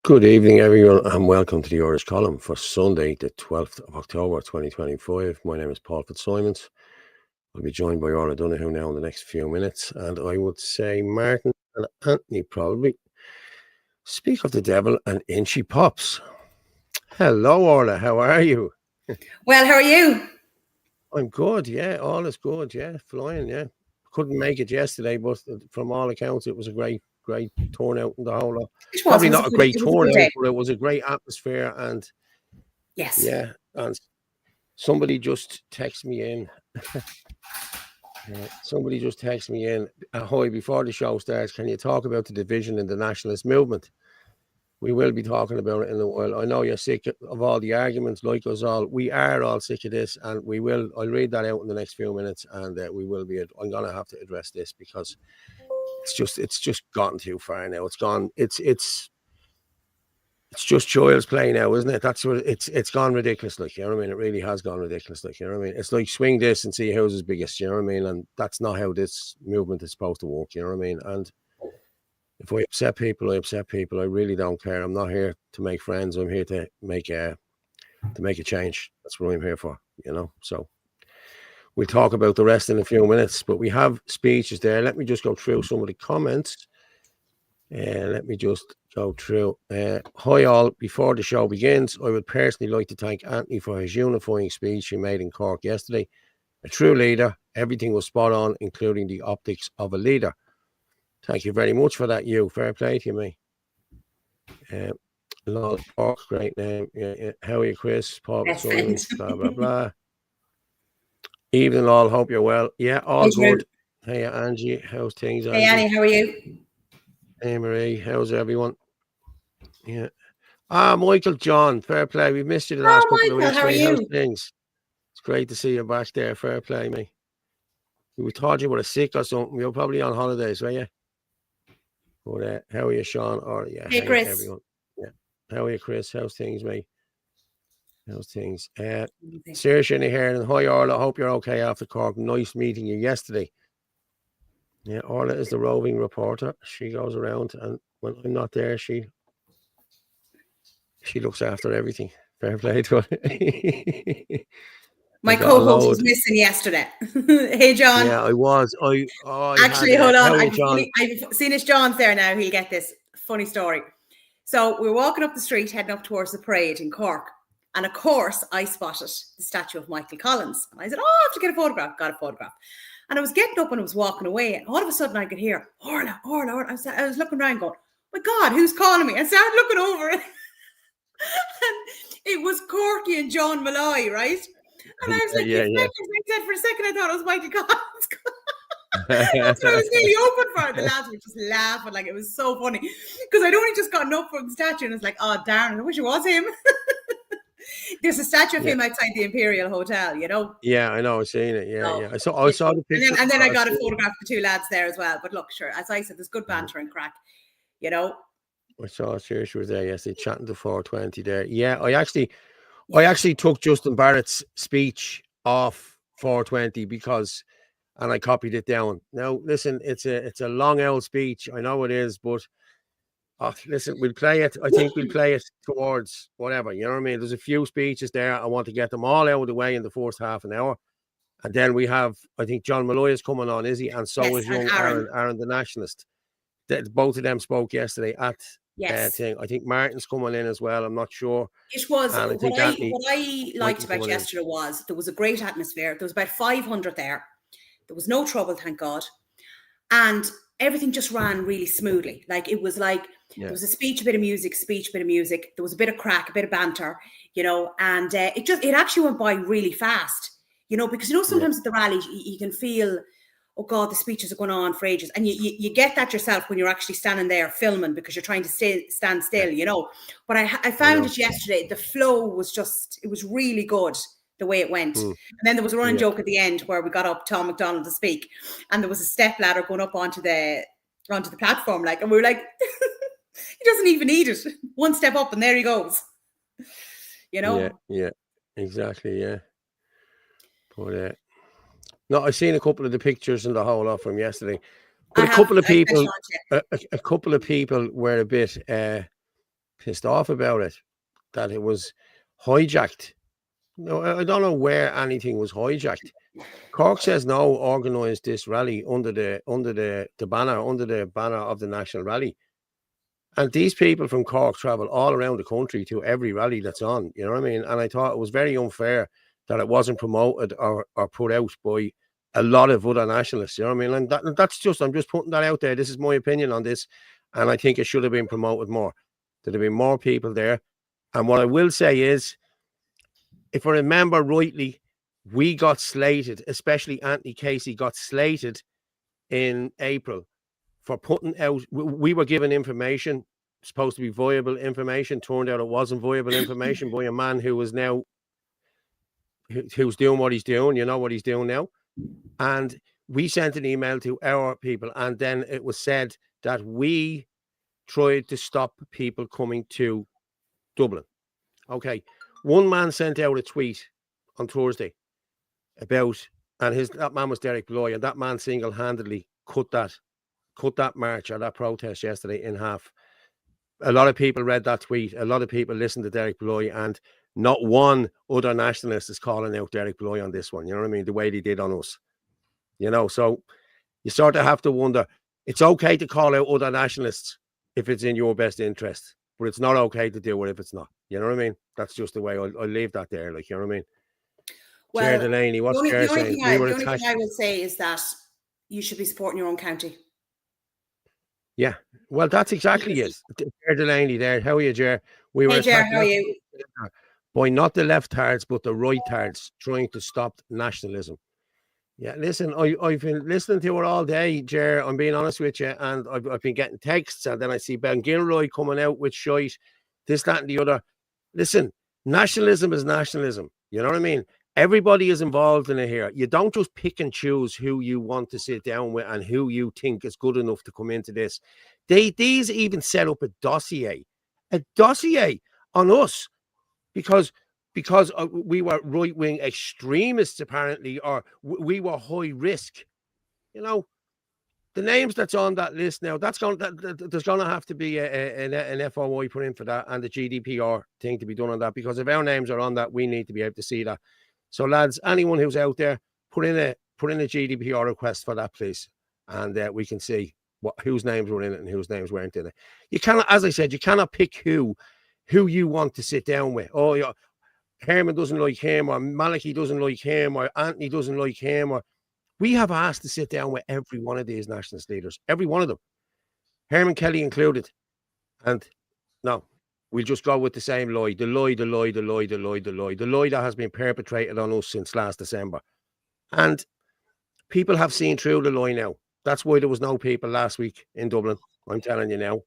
Good evening, everyone, and welcome to the Irish Column for Sunday, the 12th of October, 2025. My name is Paul Fitzsimons. I'll be joined by Orla Donoghue now in the next few minutes, and I would say Martin and Anthony probably speak of the devil, and in she pops. Hello, Orla, how are you? Well, how are you? I'm good, yeah, all is good, yeah, flying, yeah. Couldn't make it yesterday, but from all accounts, it was a great turnout in the whole lot. Probably not a great turnout, but it was a great atmosphere. And yes, yeah, and somebody just texted me in. Somebody just texted me in. Ahoy, before the show starts, can you talk about the division in the nationalist movement? We will be talking about it in a while. I know you're sick of all the arguments, like us all. We are all sick of this, and we will. I'll read that out in the next few minutes, and we will be. I'm going to have to address this because it's just gotten too far now. It's gone. It's just child's play now, isn't it? That's what it's gone ridiculous. Like, you know what I mean? It really has gone ridiculous. Like, you know what I mean? It's like swing this and see who's is biggest. You know what I mean? And that's not how this movement is supposed to work. You know what I mean? And if I upset people, I upset people. I really don't care. I'm not here to make friends. I'm here to make a change. That's what I'm here for. You know. So we'll talk about the rest in a few minutes. But we have speeches there. Let me just go through some of the comments. Let me just go through. Hi all, before the show begins, I would personally like to thank Anthony for his unifying speech he made in Cork yesterday. A true leader, everything was spot on, including the optics of a leader. Thank you very much for that, you. Fair play to you, mate. Lol Cork, great name. Yeah. How are you, Chris? Paul, Sons, blah, blah, blah. Evening all, hope you're well. Yeah, all good. Hey, Angie, how's things? Hey, Annie, how are you? Hey, Marie, how's everyone? Yeah. Michael John, fair play. We've missed you the last couple of weeks. How are you? How's things? It's great to see you back there. Fair play, mate. We thought you were sick or something. You were probably on holidays, were you? But how are you, Sean? Or yeah, hey, Chris. Everyone. Yeah. How are you, Chris? How's things, mate? How's things? Saoirse in here, and hi, Orla. I hope you're okay after Cork. Nice meeting you yesterday. Yeah, Orla is the roving reporter. She goes around, and when I'm not there, she looks after everything. Fair play to her. My co-host was missing yesterday. Hey, John. Yeah, I was. Actually, hold on. I've seen his John's there now. He'll get this funny story. So we're walking up the street, heading up towards the parade in Cork. And of course, I spotted the statue of Michael Collins. And I said, I have to get a photograph. Got a photograph. And I was getting up and I was walking away. And all of a sudden, I could hear, Orla, Orla, Orla. I was looking around going, my God, who's calling me? I started looking over. And it was Corky and John Malloy, right? And I was like, I said for a second, I thought it was Michael Collins. That's what I was nearly open for. The lads were just laughing, like it was so funny. Because I'd only just gotten up from the statue and I was like, oh, darn, I wish it was him. There's a statue of him outside the Imperial Hotel, you know? Yeah, I know. I've seen it. Yeah. I saw the picture. And then I got a photograph of the two lads there as well. But look, sure, as I said, there's good banter and crack, you know? I saw Saoirse was there yesterday chatting to 420 there. Yeah, I actually took Justin Barrett's speech off 420 because, and I copied it down. Now, listen, it's a long old speech. I know it is, but listen, we'll play it. I think we'll play it towards whatever. You know what I mean? There's a few speeches there. I want to get them all out of the way in the first half an hour. And then we have, I think John Malloy is coming on, is he? And so is young Aaron the nationalist. Both of them spoke yesterday at thing. I think Martin's coming in as well. I'm not sure. It was what I liked about yesterday was there was a great atmosphere. There was about 500 there. There was no trouble, thank God, and everything just ran really smoothly. Like it was like there was a speech, a bit of music. There was a bit of crack, a bit of banter, you know, and it actually went by really fast, you know, because you know sometimes at the rallies you can feel, oh God, the speeches are going on for ages. And you get that yourself when you're actually standing there filming because you're trying to stand still, you know. But I found it yesterday, the flow was it was really good. the way it went. And then there was a running joke at the end where we got up Tom McDonald to speak, and there was a step ladder going up onto the platform, like, and we were like, he doesn't even need it. One step up and there he goes. You know? Yeah, exactly, yeah. But no, I've seen a couple of the pictures and the whole lot from yesterday. But a couple of people were a bit pissed off about it, that it was hijacked. No, I don't know where anything was hijacked. Cork says no, organised this rally under the banner of the National Rally. And these people from Cork travel all around the country to every rally that's on, you know what I mean? And I thought it was very unfair that it wasn't promoted or put out by a lot of other nationalists, you know what I mean? And that's just, I'm just putting that out there. This is my opinion on this. And I think it should have been promoted more. There'd have been more people there. And what I will say is, if I remember rightly, we got slated, especially Anthony Casey got slated in April for putting out, we were given information, supposed to be viable information. Turned out it wasn't viable information by a man who was now, who's doing what he's doing, you know what he's doing now. And we sent an email to our people, and then it was said that we tried to stop people coming to Dublin. Okay. One man sent out a tweet on Thursday about, and that man was Derek Bloy, and that man single-handedly cut that march or that protest yesterday in half. A lot of people read that tweet. A lot of people listened to Derek Bloy, and not one other nationalist is calling out Derek Bloy on this one. You know what I mean? The way they did on us. You know, so you sort of have to wonder, it's okay to call out other nationalists if it's in your best interest, but it's not okay to do it if it's not. You know what I mean? That's just the way I'll leave that there. Like, you know what I mean? Well, Chair Delaney, what's Chair saying? The only thing I will say is that you should be supporting your own county. Yeah, well, that's exactly it. Chair Delaney there. How are you, Chair? Hey, Chair, how are you? By not the left-tards, but the right-tards trying to stop nationalism. Yeah, listen, I've been listening to it all day, Ger. I'm being honest with you, and I've been getting texts, and then I see Ben Gilroy coming out with shite, this, that, and the other. Listen, nationalism is nationalism. You know what I mean? Everybody is involved in it here. You don't just pick and choose who you want to sit down with and who you think is good enough to come into this. These even set up a dossier on us because we were right-wing extremists, apparently, or we were high risk. You know, the names that's on that list now, there's going to have to be an FOI put in for that, and the GDPR thing to be done on that, because if our names are on that, we need to be able to see that. So, lads, anyone who's out there, put in a GDPR request for that, please, and we can see whose names were in it and whose names weren't in it. You cannot, as I said, you cannot pick who you want to sit down with. Oh, yeah. Herman doesn't like him, or Malachy doesn't like him, or Anthony doesn't like him, or we have asked to sit down with every one of these nationalist leaders, every one of them, Herman Kelly included. And no, we'll just go with the same lie, the lie that has been perpetrated on us since last December. And people have seen through the lie now. That's why there was no people last week in Dublin, I'm telling you now.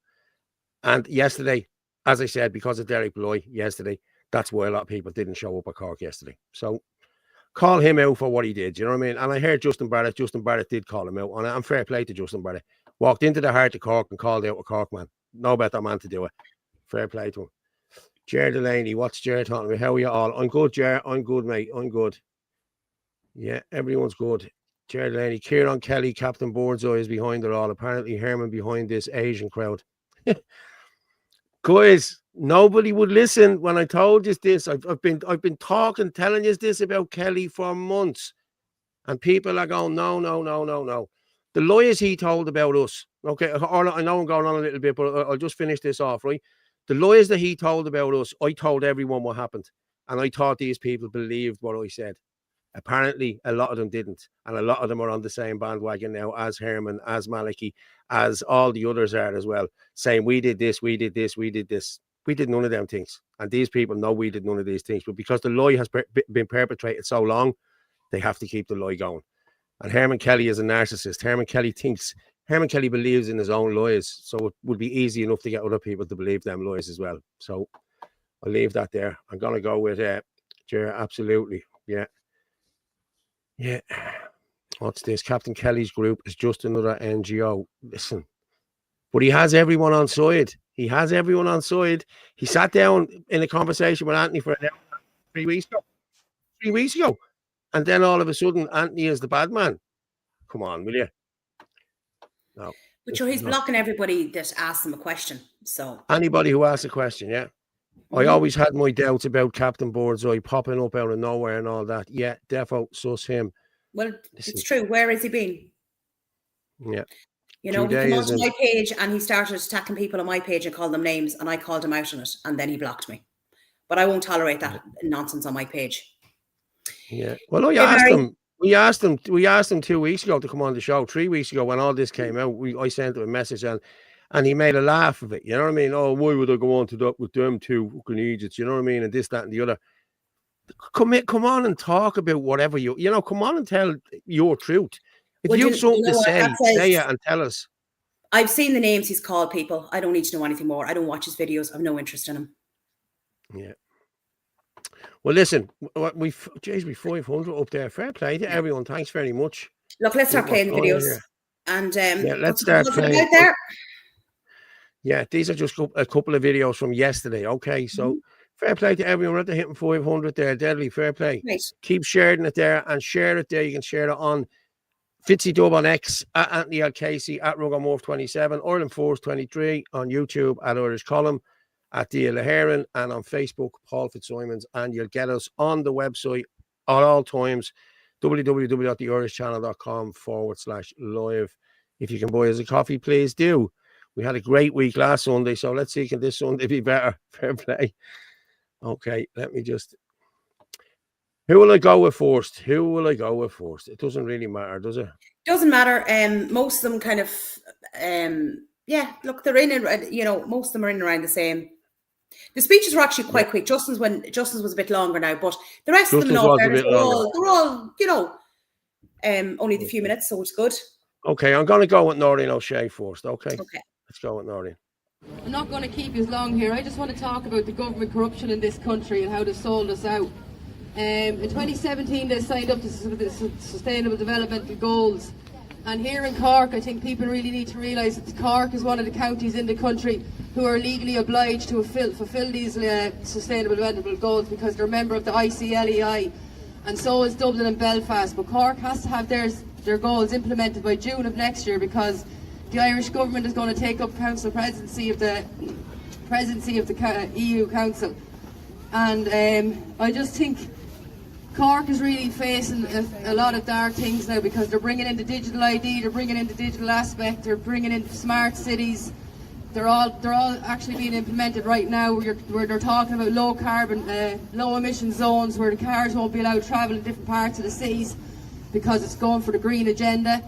And yesterday, as I said, because of Derek Bloy yesterday, that's why a lot of people didn't show up at Cork yesterday. So call him out for what he did. You know what I mean? And I heard Justin Barrett did call him out. And I'm fair play to Justin Barrett. Walked into the heart of Cork and called out a Cork man. No better man to do it. Fair play to him. Ger Delaney, what's Ger talking about? How are you all? I'm good, Ger. I'm good, mate. I'm good. Yeah, everyone's good. Ger Delaney, Kieran Kelly, Captain Birdseye is behind it all. Apparently Herman behind this Asian crowd. Guys, nobody would listen when I told you this. I've been telling you this about Kelly for months, and people are going, no. The lies he told about us, okay, I know I'm going on a little bit, but I'll just finish this off, right? The lies that he told about us, I told everyone what happened, and I thought these people believed what I said. Apparently, a lot of them didn't, and a lot of them are on the same bandwagon now as Herman, as Malachy, as all the others are as well, saying we did this. We did none of them things, and these people know we did none of these things. But because the lie has been perpetrated so long, they have to keep the lie going. And Herman Kelly is a narcissist. Herman Kelly believes in his own lies, so it would be easy enough to get other people to believe them lies as well. So I'll leave that there. I'm gonna go with Ger, absolutely. Yeah. Yeah. What's this? Captain Kelly's group is just another NGO. Listen, but he has everyone on side. He has everyone on side. He sat down in a conversation with Anthony for an hour 3 weeks ago. 3 weeks ago. And then all of a sudden, Anthony is the bad man. Come on, will you? No. But sure, he's blocking everybody that asks him a question. So anybody who asks a question, yeah. I always had my doubts about Captain Birdseye popping up out of nowhere and all that. Yeah, defo, sus him. Well, it's true. Where has he been? Yeah. You know, he came onto my page and he started attacking people on my page and called them names, and I called him out on it, and then he blocked me. But I won't tolerate that nonsense on my page. Yeah. Well, I asked him. We asked him 2 weeks ago to come on the show. 3 weeks ago, when all this came out, I sent him a message and he made a laugh of it. You know what I mean? Oh, why would I go on to that with them two fucking idiots? You know what I mean? And this, that, and the other. Come on and talk about whatever come on and tell your truth. If you've something to say it and tell us. I've seen the names he's called people. I don't need to know anything more. I don't watch his videos. I've no interest in him. Yeah. Well, listen, we 500 up there. Fair play to everyone. Thanks very much. Look, let's start playing the videos. And let's start playing. Out there? Yeah, these are just a couple of videos from yesterday. Okay, so fair play to everyone. We're at the hitting 500 there. Deadly, fair play. Nice. Keep sharing it there and share it there. You can share it on Fitzy Dub on X, at Anthony L. Casey, at Rugamorph27, Ireland Force 23 on YouTube, at Irish Colmn, at Dia Laherin, and on Facebook, Paul Fitzsimons. And you'll get us on the website at all times, www.theirishchannel.com/live. If you can buy us a coffee, please do. We had a great week last Sunday, so let's see, can this Sunday be better? Fair play. Okay, let me just... Who will I go with first? It doesn't really matter, does it? Doesn't matter. Most of them kind of, look, they're in, most of them are in around the same. The speeches were actually quite quick. Justin's was a bit longer now, but the rest of them, they're all, only the few minutes, so it's good. Okay, I'm going to go with Noreen O'Shea first. Okay. Let's go with Noreen. I'm not going to keep you long here. I just want to talk about the government corruption in this country and how they sold us out. In 2017, they signed up to the Sustainable Development Goals. And here in Cork, I think people really need to realise that Cork is one of the counties in the country who are legally obliged to fulfil these Sustainable Development Goals because they're a member of the ICLEI. And so is Dublin and Belfast. But Cork has to have their goals implemented by June of next year because the Irish government is going to take up council presidency of the EU Council. And I just think Cork is really facing a lot of dark things now because they're bringing in the digital ID, they're bringing in the digital aspect, they're bringing in smart cities. They're all actually being implemented right now where they're talking about low carbon, low emission zones where the cars won't be allowed to travel in different parts of the cities because it's going for the green agenda.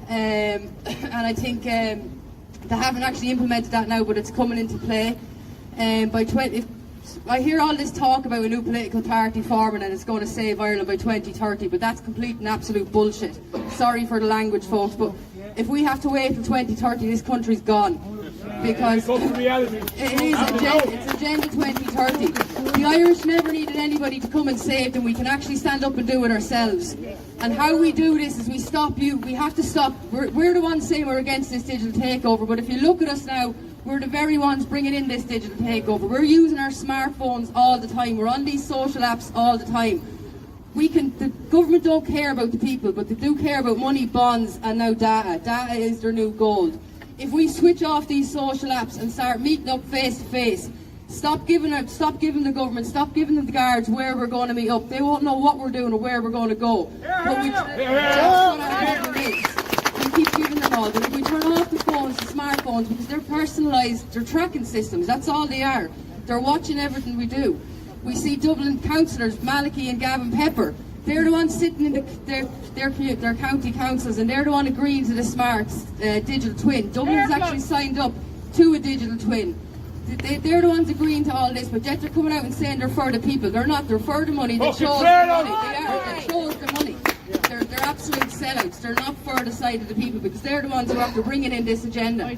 And I think they haven't actually implemented that now, but it's coming into play. I hear all this talk about a new political party forming and it's going to save Ireland by 2030, but that's complete and absolute bullshit. Sorry for the language, folks, but if we have to wait till 2030, this country's gone. Because it's Agenda 2030. The Irish never needed anybody to come and save them. We can actually stand up and do it ourselves. And how we do this is we have to stop. We're the ones saying we're against this digital takeover, but if you look at us now, we're the very ones bringing in this digital takeover. We're using our smartphones all the time. We're on these social apps all the time. The government don't care about the people, but they do care about money, bonds, and now data. Data is their new gold. If we switch off these social apps and start meeting up face to face, stop giving the government, stop giving them the guards where we're going to meet up. They won't know what we're doing or where we're going to go. But that's what our government is. We keep giving them all. But if we turn off the phones, the smartphones, because they're personalised, they're tracking systems. That's all they are. They're watching everything we do. We see Dublin councillors, Malachy and Gavin Pepper. They're the ones sitting in their county councils, and they're the one agreeing to the smart digital twin. Dublin's actually signed up to a digital twin. They're the ones agreeing to all this, but yet they're coming out and saying they're for the people. They're not. They're for the money. They chose the money. They chose the money. They're absolute sellouts. They're not for the side of the people because they're the ones who are bringing in this agenda.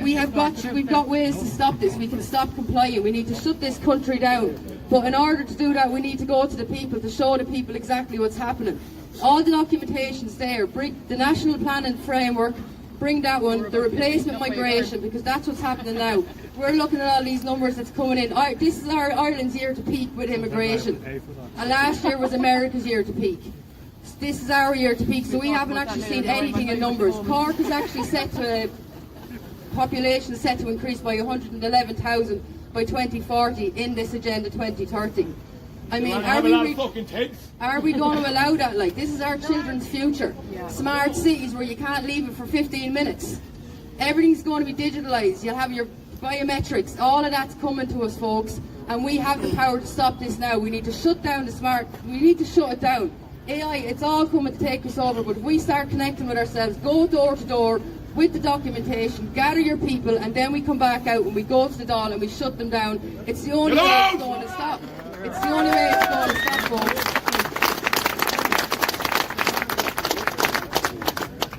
We've got ways to stop this. We can stop complying. We need to shut this country down. But in order to do that, we need to go to the people, to show the people exactly what's happening. All the documentation's there. Bring the national planning framework, bring that one, the replacement migration, because that's what's happening now. We're looking at all these numbers that's coming in. This is Ireland's year to peak with immigration. And last year was America's year to peak. This is our year to peak, so we haven't actually seen anything in numbers. Cork is actually set to, population set to increase by 111,000 by 2040 in this Agenda 2030. I mean, are we going to allow that? Like, this is our children's future. Smart cities where you can't leave it for 15 minutes. Everything's going to be digitalised. You'll have your biometrics. All of that's coming to us, folks. And we have the power to stop this now. We need to shut down the smart. We need to shut it down. AI, it's all coming to take us over. But if we start connecting with ourselves, go door to door with the documentation, gather your people, and then we come back out and we go to the Dáil and we shut them down. It's the only way it's going to stop. It's the only way it's going to stop, folks.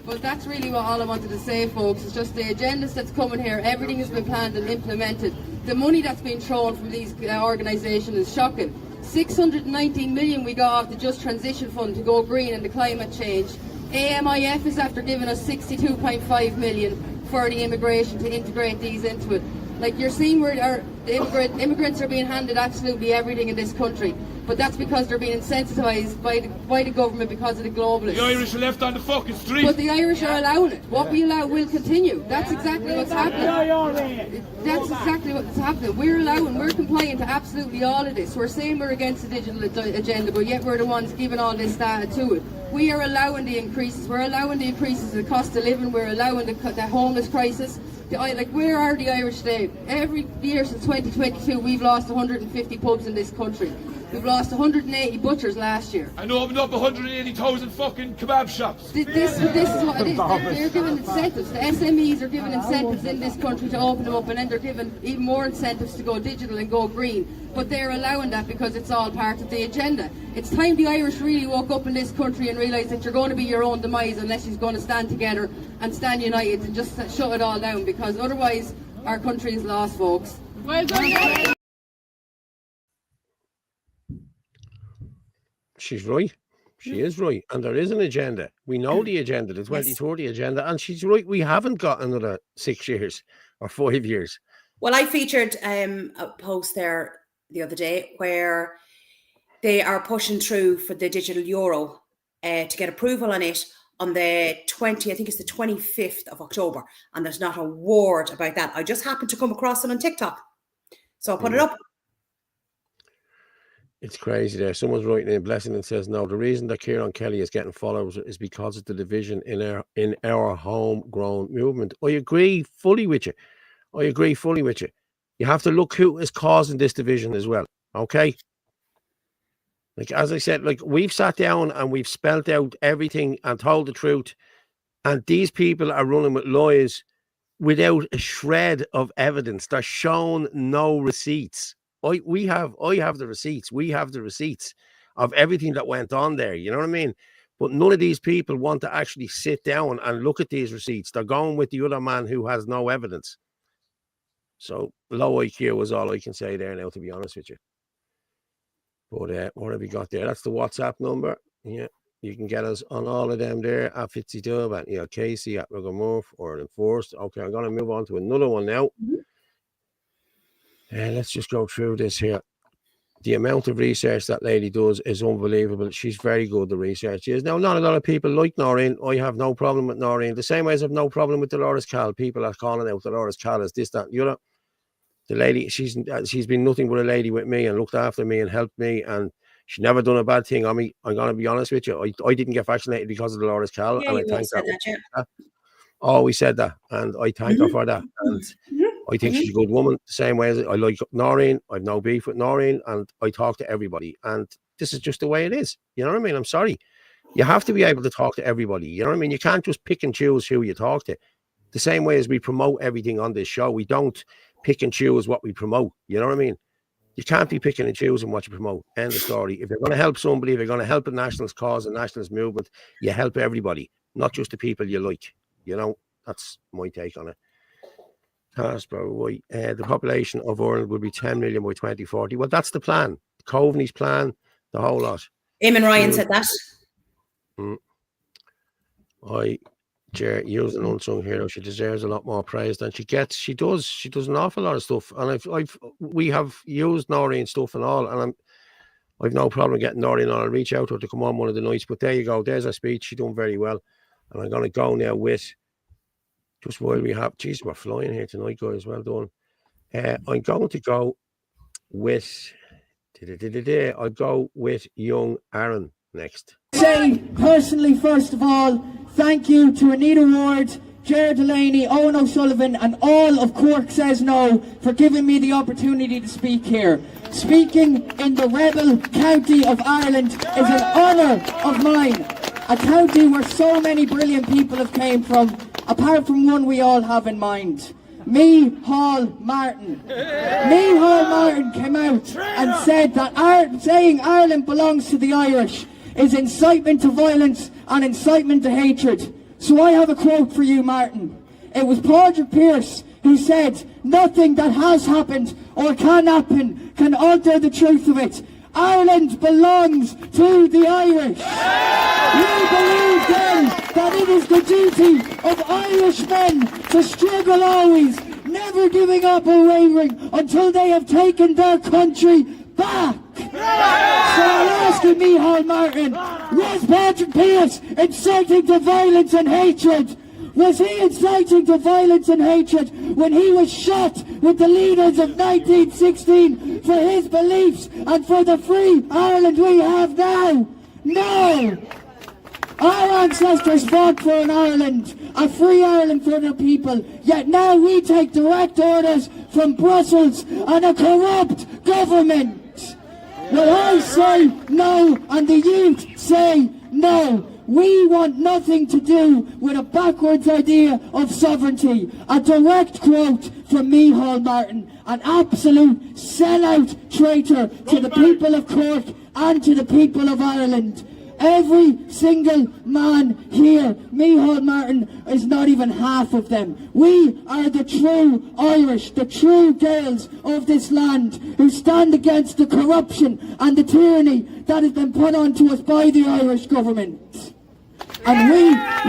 But that's really what all I wanted to say, folks. It's just the agendas that's coming here. Everything has been planned and implemented. The money that's been thrown from these organisations is shocking. 619 million we got off the Just Transition Fund to go green and the climate change. AMIF is after giving us 62.5 million for the immigration to integrate these into it. Like, you're seeing where the immigrants are being handed absolutely everything in this country, but that's because they're being insensitised by the government because of the globalists. The Irish are left on the fucking street. But the Irish are allowing it. What we allow will continue. That's exactly what's happening. That's exactly what's happening. We're complying to absolutely all of this. We're saying we're against the digital agenda, but yet we're the ones giving all this data to it. We are allowing the increases. We're allowing the increases in the cost of living. We're allowing the homeless crisis. Like, where are the Irish today? Every year since 2022, we've lost 150 pubs in this country. We've lost 180 butchers last year. And opened up 180,000 fucking kebab shops. This is what it is. They're giving incentives. The SMEs are giving incentives in this country to open them up, and then they're giving even more incentives to go digital and go green. But they're allowing that because it's all part of the agenda. It's time the Irish really woke up in this country and realised that you're going to be your own demise unless you're going to stand together and stand united and just shut it all down, because otherwise our country is lost, folks. Well done. She's right. She is right. And there is an agenda. We know the agenda, the 2030 agenda. And she's right. We haven't got another 6 years or 5 years. Well, I featured a post there the other day where they are pushing through for the digital euro to get approval on it on the 20, I think it's the 25th of October. And there's not a word about that. I just happened to come across it on TikTok. So I'll put it up. It's crazy there. Someone's writing in blessing and says, no, the reason that Ciarán Kelly is getting followers is because of the division in our homegrown movement. I agree fully with you. You have to look who is causing this division as well. Okay. Like, as I said, like, we've sat down and we've spelt out everything and told the truth. And these people are running with lies without a shred of evidence. They're shown no receipts. I have the receipts. We have the receipts of everything that went on there. You know what I mean? But none of these people want to actually sit down and look at these receipts. They're going with the other man who has no evidence. So low IQ was all I can say there now, to be honest with you. But what have we got there? That's the WhatsApp number. Yeah, you can get us on all of them there at FitzyDub, at Neil Casey, at Rugamurph, or Enforced. Okay, I'm going to move on to another one now. Let's just go through this here. The amount of research that lady does is unbelievable. She's very good, the research she is. Now, not a lot of people like Noreen. I have no problem with Noreen. The same way as I have no problem with Dolores Cal. People are calling out Dolores Cal as this, that, and the other. The lady, she's been nothing but a lady with me and looked after me and helped me, and she never done a bad thing on me. I'm going to be honest with you. I didn't get vaccinated because of Dolores Cal. Yeah, and I thank her. Always said that, and I thank her for that. And I think she's a good woman. The same way as I like Noreen. I've no beef with Noreen, and I talk to everybody. And this is just the way it is. You know what I mean? I'm sorry. You have to be able to talk to everybody. You know what I mean? You can't just pick and choose who you talk to. The same way as we promote everything on this show, we don't pick and choose what we promote. You know what I mean? You can't be picking and choosing what you promote. End of story. If you're going to help somebody, if you're going to help a nationalist cause, a nationalist movement, you help everybody, not just the people you like. You know, that's my take on it. Hasbro, right. The population of Ireland will be 10 million by 2040. Well, that's the plan. Coveney's plan, the whole lot. Eamon Ryan said that. Using an unsung hero, she deserves a lot more praise than she gets. She does an awful lot of stuff, and we have used Noreen stuff and all, and I've no problem getting Noreen on. I'll reach out to her to come on one of the nights. But there you go. There's her speech. She's done very well, and I'm going to go now with just while we have. Geez, we're flying here tonight, guys. Well done. I'm going to go with. I'll go with young Aaron next. Say personally, first of all, thank you to Anita Ward, Gerard Delaney, Owen O'Sullivan and all of Cork Says No for giving me the opportunity to speak here. Speaking in the rebel county of Ireland is an honour of mine. A county where so many brilliant people have came from, apart from one we all have in mind. Micheál Martin. Micheál Martin came out and said that saying Ireland belongs to the Irish is incitement to violence and incitement to hatred. So I have a quote for you, Martin. It was Padraig Pearse who said, "Nothing that has happened or can happen can alter the truth of it. Ireland belongs to the Irish." We believe then that it is the duty of Irishmen to struggle always, never giving up or wavering until they have taken their country back. So I'm asking Micheál Martin, was Padraig Pearse inciting to violence and hatred? Was he inciting to violence and hatred when he was shot with the leaders of 1916 for his beliefs and for the free Ireland we have now? No! Our ancestors fought for an Ireland, a free Ireland for their people, yet now we take direct orders from Brussels and a corrupt government. Well, I say no, and the youth say no. We want nothing to do with a backwards idea of sovereignty. A direct quote from Micheál Martin, an absolute sellout traitor to the people of Cork and to the people of Ireland. Every single man here, Micheál Martin, is not even half of them. We are the true Irish, the true Gaels of this land, who stand against the corruption and the tyranny that has been put onto us by the Irish government. And we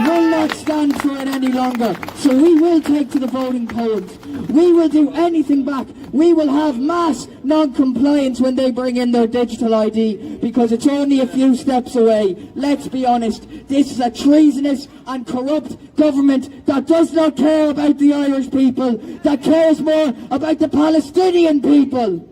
will not stand for it any longer. So we will take to the voting polls. We will do anything back. We will have mass non-compliance when they bring in their digital ID, because it's only a few steps away. Let's be honest. This is a treasonous and corrupt government that does not care about the Irish people, that cares more about the Palestinian people.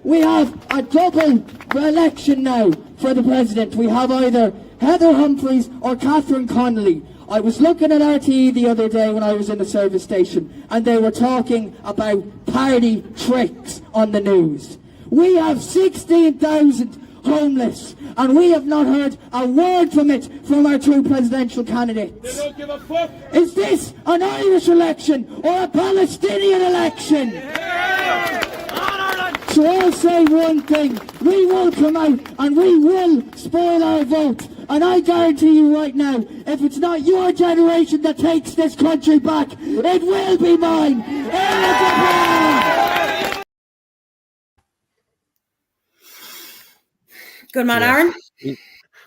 We have a double election now for the president. We have either Heather Humphreys or Catherine Connolly. I was looking at RTE the other day when I was in the service station, and they were talking about party tricks on the news. We have 16,000 homeless, and we have not heard a word from it from our two presidential candidates. They don't give a fuck. Is this an Irish election or a Palestinian election? So I'll say one thing, we will come out and we will spoil our vote. And I guarantee you right now, if it's not your generation that takes this country back, it will be mine. Good man, Aaron.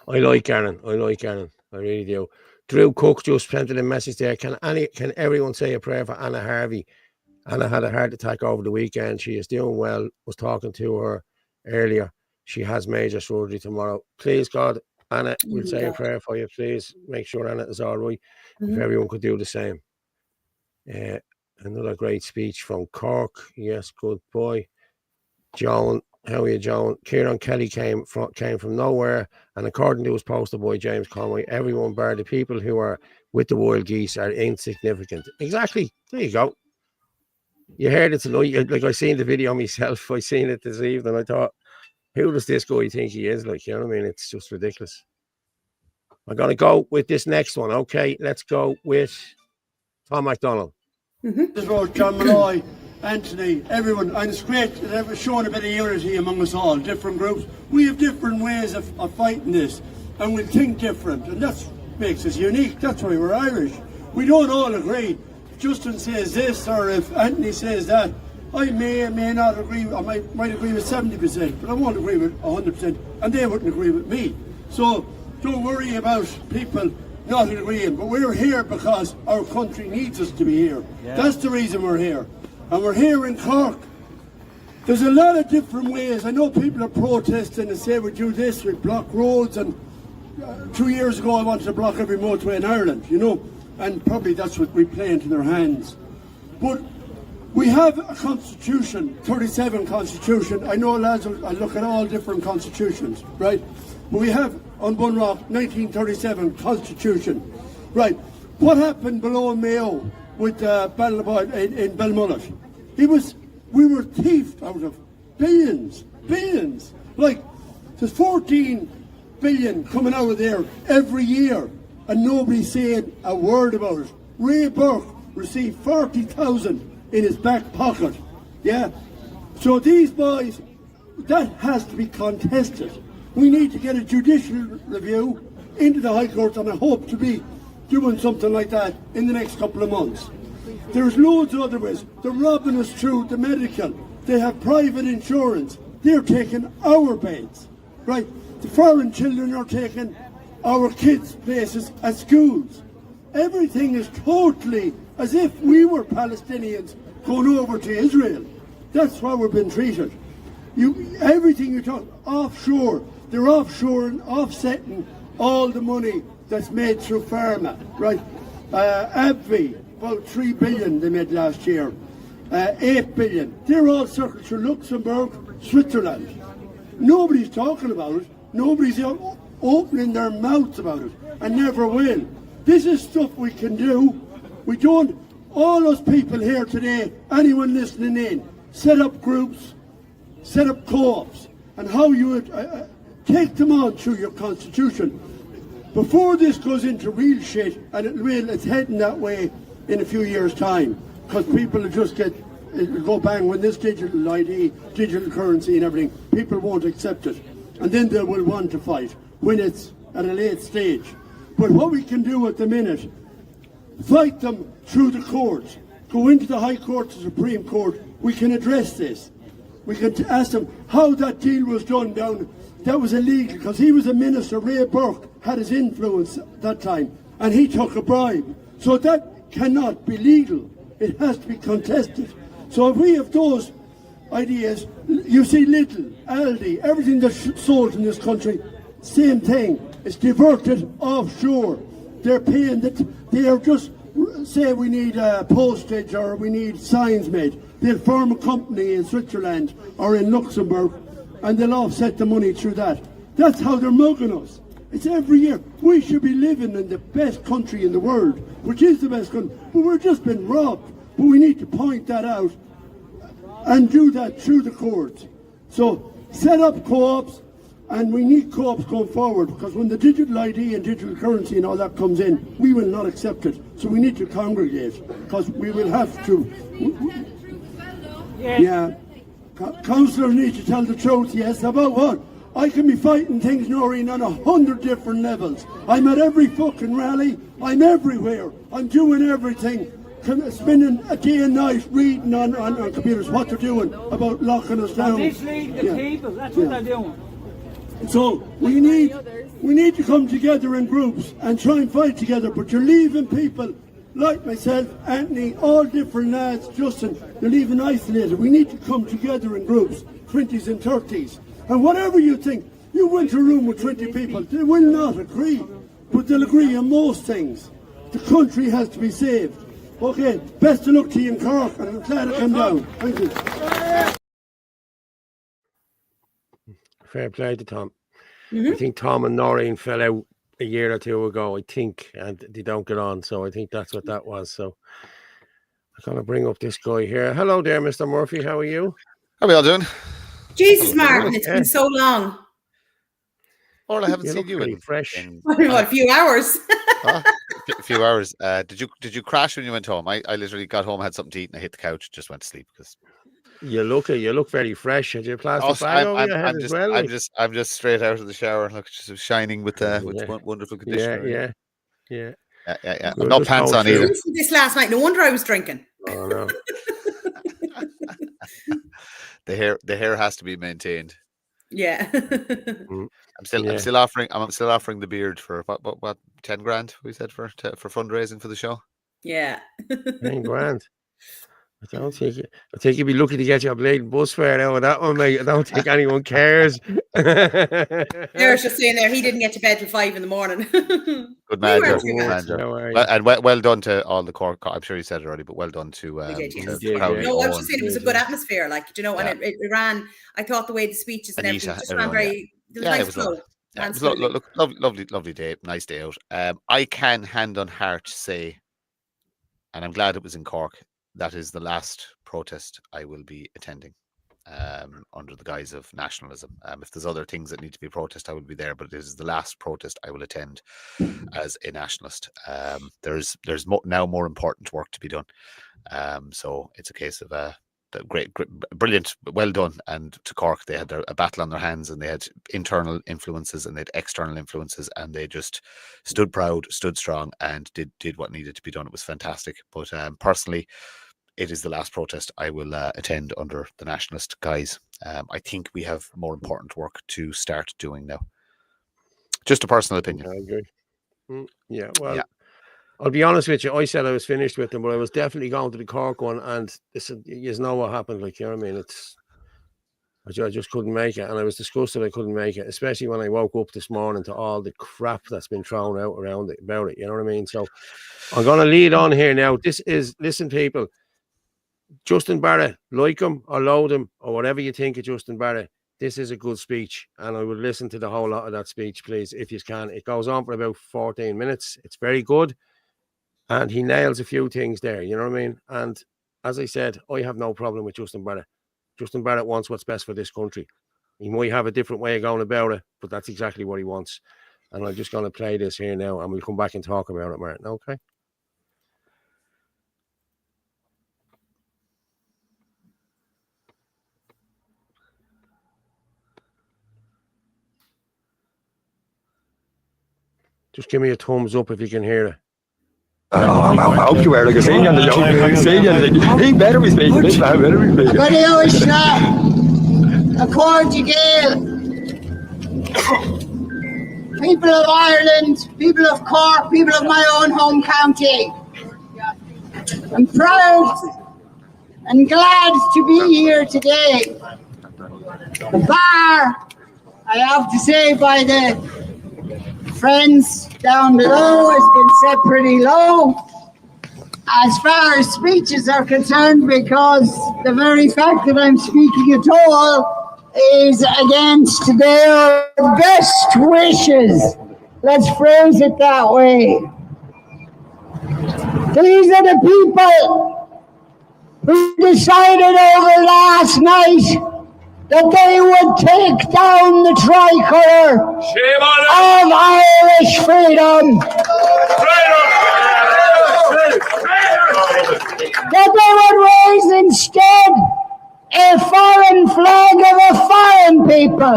I like Aaron. I really do. Drew Cook just sent a message there. Can everyone say a prayer for Anna Harvey? Anna had a heart attack over the weekend. She is doing well. Was talking to her earlier. She has major surgery tomorrow. Please, God, Anna, we'll say a prayer for you. Please make sure Anna is all right. If everyone could do the same. Another great speech from Cork. Yes, good boy. Joan, how are you, Joan? Kieran Kelly came from nowhere, and according to his poster boy James Conway, everyone bar the people who are with the wild geese are insignificant. Exactly. There you go. You heard it tonight. Like, I seen the video myself. I seen it this evening. I thought, who does this guy think he is? Like, you know what I mean? It's just ridiculous. I'm going to go with this next one. Okay, let's go with Tom MacDonald. This road, John Malloy, Anthony, everyone. And it's great that they've shown a bit of unity among us all, different groups. We have different ways of fighting this, and we think different, and that makes us unique. That's why we're Irish. We don't all agree. Justin says this or if Anthony says that, I may or may not agree. I might agree with 70%, but I won't agree with 100%, and they wouldn't agree with me. So don't worry about people not agreeing. But we're here because our country needs us to be here. Yeah. That's the reason we're here, and we're here in Cork. There's a lot of different ways. I know people are protesting and say we do this, we block roads, and 2 years ago I wanted to block every motorway in Ireland, you know, and probably that's what we play into their hands. But we have a constitution, 37 constitution. I know lads will look at all different constitutions, right? But we have on One Rock 1937 constitution, right? What happened below Mayo with Battle in Belmullet? We were thieved out of billions. Like, there's 14 billion coming out of there every year, and nobody said a word about it. Ray Burke received 40,000 in his back pocket, yeah? So these boys, that has to be contested. We need to get a judicial review into the High Court, and I hope to be doing something like that in the next couple of months. There's loads of other ways. They're robbing us through the medical. They have private insurance. They're taking our beds, right? The foreign children are taking our kids' places at schools. Everything is totally as if we were Palestinians going over to Israel. That's how we've been treated. Everything you talk offshore. They're offshore and offsetting all the money that's made through pharma, right? AbbVie, about 3 billion they made last year. 8 billion. They're all circled through Luxembourg, Switzerland. Nobody's talking about it. Nobody's opening their mouths about it, and never will. This is stuff we can do. We don't, all those people here today, anyone listening in, set up groups, set up co-ops, and how you would take them on through your constitution. Before this goes into real shit, and it's heading that way in a few years' time, because people will just it'll go bang when this digital ID, digital currency and everything, people won't accept it. And then they will want to fight when it's at a late stage. But what we can do at the minute, fight them through the courts, go into the High Court, the Supreme Court, we can address this. We can ask them how that deal was done down, that was illegal, because he was a minister, Ray Burke had his influence at that time, and he took a bribe. So that cannot be legal, it has to be contested. So if we have those ideas, you see Lidl, Aldi, everything that's sold in this country, same thing, it's diverted offshore. They're paying that, they are just, say we need postage or we need signs made. They'll form a company in Switzerland or in Luxembourg and they'll offset the money through that. That's how they're mugging us. It's every year. We should be living in the best country in the world, which is the best country, but we're just been robbed. But we need to point that out and do that through the courts. So set up co-ops, and we need co-ops going forward, because when the digital ID and digital currency and all that comes in, we will not accept it. So we need to congregate, because we will have to. Yeah. Councillors need to tell the truth, yes, about what? I can be fighting things, Noreen, on 100 different levels. I'm at every fucking rally, I'm everywhere, I'm doing everything. Spending a day and night reading on computers what they're doing about locking us down. Misleading the people, that's what they're doing. So we need to come together in groups and try and fight together, but you're leaving people like myself, Anthony, all different lads, Justin, they're leaving isolated. We need to come together in groups, 20s and 30s. And whatever you think, you went to a room with 20 people, they will not agree, but they'll agree on most things. The country has to be saved. Okay, best of luck to you in Cork, and I'm glad to come down. Thank you. Fair play to Tom. I think Tom and Noreen fell out a year or two ago, I think, and they don't get on, so I think that's what that was. So I'm going to bring up this guy here. Hello there, Mr. Murphy, how are you? How are we all doing? Jesus, Martin, it's been so long. Or I haven't seen you in fresh. A few hours. A few hours. Did you crash when you went home? I literally got home, had something to eat, and I hit the couch, just went to sleep because you look very fresh. Had your plastic bag over your head as well? I'm just straight out of the shower. Look, just shining with wonderful conditioner. Yeah. Yeah. We'll No just pants go on through. either. This last night. No wonder I was drinking. Oh no. The hair has to be maintained. Yeah. I'm still offering the beard for what 10 grand we said for fundraising for the show. Yeah. 10 grand. I think you'd be lucky to get your blade bus fare out of that one, mate. I don't think anyone cares. There's just saying there he didn't get to bed till 5 in the morning. Good man, We Joe. weren't too Good bad. man, Joe. And well done to all the Cork. I'm sure you said it already, but well done to We did, yes. Crowley. No, I was just saying it was a good atmosphere, like, you know, and it ran. I thought the way the speeches and everything just ran very. There was nice flow. Yeah, it was lovely day, nice day out. I can hand on heart say, and I'm glad it was in Cork, that is the last protest I will be attending under the guise of nationalism. If there's other things that need to be protested, I will be there, but it is the last protest I will attend as a nationalist. There's now more important work to be done. So it's a case of great, brilliant, well done. And to Cork, they had a battle on their hands, and they had internal influences and they had external influences, and they just stood proud, stood strong, and did what needed to be done. It was fantastic. But personally, it is the last protest I will attend under the nationalist guise. I think we have more important work to start doing now. Just a personal opinion. I agree. Yeah, well, I'll be honest with you. I said I was finished with them, but I was definitely going to the Cork one, and you know what happened. Like, you know what I mean? I just couldn't make it, and I was disgusted I couldn't make it, especially when I woke up this morning to all the crap that's been thrown out around it about it. You know what I mean? So I'm going to lead on here now. Listen, people. Justin Barrett, like him or loathe him or whatever you think of Justin Barrett, this is a good speech, and I would listen to the whole lot of that speech, please, if you can. It goes on for about 14 minutes. It's very good, and he nails a few things there, you know what I mean? And as I said, I have no problem with Justin Barrett. Justin Barrett wants what's best for this country. He might have a different way of going about it, but that's exactly what he wants. And I'm just going to play this here now, and we'll come back and talk about it, Martin, okay? Just give me a thumbs up if you can hear it. I hope you are like a senior in the joke. He better be speaking. This man better be speaking. But you wish a Portugal, people of Ireland, people of Cork, people of my own home county. I'm proud and glad to be here today. The bar, I have to say, by the friends down below has been set pretty low as far as speeches are concerned, because the very fact that I'm speaking at all is against their best wishes. Let's phrase it that way. These are the people who decided over last night that they would take down the tricolour of Irish freedom. That they would raise instead a foreign flag of a foreign people,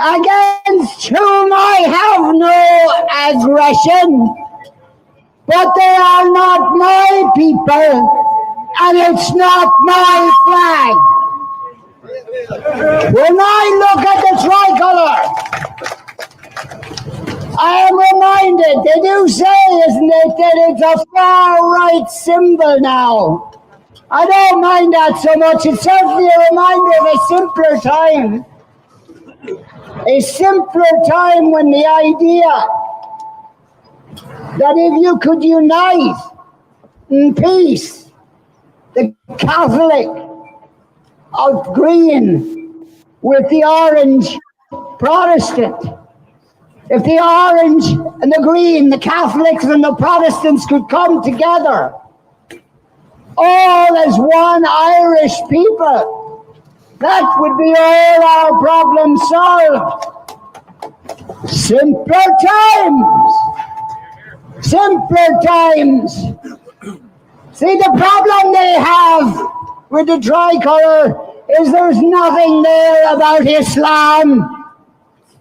against whom I have no aggression, but they are not my people, and it's not my flag. When I look at the tricolour, I am reminded, they do say, isn't it, that it's a far-right symbol now. I don't mind that so much. It's certainly a reminder of a simpler time. A simpler time when the idea that if you could unite in peace, the Catholic of green with the orange Protestant. If the orange and the green, the Catholics and the Protestants could come together, all as one Irish people, that would be all our problems solved. Simpler times. Simpler times. See, the problem they have with the tricolour is there's nothing there about Islam,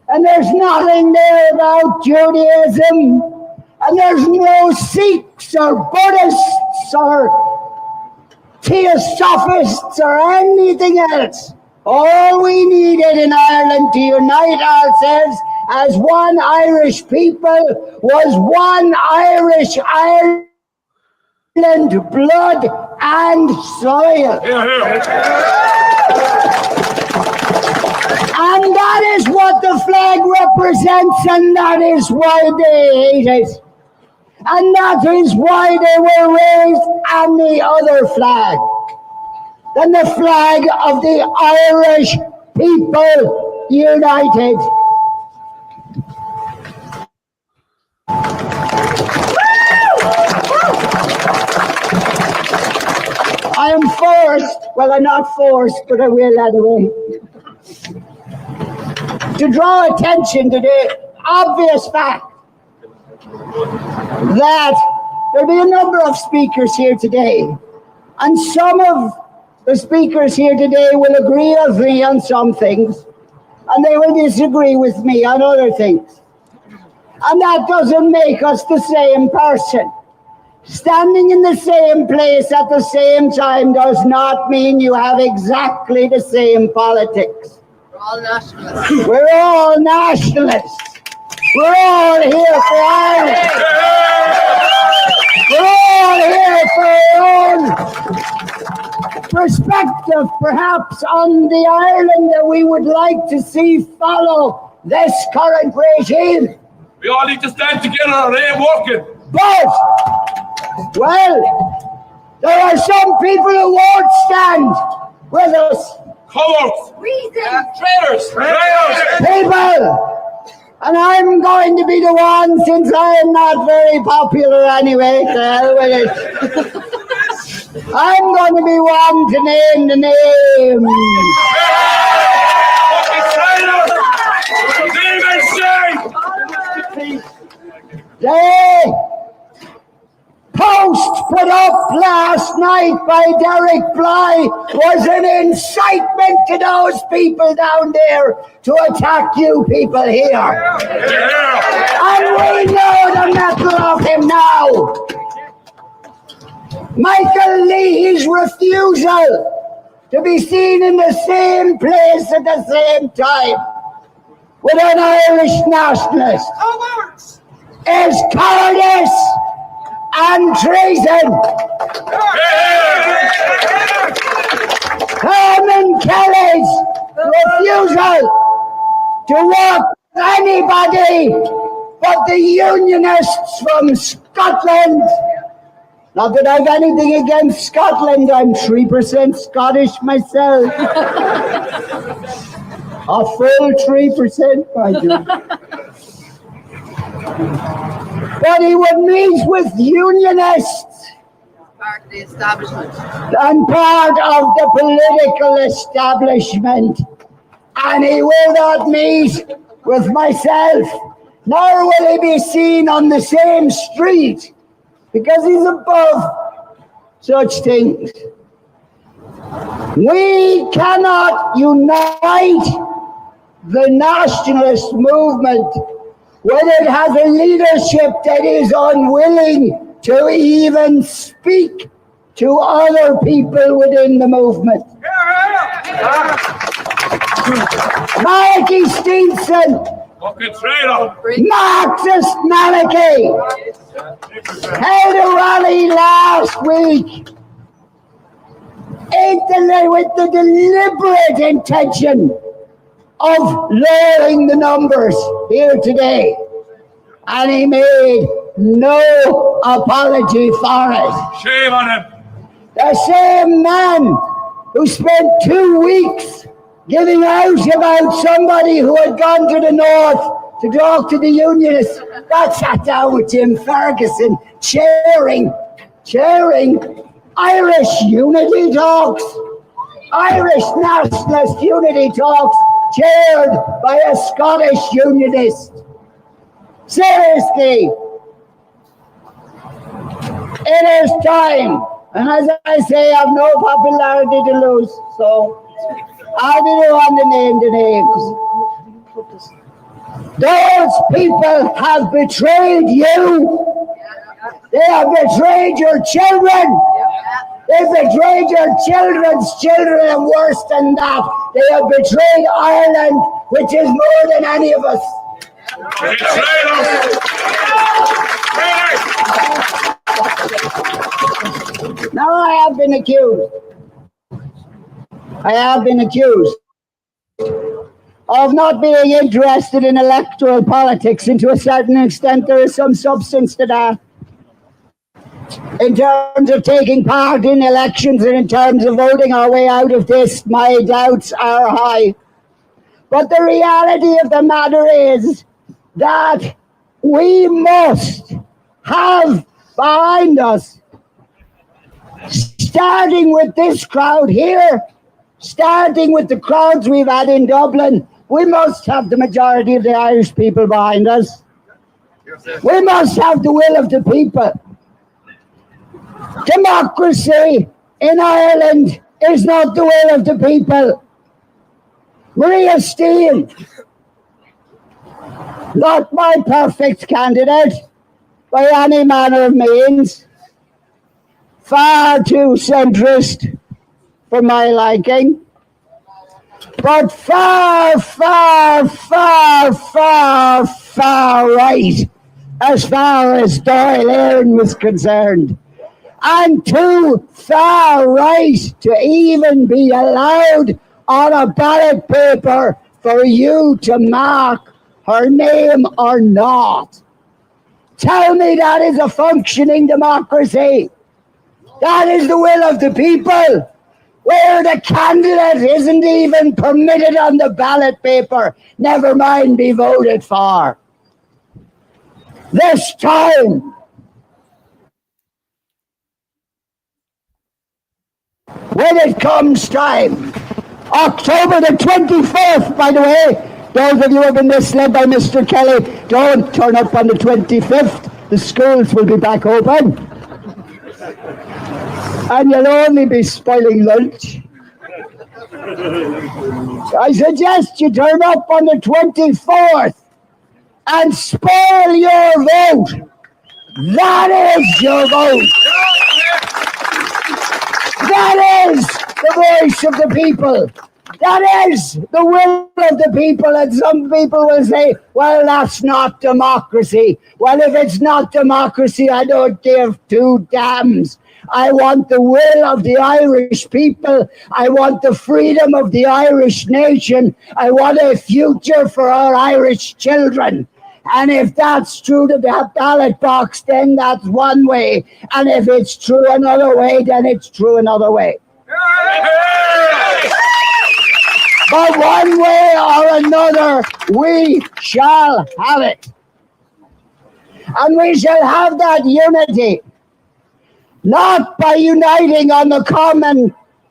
and there's nothing there about Judaism, And there's no Sikhs or Buddhists or Theosophists or anything else. All we needed in Ireland to unite ourselves as one Irish people was one Irish Ireland, blood and soil. And that is what the flag represents, and that is why they hate it. And that is why they were raised on the other flag than the flag of the Irish people united. I am forced, well, I'm not forced, but I will anyway, to draw attention to the obvious fact that there'll be a number of speakers here today, and some of the speakers here today will agree with me on some things, and they will disagree with me on other things. And that doesn't make us the same person. Standing in the same place at the same time does not mean you have exactly the same politics. We're all nationalists. We're all nationalists. We're all here for Ireland. We're all here for our own perspective, perhaps, on the Ireland that we would like to see follow this current regime. We all need to stand together and ain't working. But, well, there are some people who won't stand with us. Cowards. Traitors. People. And I'm going to be the one, since I am not very popular anyway, to hell with it. I'm going to be one to name the names. The post put up last night by Derek Bly was an incitement to those people down there to attack you people here. And we know the mettle of him now. Michael Leahy's refusal to be seen in the same place at the same time with an Irish nationalist is cowardice and treason. Colmn Kelly's refusal to work with anybody but the Unionists from Scotland. Not that I've anything against Scotland, I'm 3% Scottish myself. A full 3%, mind you. But he would meet with Unionists. Part of the establishment. And part of the political establishment. And he will not meet with myself, nor will he be seen on the same street, because he's above such things. We cannot unite the nationalist movement when it has a leadership that is unwilling to even speak to other people within the movement. Malachy Steenson, Fucking traitor. Marxist Malachy, held a rally last week with the deliberate intention of lowering the numbers here today. And he made no apology for it. Shame on him. The same man who spent 2 weeks giving out about somebody who had gone to the north to talk to the Unionists, got sat down with Jim Ferguson, chairing Irish unity talks, Irish nationalist unity talks, chaired by a Scottish unionist. Seriously, it is time. And as I say, I have no popularity to lose, so I didn't want to name the names. Those people have betrayed you They have betrayed your children. They betrayed your children's children, and worse than that, they have betrayed Ireland, which is more than any of us. Now I have been accused of not being interested in electoral politics, and to a certain extent there is some substance to that. In terms of taking part in elections and in terms of voting our way out of this, my doubts are high. But the reality of the matter is that we must have behind us, starting with this crowd here, starting with the crowds we've had in Dublin, we must have the majority of the Irish people behind us. We must have the will of the people. Democracy in Ireland is not the will of the people. Maria Steele, not my perfect candidate by any manner of means. Far too centrist for my liking. But far, far, far, far, far right as far as Dáil Éireann was concerned. And too far right to even be allowed on a ballot paper for you to mark her name or not. Tell me that is a functioning democracy. That is the will of the people, where the candidate isn't even permitted on the ballot paper, never mind be voted for. This time, when it comes time, October the 24th, by the way, those of you who have been misled by Mr. Kelly, don't turn up on the 25th. The schools will be back open. And you'll only be spoiling lunch. I suggest you turn up on the 24th and spoil your vote. That is your vote. That is the voice of the people. That is the will of the people. And some people will say, well, that's not democracy. Well, if it's not democracy, I don't give two damns. I want the will of the Irish people. I want the freedom of the Irish nation. I want a future for our Irish children. And if that's true to the ballot box, then that's one way. And if it's true another way, then it's true another way. But one way or another, we shall have it. And we shall have that unity. Not by uniting on the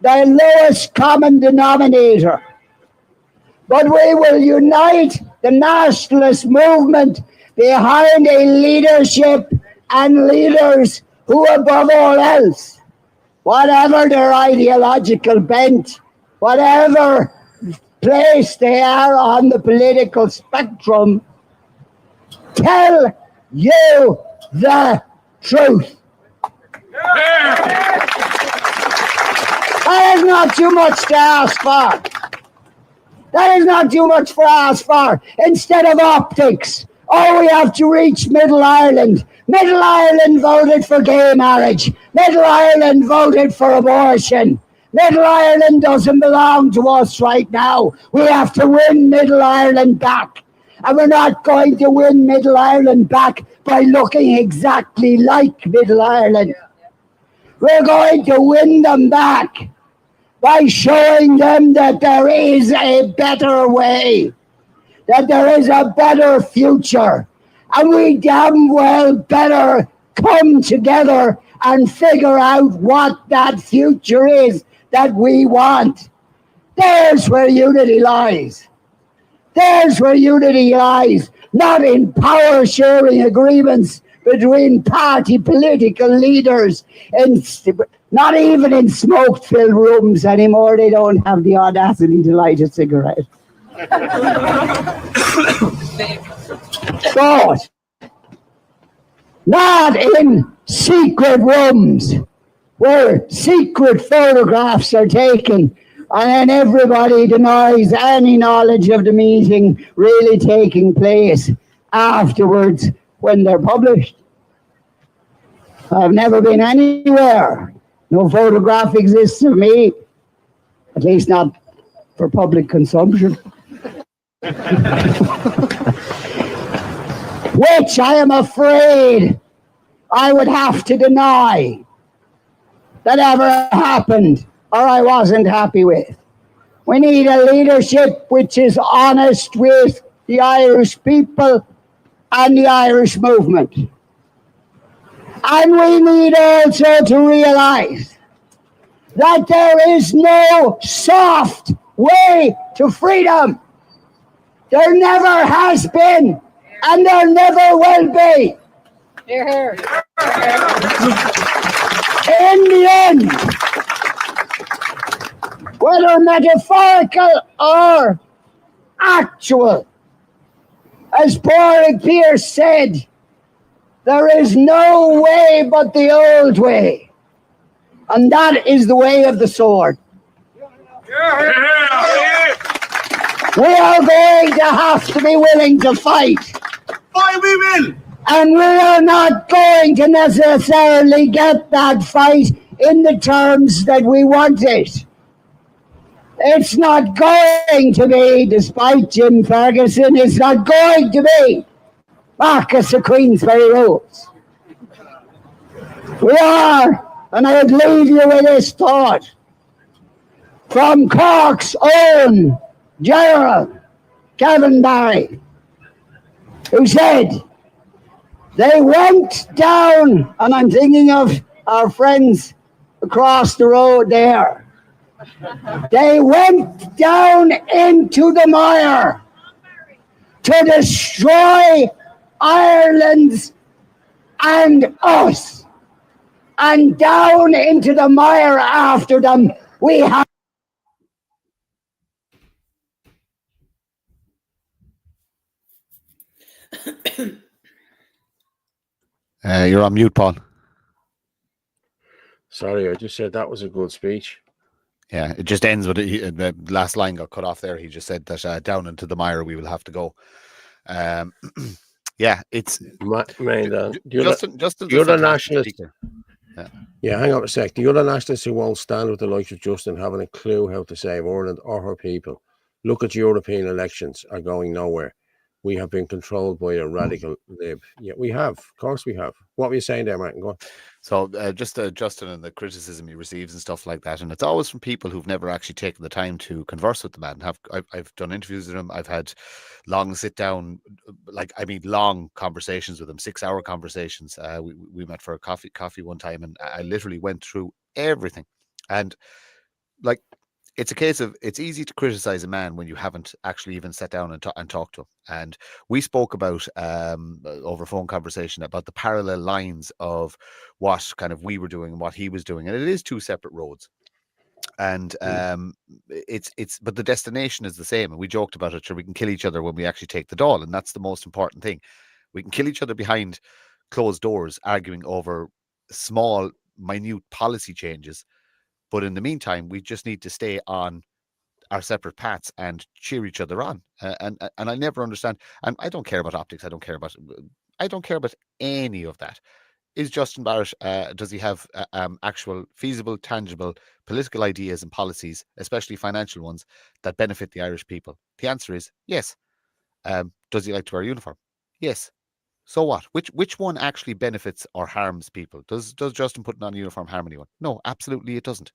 lowest common denominator, but we will unite the nationalist movement behind a leadership and leaders who, above all else, whatever their ideological bent, whatever place they are on the political spectrum, tell you the truth. That is not too much to ask for. That is not too much for ask for. Instead of optics, we have to reach Middle Ireland. Middle Ireland voted for gay marriage. Middle Ireland voted for abortion. Middle Ireland doesn't belong to us right now. We have to win Middle Ireland back. And we're not going to win Middle Ireland back by looking exactly like Middle Ireland. We're going to win them back by showing them that there is a better way, that there is a better future. And we damn well better come together and figure out what that future is that we want. There's where unity lies. There's where unity lies, not in power-sharing agreements between party political leaders, and not even in smoke-filled rooms anymore. They don't have the audacity to light a cigarette. But not in secret rooms where secret photographs are taken and then everybody denies any knowledge of the meeting really taking place afterwards when they're published. I've never been anywhere. No photograph exists of me, at least not for public consumption. Which I am afraid I would have to deny that ever happened or I wasn't happy with. We need a leadership which is honest with the Irish people and the Irish movement. And we need also to realise that there is no soft way to freedom. There never has been, and there never will be. Hear, hear. In the end, whether metaphorical or actual, as Padraig Pearse said, there is no way but the old way, and that is the way of the sword. We are going to have to be willing to fight. Why we will? And we are not going to necessarily get that fight in the terms that we want it. It's not going to be, despite Jim Ferguson, it's not going to be Marcus of Queensberry rules. We are, and I would leave you with this thought from Cork's own General Kevin Barry, who said, they went down, and I'm thinking of our friends across the road there. They went down into the mire to destroy Ireland's and us. And down into the mire after them, we have. You're on mute, Paul. Sorry, I just said that was a good speech. Yeah, it just ends with it. The last line got cut off there. He just said that down into the mire we will have to go. Yeah, it's the other nationalists. Yeah, hang on a sec. The other nationalists who won't stand with the likes of Justin having a clue how to save Ireland or her people. Look at European elections are going nowhere. We have been controlled by a radical lib. Yeah, we have. Of course we have. What were you saying there, Martin? Go on. So just Justin and the criticism he receives and stuff like that. And it's always from people who've never actually taken the time to converse with the man. I've done interviews with him. I've had long sit down, long conversations with him, 6-hour conversations. We met for a coffee one time, and I literally went through everything. And it's a case of, it's easy to criticize a man when you haven't actually even sat down and talked to him. And we spoke about, over a phone conversation, about the parallel lines of what kind of we were doing and what he was doing. And it is two separate roads. And but the destination is the same. And we joked about it, sure, we can kill each other when we actually take the Dáil. And that's the most important thing. We can kill each other behind closed doors, arguing over small, minute policy changes. But in the meantime, we just need to stay on our separate paths and cheer each other on. And I never understand. And I don't care about optics. I don't care about any of that. Is Justin Barrett, does he have actual feasible, tangible political ideas and policies, especially financial ones, that benefit the Irish people? The answer is yes. Does he like to wear a uniform? Yes. So what? Which one actually benefits or harms people? Does Justin putting on a uniform harm anyone? No, absolutely it doesn't.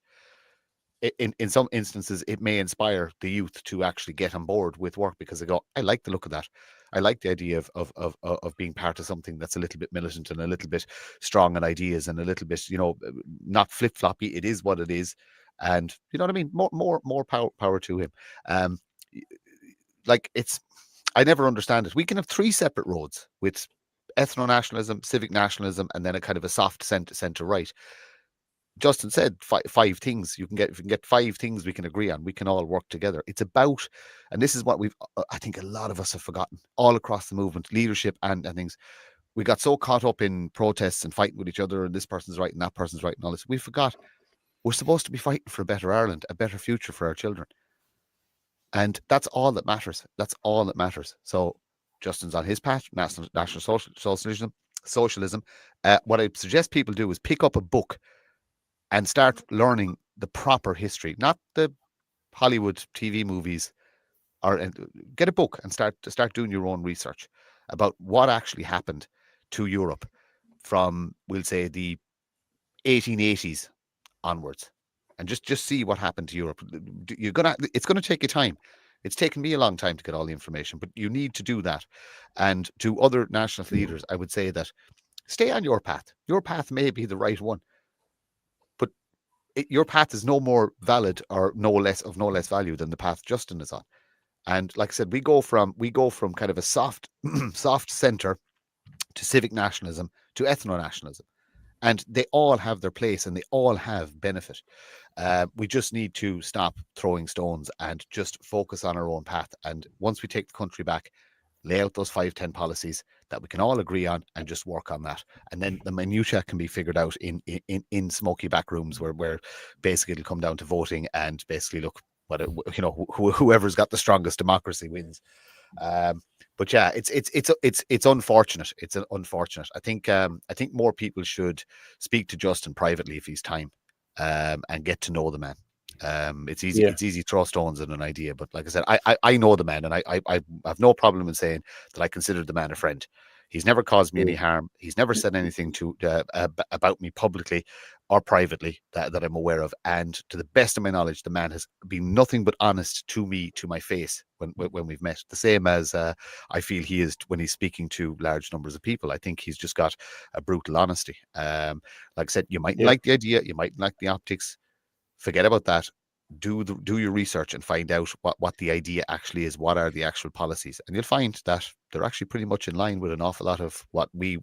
In some instances, it may inspire the youth to actually get on board with work because they go, I like the look of that. I like the idea of being part of something that's a little bit militant and a little bit strong in ideas and a little bit, not flip-floppy. It is what it is. And you know what I mean? More power to him. I never understand it. We can have 3 separate roads with ethno-nationalism, civic nationalism, and then a kind of a soft centre-right. Justin said 5 things if you can get 5 things we can agree on, we can all work together. It's about, and this is what I think a lot of us have forgotten all across the movement, leadership and things. we got so caught up in protests and fighting with each other, and this person's right and that person's right and all this. We forgot we're supposed to be fighting for a better Ireland, a better future for our children. And that's all that matters. That's all that matters. So Justin's on his path, national socialism. What I suggest people do is pick up a book and start learning the proper history, not the Hollywood TV movies, or get a book and start doing your own research about what actually happened to Europe from, we'll say, the 1880s onwards, and just see what happened to Europe. It's gonna take you time. It's taken me a long time to get all the information, but you need to do that. And to other national leaders, I would say that stay on your path. Your path may be the right one, but your path is no more valid or no less value than the path Justin is on. And like I said, we go from kind of a soft center to civic nationalism to ethno-nationalism. And they all have their place and they all have benefit. We just need to stop throwing stones and just focus on our own path. And once we take the country back, lay out those 5-10 policies that we can all agree on and just work on that. And then the minutiae can be figured out in smoky back rooms where basically it'll come down to voting and basically look, whoever's got the strongest democracy wins. But yeah, it's unfortunate. It's unfortunate. I think more people should speak to Justin privately if he's time, and get to know the man. It's easy. Yeah. It's easy to throw stones at an idea, but like I said, I know the man, and I have no problem in saying that I consider the man a friend. He's never caused me any harm. He's never said anything about me publicly or privately that I'm aware of. And to the best of my knowledge, the man has been nothing but honest to me, to my face, when we've met. The same as I feel he is when he's speaking to large numbers of people. I think he's just got a brutal honesty. Like I said, you might like the idea, you might like the optics. Forget about that. Do your research and find out what the idea actually is. What are the actual policies? And you'll find that they're actually pretty much in line with an awful lot of what we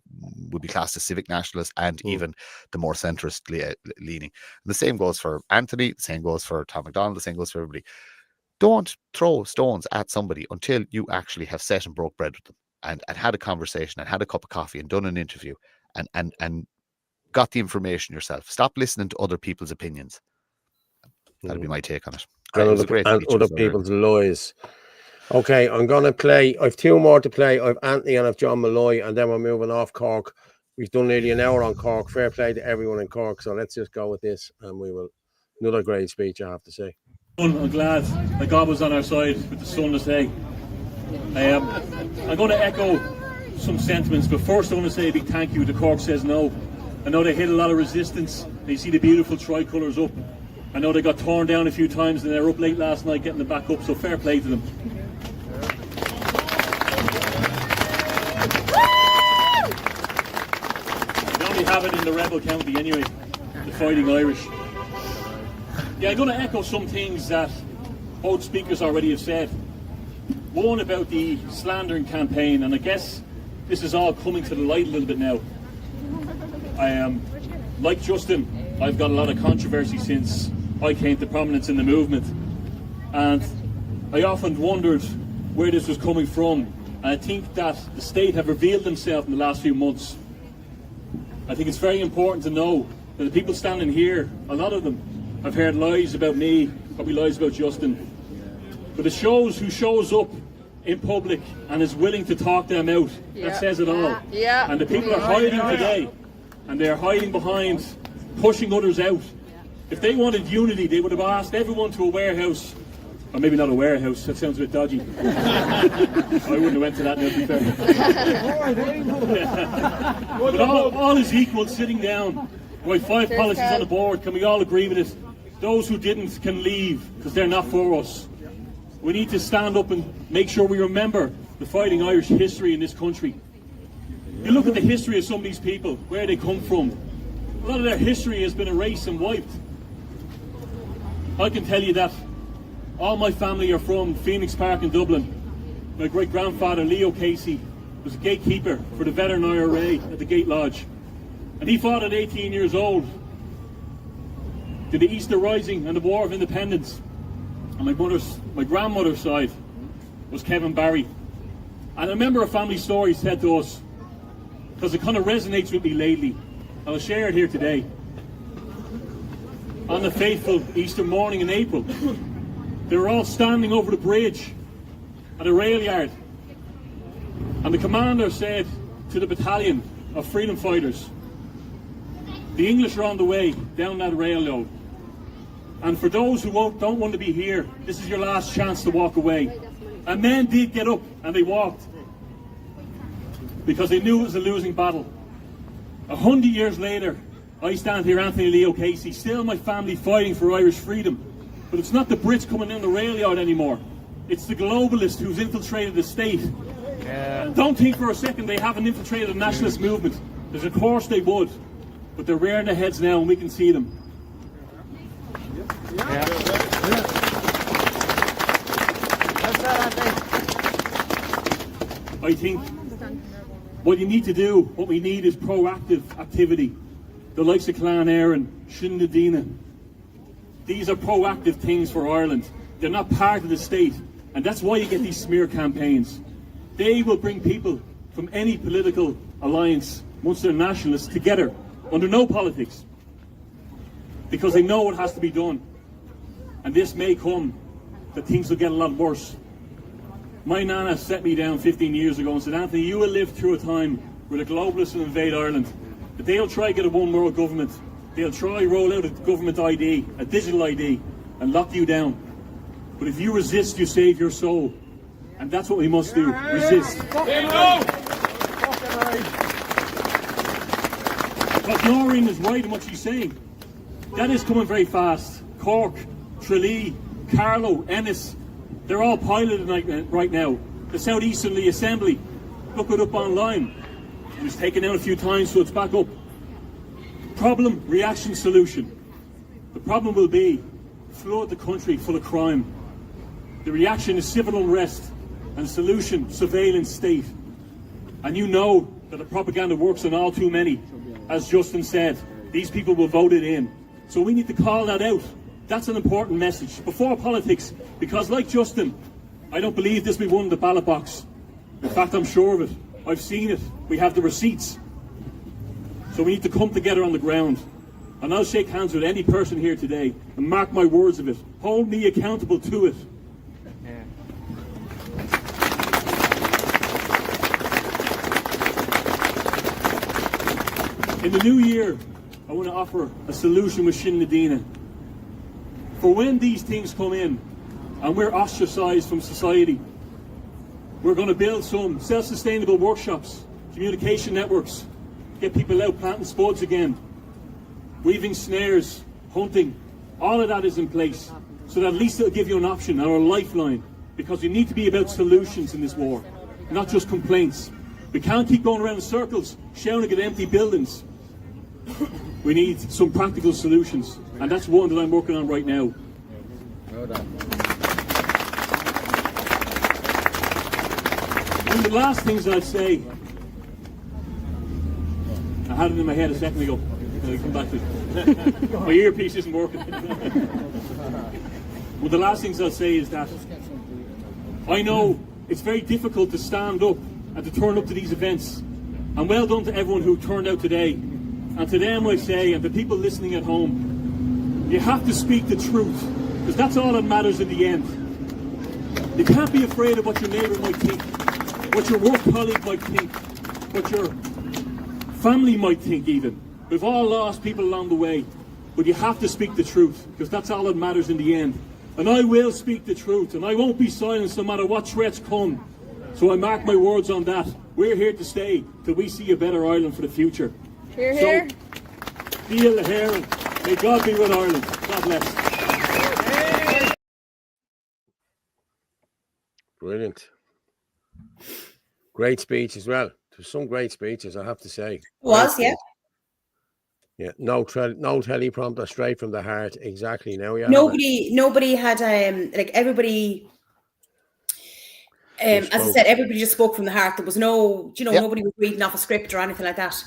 would be classed as civic nationalists and even the more centrist leaning. And the same goes for Anthony. The same goes for Tom McDonald. The same goes for everybody. Don't throw stones at somebody until you actually have sat and broke bread with them and had a conversation and had a cup of coffee and done an interview and got the information yourself. Stop listening to other people's opinions. That'd be my take on it. And other people's lies. Okay, I'm going to play. I've two more to play. I've Anthony and I've John Malloy, and then we're moving off Cork. We've done nearly an hour on Cork. Fair play to everyone in Cork. So let's just go with this, and we will. Another great speech, I have to say. I'm glad that God was on our side with the sun this day. I'm going to echo some sentiments, but first I want to say a big thank you to Cork Says No. I know they hit a lot of resistance. You see the beautiful tricolours up. I know they got torn down a few times and they were up late last night getting them back up, so fair play to them. They only have it in the rebel county anyway, the Fighting Irish. Yeah, I'm going to echo some things that both speakers already have said. One about the slandering campaign, and I guess this is all coming to the light a little bit now. I am, like Justin, I've got a lot of controversy since I came to prominence in the movement, and I often wondered where this was coming from, and I think that the state have revealed themselves in the last few months. I think it's very important to know that the people standing here, a lot of them have heard lies about me, probably lies about Justin, but it shows who shows up in public and is willing to talk them out. That says it all. And the people are hiding today, and they are hiding behind pushing others out. If they wanted unity, they would have asked everyone to a warehouse, or maybe not a warehouse, that sounds a bit dodgy. I wouldn't have went to that now, to be fair. But all is equal sitting down. Right, 5 policies on the board, can we all agree with it? Those who didn't can leave, because they're not for us. We need to stand up and make sure we remember the Fighting Irish history in this country. You look at the history of some of these people, where they come from. A lot of their history has been erased and wiped. I can tell you that all my family are from Phoenix Park in Dublin. My great-grandfather, Leo Casey, was a gatekeeper for the veteran IRA at the Gate Lodge. And he fought at 18 years old to the Easter Rising and the War of Independence. And my grandmother's side was Kevin Barry. And I remember a family story said to us because it kind of resonates with me lately. I'll share it here today. On the fateful Easter morning in April, they were all standing over the bridge at a rail yard, and the commander said to the battalion of freedom fighters, the English are on the way down that railroad, and for those who don't want to be here, this is your last chance to walk away. And men did get up and they walked, because they knew it was a losing battle. 100 years later, I stand here, Anthony Leo Casey, still my family fighting for Irish freedom. But it's not the Brits coming in the rail yard anymore. It's the globalist who's infiltrated the state. Don't think for a second they haven't infiltrated the nationalist movement. Because of course they would. But they're rearing their heads now and we can see them. I think what you need to do, what we need is proactive activity. The likes of Clan Éireann, Shinadina. These are proactive things for Ireland. They're not part of the state. And that's why you get these smear campaigns. They will bring people from any political alliance, once they're nationalists, together under no politics. Because they know what has to be done. And this may come that things will get a lot worse. My nana set me down 15 years ago and said, Anthony, you will live through a time where the globalists will invade Ireland. But they'll try to get a one world government. They'll try roll out a government ID, a digital ID, and lock you down. But if you resist, you save your soul. And that's what we must do. Resist. But Noreen is right in what she's saying. That is coming very fast. Cork, Tralee, Carlow, Ennis, they're all piloted right now. The South Eastern Assembly, look it up online. It was taken down a few times, so it's back up. Problem, reaction, solution. The problem will be flood the country full of crime. The reaction is civil unrest, and solution, surveillance state. And you know that the propaganda works on all too many. As Justin said, these people will vote it in. So we need to call that out. That's an important message before politics, because like Justin, I don't believe this will be won in the ballot box. In fact, I'm sure of it. I've seen it. We have the receipts. So we need to come together on the ground. And I'll shake hands with any person here today and mark my words of it. Hold me accountable to it. In the new year, I want to offer a solution with Shinadina. For when these things come in and we're ostracised from society, we're going to build some self-sustainable workshops, communication networks, get people out planting spuds again, weaving snares, hunting. All of that is in place, so that at least it'll give you an option or a lifeline, because we need to be about solutions in this war, not just complaints. We can't keep going around in circles shouting at empty buildings. We need some practical solutions, and that's one that I'm working on right now. Well done. One of the last things I'd say, I had it in my head a second ago, I'll come back to it. My earpiece isn't working. Well, the last things I'll say is that I know it's very difficult to stand up and to turn up to these events, and well done to everyone who turned out today. And to them I say, and the people listening at home, you have to speak the truth, because that's all that matters in the end. You can't be afraid of what your neighbour might think, what your work colleague might think, what your family might think even. We've all lost people along the way, but you have to speak the truth, because that's all that matters in the end. And I will speak the truth, and I won't be silenced no matter what threats come. So I mark my words on that. We're here to stay till we see a better Ireland for the future. Hear, hear. So, Feel the hair, and may God be with Ireland. God bless. Brilliant. Great speech as well. There's some great speeches, I have to say. Was, yeah. Yeah, no teleprompter, straight from the heart. Exactly. Now, yeah. Nobody had like everybody. As I said, everybody just spoke from the heart. There was no, nobody was reading off a script or anything like that.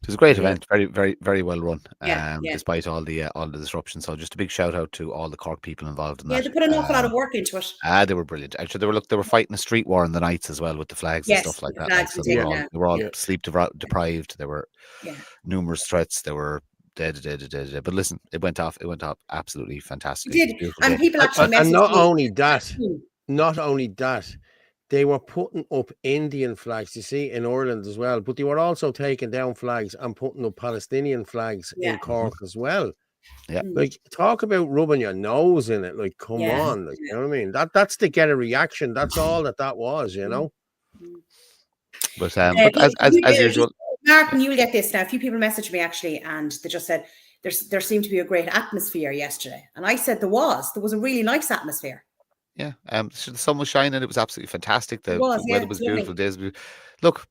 was a great event, very, very, very well run, Yeah, despite all the disruption. So just a big shout out to all the Cork people involved in that. Yeah, they put an awful lot of work into it. They were brilliant. Actually, they were fighting a street war in the nights as well with the flags and stuff like that. Like, so they were all sleep deprived. There were numerous threats. There were dead. But listen, it went off absolutely fantastic. It did, and people actually messaged and me. not only that, they were putting up Indian flags, you see, in Ireland as well, but they were also taking down flags and putting up Palestinian flags in Cork as well. Yeah, like, talk about rubbing your nose in it. Like, come on, like, you know what I mean? That's to get a reaction. That's all that was, you know. But as usual, Mark, and you will get this now. A few people messaged me actually, and they just said there seemed to be a great atmosphere yesterday, and I said there was a really nice atmosphere. Yeah, so the sun was shining. It was absolutely fantastic. The weather was beautiful. Days. Look,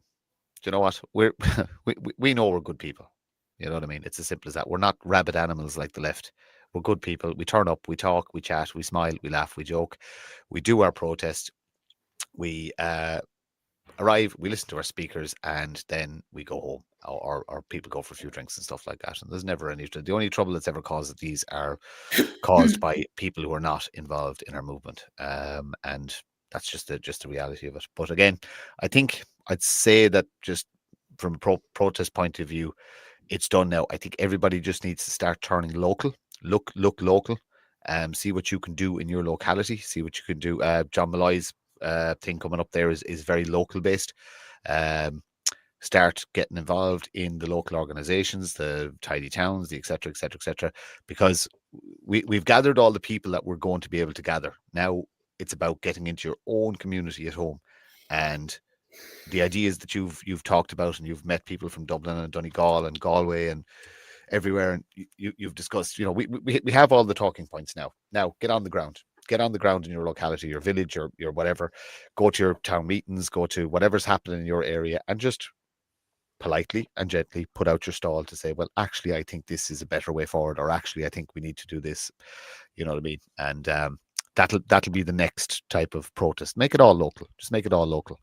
do you know what? We know we're good people. You know what I mean? It's as simple as that. We're not rabid animals like the left. We're good people. We turn up, we talk, we chat, we smile, we laugh, we joke. We do our protest. We arrive, we listen to our speakers, and then we go home. Or people go for a few drinks and stuff like that. And there's never any. The only trouble that's ever caused these are caused by people who are not involved in our movement. And that's just the reality of it. But again, I think I'd say that just from a protest point of view, it's done now. I think everybody just needs to start turning local. Look local. See what you can do in your locality. See what you can do. John Malloy's thing coming up there is very local based. Start getting involved in the local organizations, the tidy towns, the etc., because we've gathered all the people that we're going to be able to gather. Now it's about getting into your own community at home, and the ideas that you've talked about, and you've met people from Dublin and Donegal and Galway and everywhere, and you've discussed. You know, we have all the talking points now. Now get on the ground. Get on the ground in your locality, your village, your whatever. Go to your town meetings. Go to whatever's happening in your area, and just politely and gently put out your stall to say, well, actually, I think this is a better way forward, or actually, I think we need to do this. You know what I mean? And that'll be the next type of protest. Make it all local. Just make it all local.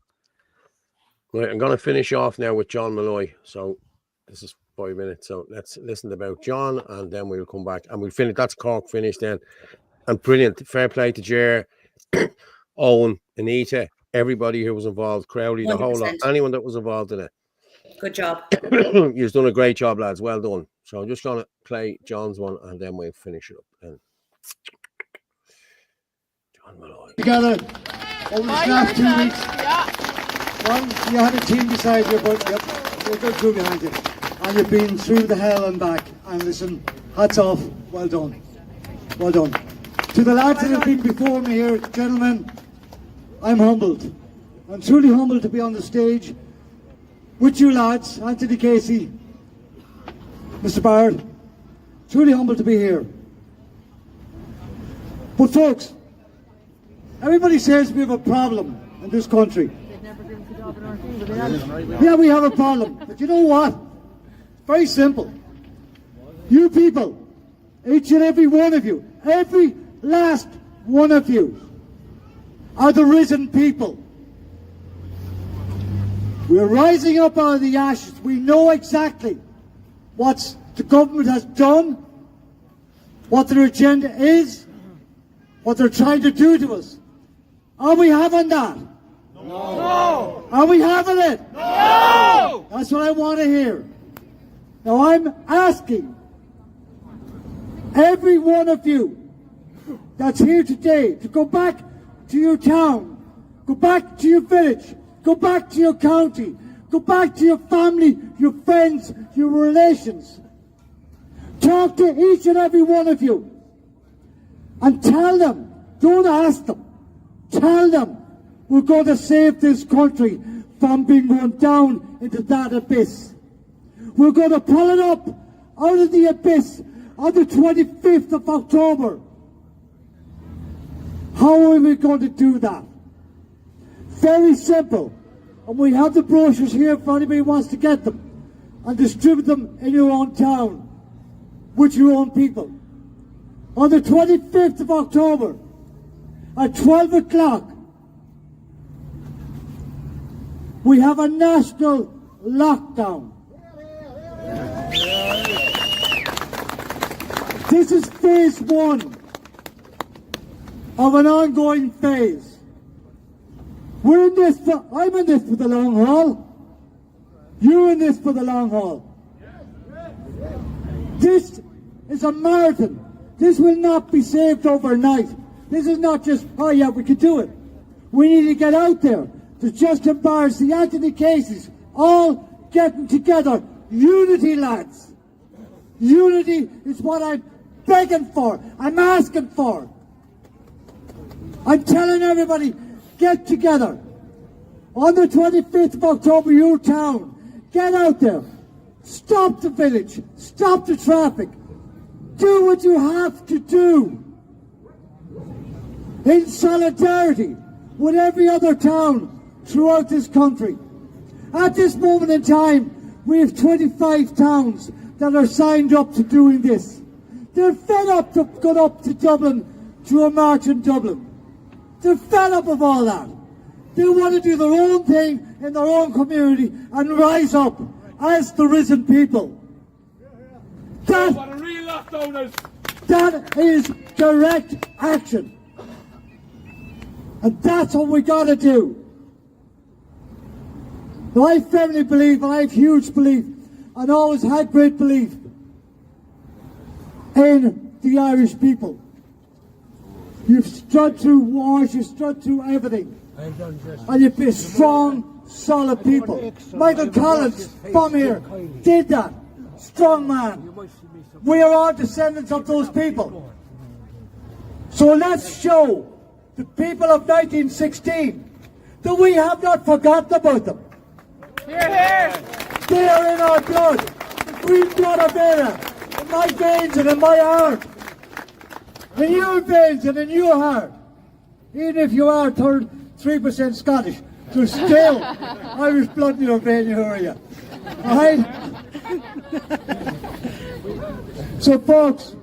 Right, I'm going to finish off now with John Malloy. So this is 5 minutes. So let's listen about John, and then we'll come back and we'll finish. That's Cork finished then. And brilliant. Fair play to Ger, Owen, Anita, everybody who was involved, Crowley, 100%. The whole lot, anyone that was involved in it. Good job. You've done a great job, lads. Well done. So I'm just going to play John's one, and then we'll finish it up. And John Malloy. Together over the last 2 weeks. One, you had a team beside you, but you're good crew behind you. And you've been through the hell and back. And listen, hats off. Well done. Well done. To the lads that have been before me here, gentlemen, I'm humbled. I'm truly humbled to be on the stage with you lads, Anthony Casey, Mr. Bard. Truly humbled to be here. But folks, everybody says we have a problem in this country. Yeah, we have a problem. But you know what? It's very simple. You people, each and every one of you, every last one of you, are the risen people. We're rising up out of the ashes. We know exactly what the government has done, what their agenda is, what they're trying to do to us. Are we having that? No. Are we having it? No. That's what I want to hear. Now I'm asking every one of you that's here today to go back to your town, go back to your village, go back to your county, go back to your family, your friends, your relations. Talk to each and every one of you and tell them, don't ask them, tell them we're going to save this country from being run down into that abyss. We're going to pull it up out of the abyss on the 25th of October. How are we going to do that? Very simple. And we have the brochures here for anybody who wants to get them and distribute them in your own town with your own people. On the 25th of October at 12 o'clock, we have a national lockdown. This is phase one of an ongoing phase. We're in this I'm in this for the long haul. You're in this for the long haul. This is a marathon. This will not be saved overnight. This is not just, oh yeah, we can do it. We need to get out there. The Justin Bars, the Anthony Cases, all getting together. Unity, lads. Unity is what I'm begging for. I'm asking for. I'm telling everybody, get together. On the 25th of October, your town, get out there. Stop the village. Stop the traffic. Do what you have to do. In solidarity with every other town throughout this country. At this moment in time, we have 25 towns that are signed up to doing this. They're fed up to go up to Dublin to a march in Dublin. They're fed up of all that. They want to do their own thing in their own community and rise up as the risen people. That is direct action. And that's what we got to do. Now, I firmly believe, and I have huge belief, and always had great belief in the Irish people. You've stood through wars, you've stood through everything. And you've been strong, solid people. Michael Collins from here did that. Strong man. We are all descendants of those people. So let's show the people of 1916 that we have not forgotten about them. They are in our blood. The green blood of Era. In my veins and in my heart. In your veins and in your heart. Even if you are 3% Scottish, there's still Irish blood in your vein, you hear you. Alright? So folks,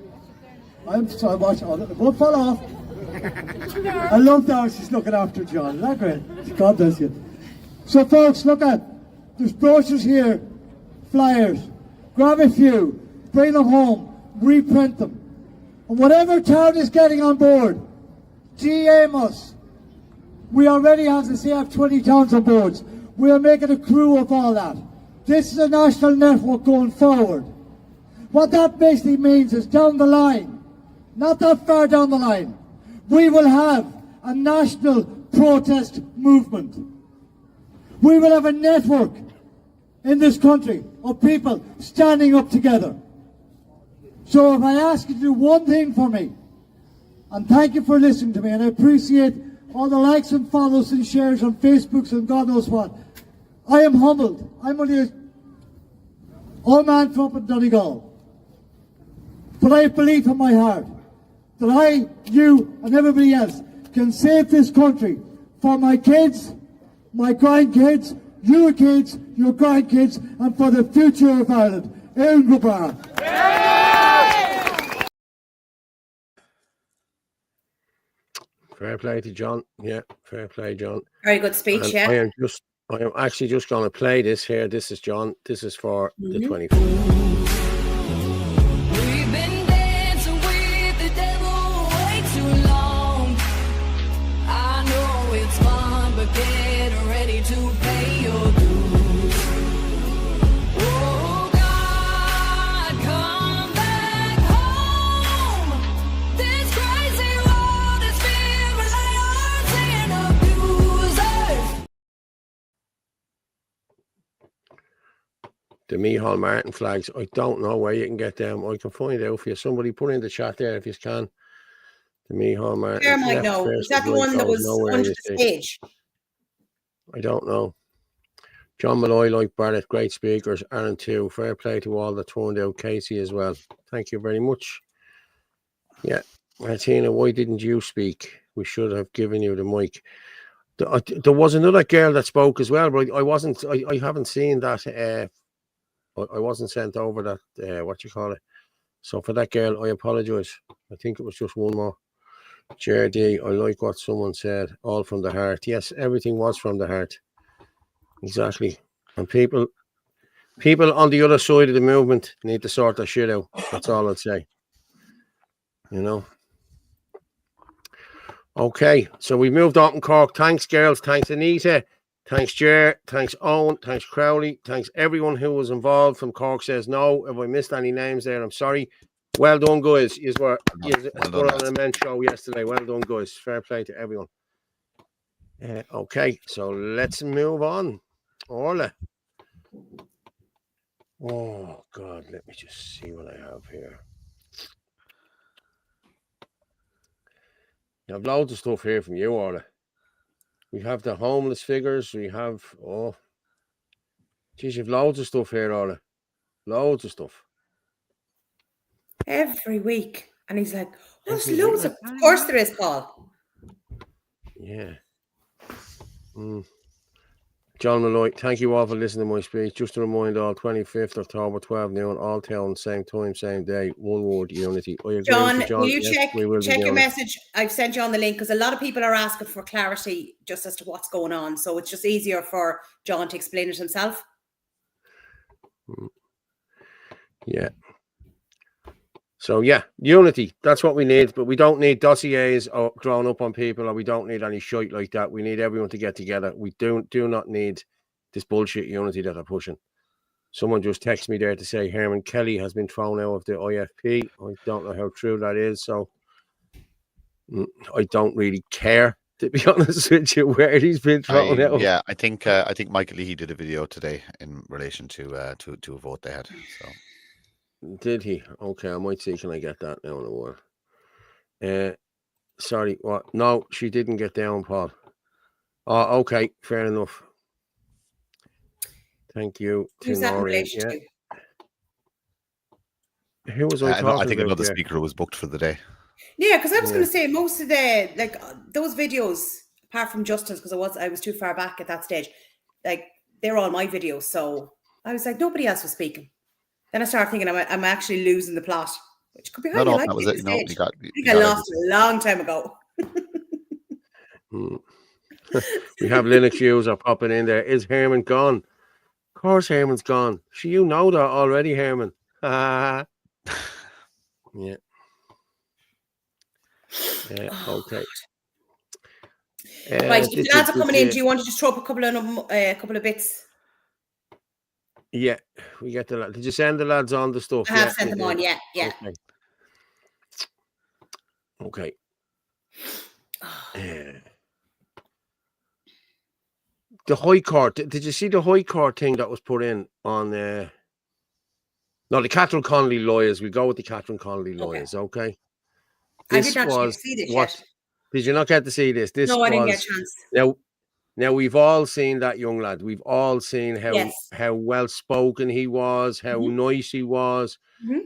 I'm sorry, watch all it won't fall off. I love how she's looking after John. Isn't that great? God bless you. So folks, look at, there's brochures here, flyers. Grab a few, bring them home, reprint them. And whatever town is getting on board, GM us. We already have to say have 20 towns on board. We are making a crew of all that. This is a national network going forward. What that basically means is down the line, not that far down the line, we will have a national protest movement. We will have a network in this country of people standing up together. So if I ask you to do one thing for me, and thank you for listening to me, and I appreciate all the likes and follows and shares on Facebook and God knows what. I am humbled. I'm only an old man from up in Donegal. But I believe in my heart that I, you, and everybody else can save this country for my kids, my grandkids, your kids, your grandkids, and for the future of Ireland. Éireann go Bragh. Fair play to John. Yeah, fair play, John. Very good speech, And yeah. I am actually just going to play this here. This is John. This is for the 24th. The Micheál Martin flags. I don't know where you can get them. I can find out for you. Somebody put in the chat there if you can. The Micheál Martin. Claire might know. Is that the one that was under the stage? I don't know. John Malloy, like Barrett, great speakers. Aaron too. Fair play to all that turned out. Casey as well. Thank you very much. Yeah. Martina, why didn't you speak? We should have given you the mic. There was another girl that spoke as well, but I haven't seen that. I wasn't sent over that, what you call it. So for that girl, I apologise. I think it was just one more. JRD, I like what someone said, all from the heart. Yes, everything was from the heart. Exactly. And people on the other side of the movement need to sort their shit out. That's all I'd say. You know. Okay, so we've moved on in Cork. Thanks, girls. Thanks, Anita. Thanks, Jer. Thanks, Owen. Thanks, Crowley. Thanks, everyone who was involved from Cork Says No. If I missed any names there, I'm sorry. Well done, guys. You were on an immense show yesterday. Well done, guys. Fair play to everyone. Okay, so let's move on. Orla. Oh, God. Let me just see what I have here. You have loads of stuff here from you, Orla. We have the homeless figures. We have, geez, you have loads of stuff here, Orla. Loads of stuff. Every week. And he's like, oh, there's loads of course there is, Paul. Yeah. John Malloy, thank you all for listening to my speech. Just to remind all, 25th October, 12 noon, all town, same time, same day, one word, unity. I agree John, with you, John. will you yes, check your message? I've sent you on the link because a lot of people are asking for clarity just as to what's going on. So it's just easier for John to explain it himself. Yeah. So, yeah, unity. That's what we need. But we don't need dossiers or drawn up on people, or we don't need any shite like that. We need everyone to get together. We do not need this bullshit unity that they're pushing. Someone just texted me there to say Herman Kelly has been thrown out of the IFP. I don't know how true that is. So, I don't really care, to be honest with you, where he's been thrown out. Yeah, I think Michael Leahy did a video today in relation to a vote they had. So. Did he? Okay, I might see. Can I get that now in a while? Sorry, what? No, she didn't get down, Paul. Oh, okay, fair enough. Thank you. Who's that in relation to? Who was I talking I think about another there? speaker was booked for the day. Yeah, because I was going to say most of the those videos, apart from Justin's, because I was too far back at that stage, like they're all my videos. So I was like, nobody else was speaking. Then I started thinking I'm actually losing the plot, which could be highly likely. That was it. No, I think I lost it a long time ago. We have Linux user popping in there. Is Herman gone? Of course Herman's gone. You know that already, Herman. Yeah. Okay. Right, if the lads are coming in, do you want to just throw up a couple of bits? Yeah, we get the lads. Did you send the lads on the stuff? I have sent them on, yeah. Okay. The High Court. Did you see the High Court thing that was put in on the Catherine Connolly lawyers? We go with the Catherine Connolly lawyers, okay? I did not get to see this yet. Did you not get to see this? No, I didn't get a chance. Now we've all seen that young lad. We've all seen how well spoken he was, how nice he was.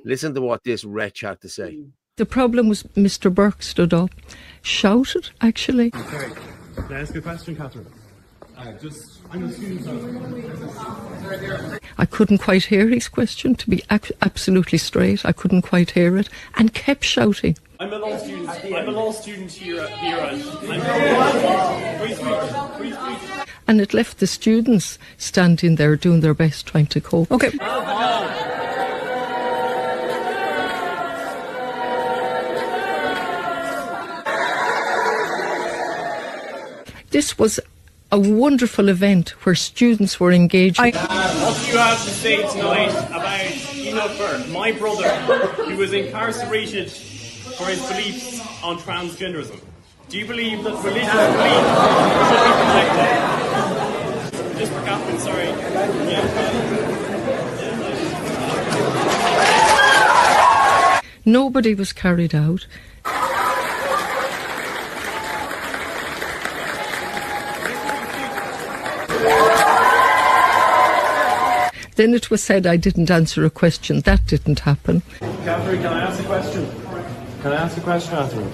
Listen to what this wretch had to say. The problem was Mr. Burke stood up, shouted, actually. Okay. Can I ask a question, Catherine? I'm a student. I couldn't quite hear his question, to be absolutely straight. I couldn't quite hear it, and kept shouting. I'm a law student here. And it left the students standing there doing their best, trying to cope. Okay. This was a wonderful event where students were engaging. What do you have to say tonight about Enoch Burke, my brother, who was incarcerated for his beliefs on transgenderism? Do you believe that religious belief should be protected? Just for Catherine, sorry. Nobody was carried out. Then it was said I didn't answer a question. That didn't happen. Catherine, can I ask a question? Catherine?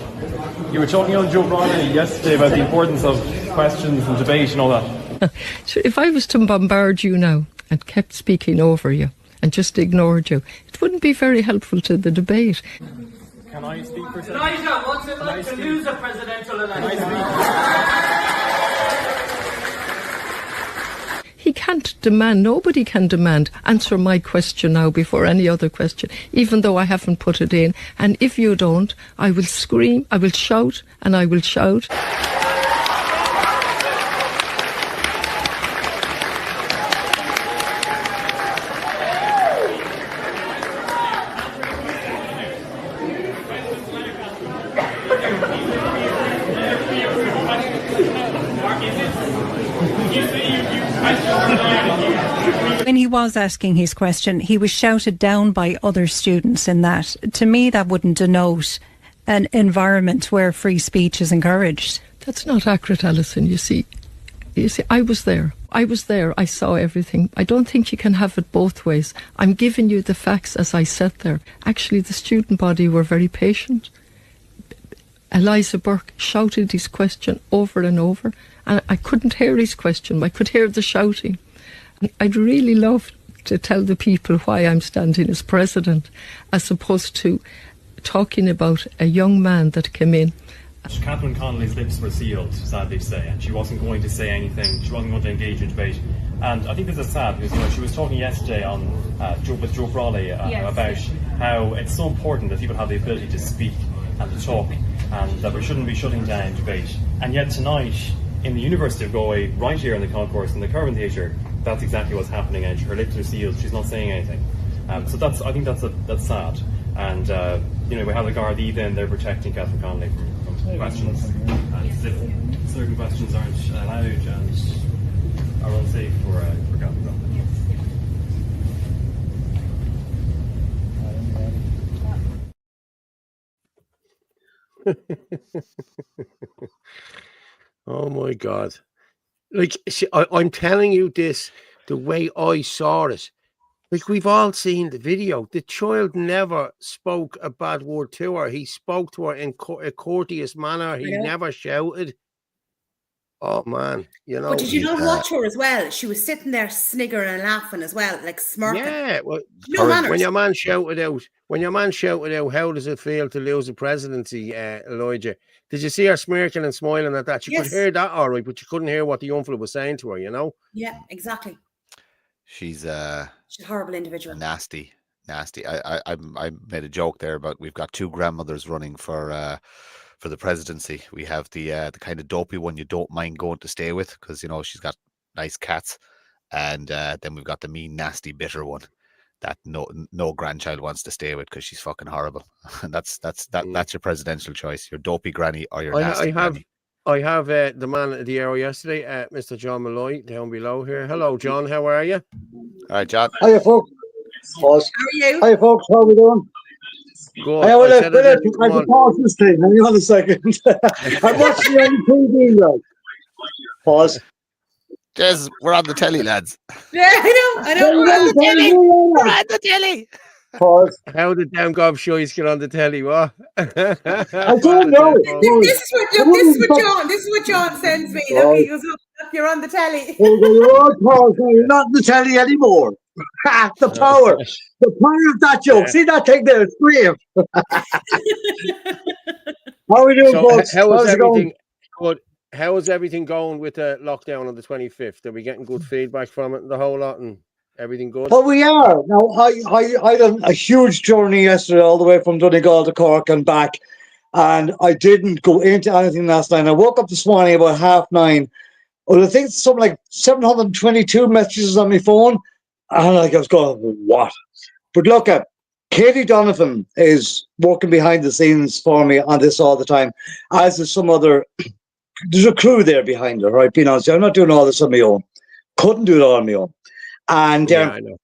You were talking on Joe Bromley yesterday about the importance of questions and debate and all that. So if I was to bombard you now and kept speaking over you and just ignored you, it wouldn't be very helpful to the debate. Can I speak for a second? Elijah, what's it like to lose a presidential election? He he can't demand, nobody can demand, answer my question now before any other question, even though I haven't put it in. And if you don't, I will scream, I will shout, and I will shout. When he was asking his question, he was shouted down by other students in that. To me, that wouldn't denote an environment where free speech is encouraged. That's not accurate, Alison, you see, I was there. I saw everything. I don't think you can have it both ways. I'm giving you the facts as I sat there. Actually, the student body were very patient. Eliza Burke shouted his question over and over, and I couldn't hear his question. I could hear the shouting. I'd really love to tell the people why I'm standing as president, as opposed to talking about a young man that came in. Catherine Connolly's lips were sealed, sadly to say, and she wasn't going to say anything. She wasn't going to engage in debate. And I think this is sad because, you know, she was talking yesterday on with Joe Brawley about how it's so important that people have the ability to speak and to talk, and that we shouldn't be shutting down debate. And yet tonight, in the University of Galway, right here in the concourse in the Colmn Theatre, that's exactly what's happening, and her lips are sealed. She's not saying anything. So I think that's sad. And you know, we have the Gardaí then, they're protecting Catherine Connolly from questions, and certain questions aren't allowed and are unsafe for Catherine Connolly. Oh my God. Like, see, I'm telling you this the way I saw it. Like, we've all seen the video. The child never spoke a bad word to her. He spoke to her in a courteous manner. He never shouted. Oh, man. You know. But did you not watch her as well? She was sitting there sniggering and laughing as well, like smirking. Yeah. Well, no manners. When your man shouted out, how does it feel to lose the presidency, Elijah? Did you see her smirking and smiling at that? You could hear that all right, but you couldn't hear what the young fella was saying to her, you know? Yeah, exactly. She's a horrible individual. Nasty. I made a joke there about we've got two grandmothers running for the presidency. We have the kind of dopey one you don't mind going to stay with because, you know, she's got nice cats, and then we've got the mean, nasty, bitter one that no grandchild wants to stay with because she's fucking horrible. And that's your presidential choice: your dopey granny or your nasty granny. I have the man at the hour yesterday, Mr. John Malloy, down below here. Hello, John. How are you? All right, John. Hiya, folks. How are you? Hiya, folks. How are we doing? Good. I will pause this thing. Hang on a second. I'm watching on TV, like. Pause. Jez, we're on the telly, lads. Yeah, I know. We're on the telly. We're on the telly. Pause. How did damn gob shows get on the telly? What? I don't know. This is what John sends me. Look, he goes, look, you're on the telly. You're not on the telly anymore. The power of that joke. See that thing there? It's brave. How are we doing, folks? How's everything? Good. How is everything going with the lockdown on the 25th? Are we getting good feedback from it and the whole lot, and everything good? Well, we are. Now, I done a huge journey yesterday all the way from Donegal to Cork and back, and I didn't go into anything last night. I woke up this morning about 9:30. Well, I think it's something like 722 messages on my phone, and I was going, what? But look at Katie Donovan is working behind the scenes for me on this all the time, as is some other. There's a crew there behind her, right? Being honest, I'm not doing all this on my own. Couldn't do it all on my own. And I know.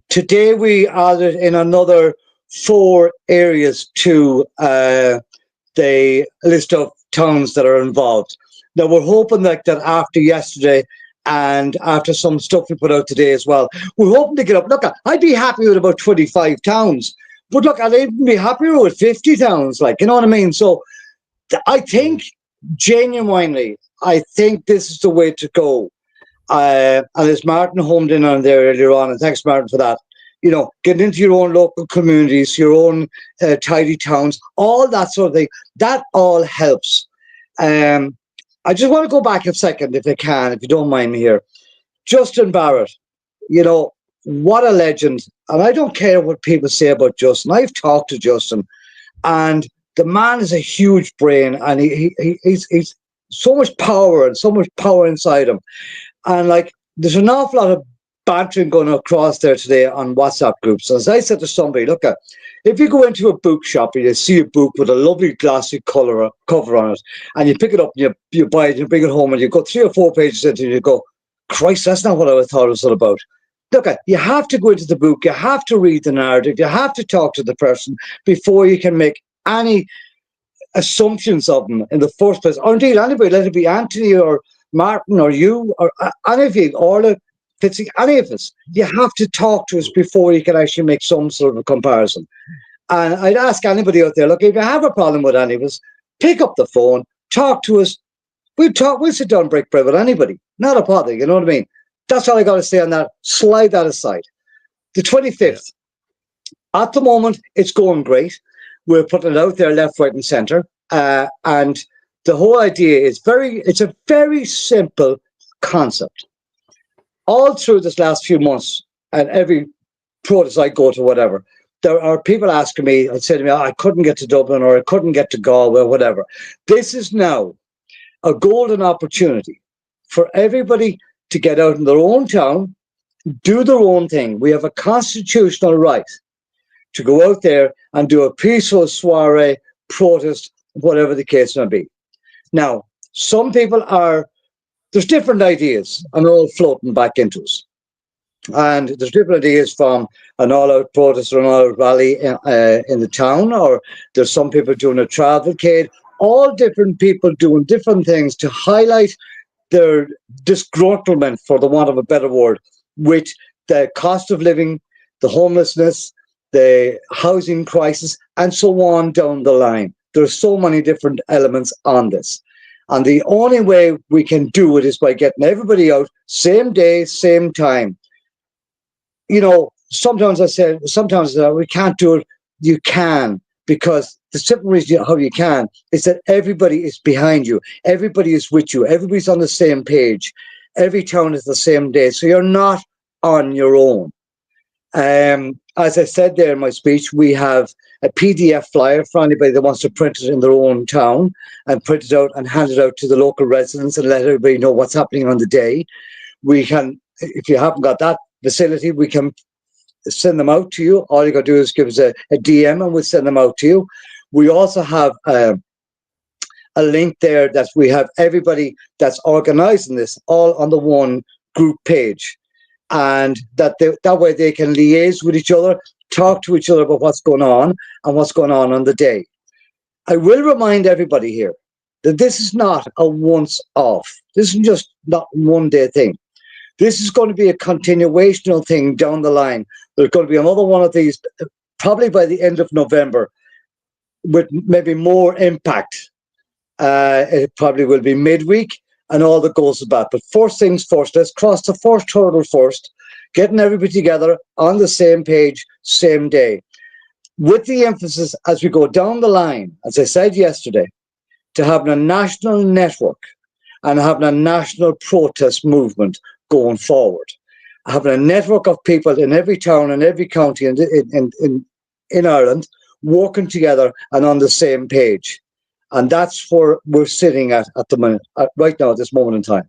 Today we added in another 4 areas to the list of towns that are involved. Now we're hoping that after yesterday and after some stuff we put out today as well, we're hoping to get up. Look, I'd be happy with about 25 towns, but look, I'd even be happier with 50 towns. Like, you know what I mean? So I think genuinely, I think this is the way to go. And as Martin homed in on there earlier on, and thanks, Martin, for that, you know, getting into your own local communities, your own tidy towns, all that sort of thing, that all helps. I just want to go back a second, if I can, if you don't mind me here, Justin Barrett, you know, what a legend. And I don't care what people say about Justin. I've talked to Justin, and the man is a huge brain, and he's so much power and so much power inside him. And like, there's an awful lot of bantering going across there today on WhatsApp groups. As I said to somebody, look at, if you go into a bookshop and you see a book with a lovely glossy cover on it, and you pick it up and you buy it and you bring it home and you go 3 or 4 pages into it and you go, Christ, that's not what I thought it was all about. Look, you have to go into the book, you have to read the narrative, you have to talk to the person before you can make any assumptions of them in the first place. Or indeed anybody, let it be Anthony or Martin or you or any of you, Orla, Fitzy, any of us. You have to talk to us before you can actually make some sort of a comparison. And I'd ask anybody out there, look, if you have a problem with any of us, pick up the phone, talk to us. We'll sit down and break bread with anybody. Not a bother, you know what I mean? That's all I got to say on that. Slide that aside. The 25th. At the moment, it's going great. We're putting it out there left, right, and centre. And the whole idea is it's a very simple concept. All through this last few months, and every protest I go to, whatever, there are people asking me, and saying to me, I couldn't get to Dublin or I couldn't get to Galway or whatever. This is now a golden opportunity for everybody to get out in their own town, do their own thing. We have a constitutional right to go out there and do a peaceful soiree, protest, whatever the case may be. Now, some people there's different ideas, and they're all floating back into us. And there's different ideas from an all-out protest or an all-out rally in the town, or there's some people doing a travelcade, all different people doing different things to highlight their disgruntlement, for the want of a better word, with the cost of living, the homelessness, the housing crisis, and so on down the line. There's so many different elements on this. And the only way we can do it is by getting everybody out, same day, same time. You know, sometimes we can't do it. You can, because the simple reason how you can is that everybody is behind you. Everybody is with you. Everybody's on the same page. Every town is the same day. So you're not on your own. As I said there in my speech, we have a PDF flyer for anybody that wants to print it in their own town and print it out and hand it out to the local residents and let everybody know what's happening on the day. We can, if you haven't got that facility, we can send them out to you. All you got to do is give us a DM and we'll send them out to you. We also have a link there that we have everybody that's organising this all on the one group page. And that way they can liaise with each other, talk to each other about what's going on and what's going on the day. I will remind everybody here that this is not a once-off. This is just not a one-day thing. This is going to be a continuational thing down the line. There's going to be another one of these probably by the end of November with maybe more impact. It probably will be midweek. And all that goes with that. But first things first, let's cross the first hurdle first, getting everybody together on the same page, same day. With the emphasis as we go down the line, as I said yesterday, to having a national network and having a national protest movement going forward. Having a network of people in every town and every county in Ireland working together and on the same page. And that's where we're sitting at the minute, right now, at this moment in time.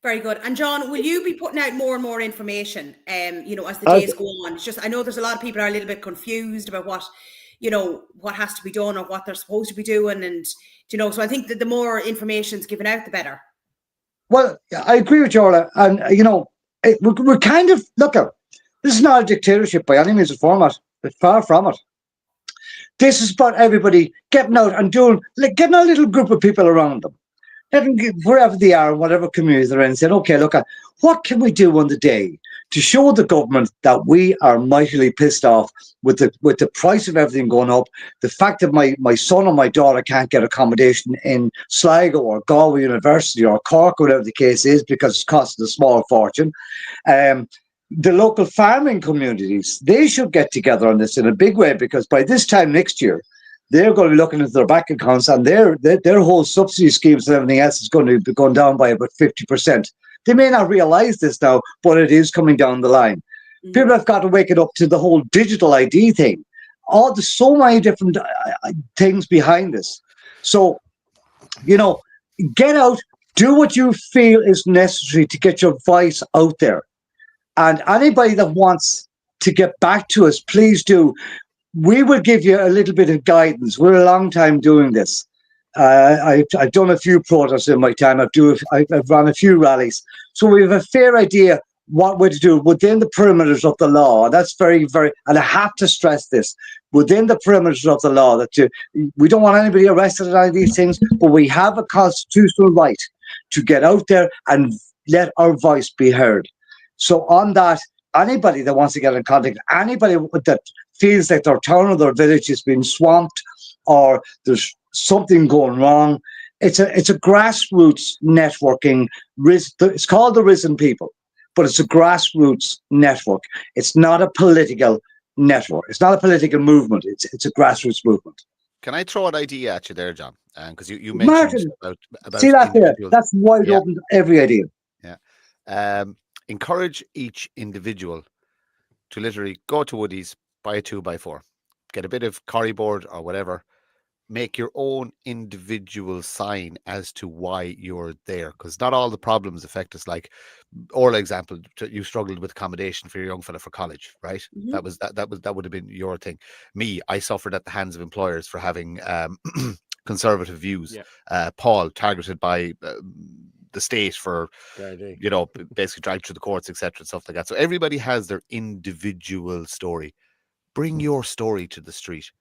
Very good. And John, will you be putting out more and more information, you know, as the days go on? It's just, I know there's a lot of people are a little bit confused about what has to be done or what they're supposed to be doing. And, you know, so I think that the more information's given out, the better. Well, I agree with you, Orla. And, you know, we're kind of, look, this is not a dictatorship by any means of format. It's far from it. This is about everybody getting out and getting a little group of people around them. Let them get wherever they are, whatever community they're in, and saying, okay, look, what can we do on the day to show the government that we are mightily pissed off with the price of everything going up, the fact that my son or my daughter can't get accommodation in Sligo or Galway University or Cork, whatever the case is, because it's costing a small fortune. The local farming communities, they should get together on this in a big way, because by this time next year, they're going to be looking at their bank accounts, and their whole subsidy schemes and everything else is going to be going down by about 50%. They may not realize this now, but it is coming down the line. People have got to wake it up to the whole digital ID thing. There's so many different things behind this. So, get out, do what you feel is necessary to get your voice out there. And anybody that wants to get back to us, please do. We will give you a little bit of guidance. We're a long time doing this. I've done a few protests in my time. I've run a few rallies. So we have a fair idea what we're to do within the perimeters of the law. That's very, very, and I have to stress this, within the perimeters of the law, that we don't want anybody arrested at any of these things, but we have a constitutional right to get out there and let our voice be heard. So on that, anybody that wants to get in contact, anybody that feels like their town or their village is being swamped or there's something going wrong, it's a grassroots networking. It's called the Risen People, but it's a grassroots network. It's not a political network. It's not a political movement. It's a grassroots movement. Can I throw an idea at you there, John? Because you mentioned Martin, about see that there? That's wide open to every idea. Yeah. Encourage each individual to literally go to Woodies, buy a 2x4, get a bit of board or whatever, make your own individual sign as to why you're there, because not all the problems affect us. Like, or example, you struggled with accommodation for your young fella for college, right? That would have been your thing. Me, I suffered at the hands of employers for having conservative views. Paul targeted by the state for basically dragged through the courts, etc., and stuff like that. So everybody has their individual story. Bring your story to the street.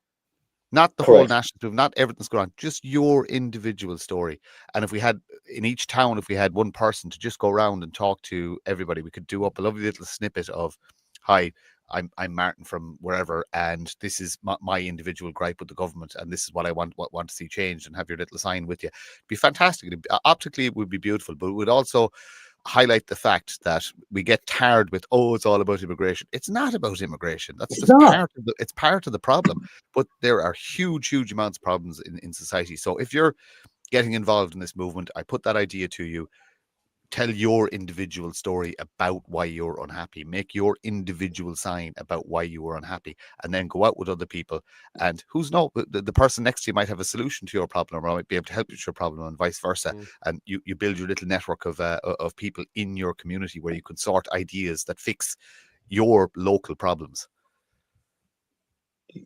Not the whole national movement, not everything's going on, just your individual story. And if we had, in each town, if we had one person to just go around and talk to everybody, we could do up a lovely little snippet of, hi, I'm Martin from wherever, and this is my individual gripe with the government, and this is what I want to see changed, and have your little sign with you. It'd be fantastic. Optically, it would be beautiful, but it would also highlight the fact that we get tarred with, it's all about immigration. It's not about immigration. That's just part of the problem. But there are huge amounts of problems in society. So if you're getting involved in this movement, I put that idea to you. Tell your individual story about why you're unhappy. Make your individual sign about why you were unhappy, and then go out with other people. And who's know, the person next to you might have a solution to your problem, or might be able to help you with your problem, and vice versa. And you build your little network of people in your community where you can sort ideas that fix your local problems.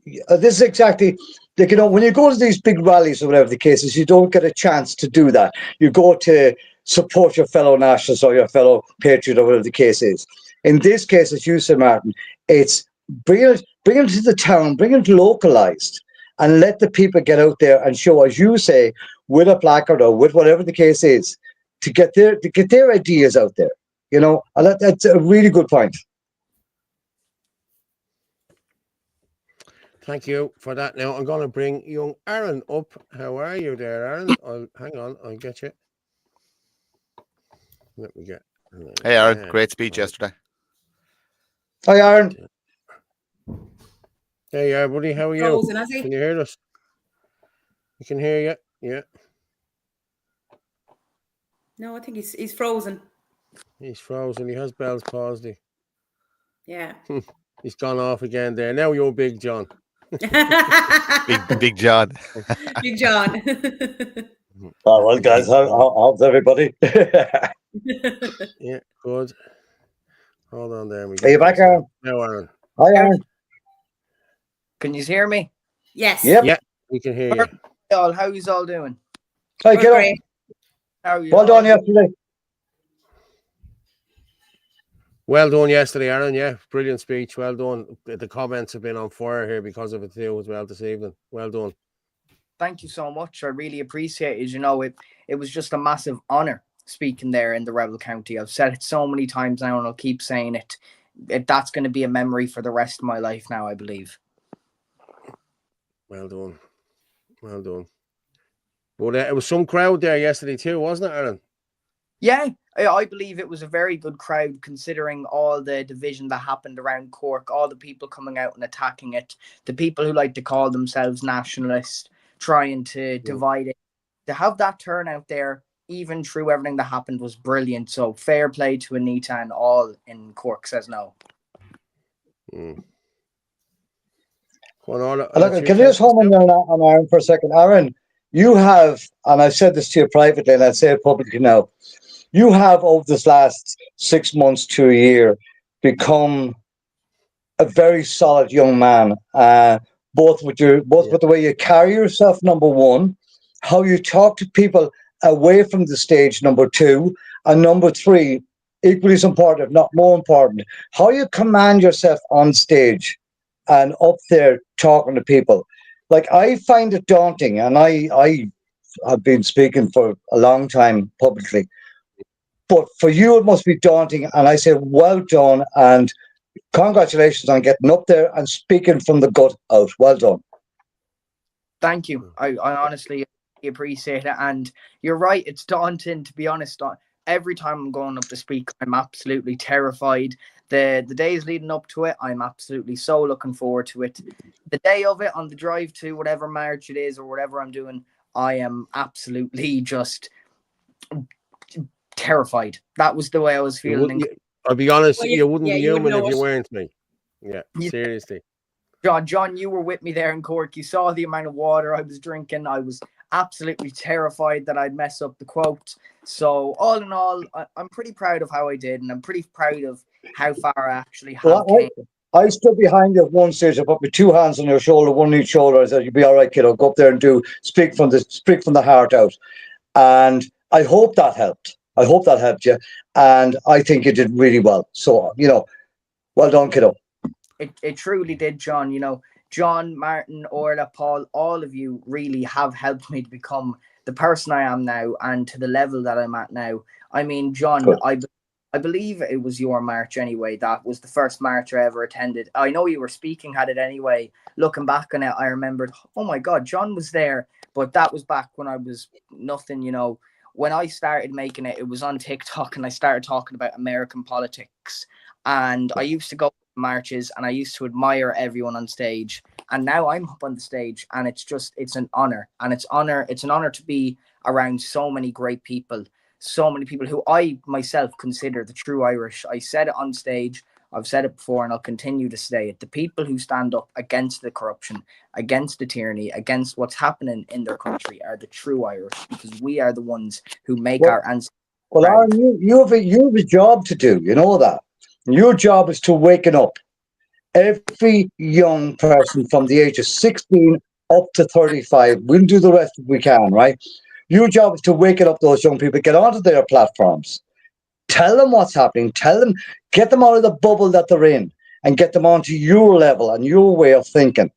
This is exactly, like, when you go to these big rallies or whatever the case is, you don't get a chance to do that. You go to support your fellow nationalists or your fellow patriot or whatever the case is. In this case, as you said, Martin, it's bring it to the town, bring it localized, and let the people get out there and show, as you say, with a placard or with whatever the case is, to get their ideas out there. And that's a really good point. Thank you for that. Now I'm going to bring young Aaron up. How are you there, Aaron? Hang on, I'll get you. Let me get. Hey, Aaron, great speech yesterday. Hi, Aaron. Hey, buddy, how are you? Frozen, has he? Can you hear us? I can hear you. Yeah. No, I think he's frozen. He's frozen. He has Bell's palsy. Yeah. He's gone off again there. Now you're Big John. Big John. Big John. Well, guys, how's everybody? Yeah, good. Hold on there. Are you back, Aaron? No, Aaron. Hi, Aaron. Can you hear me? Yes. Yep. Yeah, we can hear you. All, how you all doing? Hi, kiddo. How are you? Well done yesterday. Well done yesterday, Aaron. Yeah, brilliant speech. Well done. The comments have been on fire here because of it too as well this evening. Well done. Thank you so much. I really appreciate it. It was just a massive honour speaking there in the Rebel County. I've said it so many times now, and I'll keep saying it. That's going to be a memory for the rest of my life now, I believe. Well done. Well done. But it was some crowd there yesterday too, wasn't it, Aaron? Yeah, I believe it was a very good crowd considering all the division that happened around Cork, all the people coming out and attacking it, the people who like to call themselves nationalists, trying to divide it. To have that turnout there, even through everything that happened, was brilliant. So fair play to Anita and all in Cork says no. Look, can you just home in there on Aaron for a second? Aaron, you have, and I've said this to you privately, and I'll say it publicly now, you have over this last 6 months to a year become a very solid young man, both with the way you carry yourself, number one, how you talk to people away from the stage, number two, and number three, equally as important, if not more important, how you command yourself on stage and up there talking to people. Like, I find it daunting, and I have been speaking for a long time publicly, but for you it must be daunting, and I say well done, and congratulations on getting up there and speaking from the gut out. Well done. Thank you. I honestly appreciate it. And you're right, it's daunting, to be honest. Every time I'm going up to speak, I'm absolutely terrified. The days leading up to it, I'm absolutely so looking forward to it. The day of it, on the drive to whatever march it is or whatever I'm doing, I am absolutely just terrified. That was the way I was feeling. I'll be honest, Well, you wouldn't be you human know if you it. weren't me. Yeah, seriously. John, you were with me there in Cork. You saw the amount of water I was drinking. I was absolutely terrified that I'd mess up the quote. So all in all, I'm pretty proud of how I did, and I'm pretty proud of how far I actually have came. I stood behind you at one stage. I put my two hands on your shoulder, one on each shoulder. I said, "You'll be all right, kiddo. Go up there and speak from the heart out." And I hope that helped. I hope that helped you. And I think you did really well. So, well done, kiddo. It truly did, John. John, Martin, Orla, Paul, all of you really have helped me to become the person I am now and to the level that I'm at now. I mean, John, I believe it was your march anyway. That was the first march I ever attended. I know you were speaking at it anyway. Looking back on it, I remembered, oh my God, John was there. But that was back when I was nothing, When I started making it, it was on TikTok and I started talking about American politics. And I used to go to marches and I used to admire everyone on stage. And now I'm up on the stage and it's an honor. And it's an honor to be around so many great people. So many people who I myself consider the true Irish. I said it on stage, I've said it before, and I'll continue to say it. The people who stand up against the corruption, against the tyranny, against what's happening in their country are the true Irish, because we are the ones who make our ancestors. Well, Aaron, you have a job to do. You know that. Your job is to waken up every young person from the age of 16 up to 35. We'll do the rest if we can, right? Your job is to waken up those young people, get onto their platforms, tell them what's happening, get them out of the bubble that they're in, and get them onto your level and your way of thinking,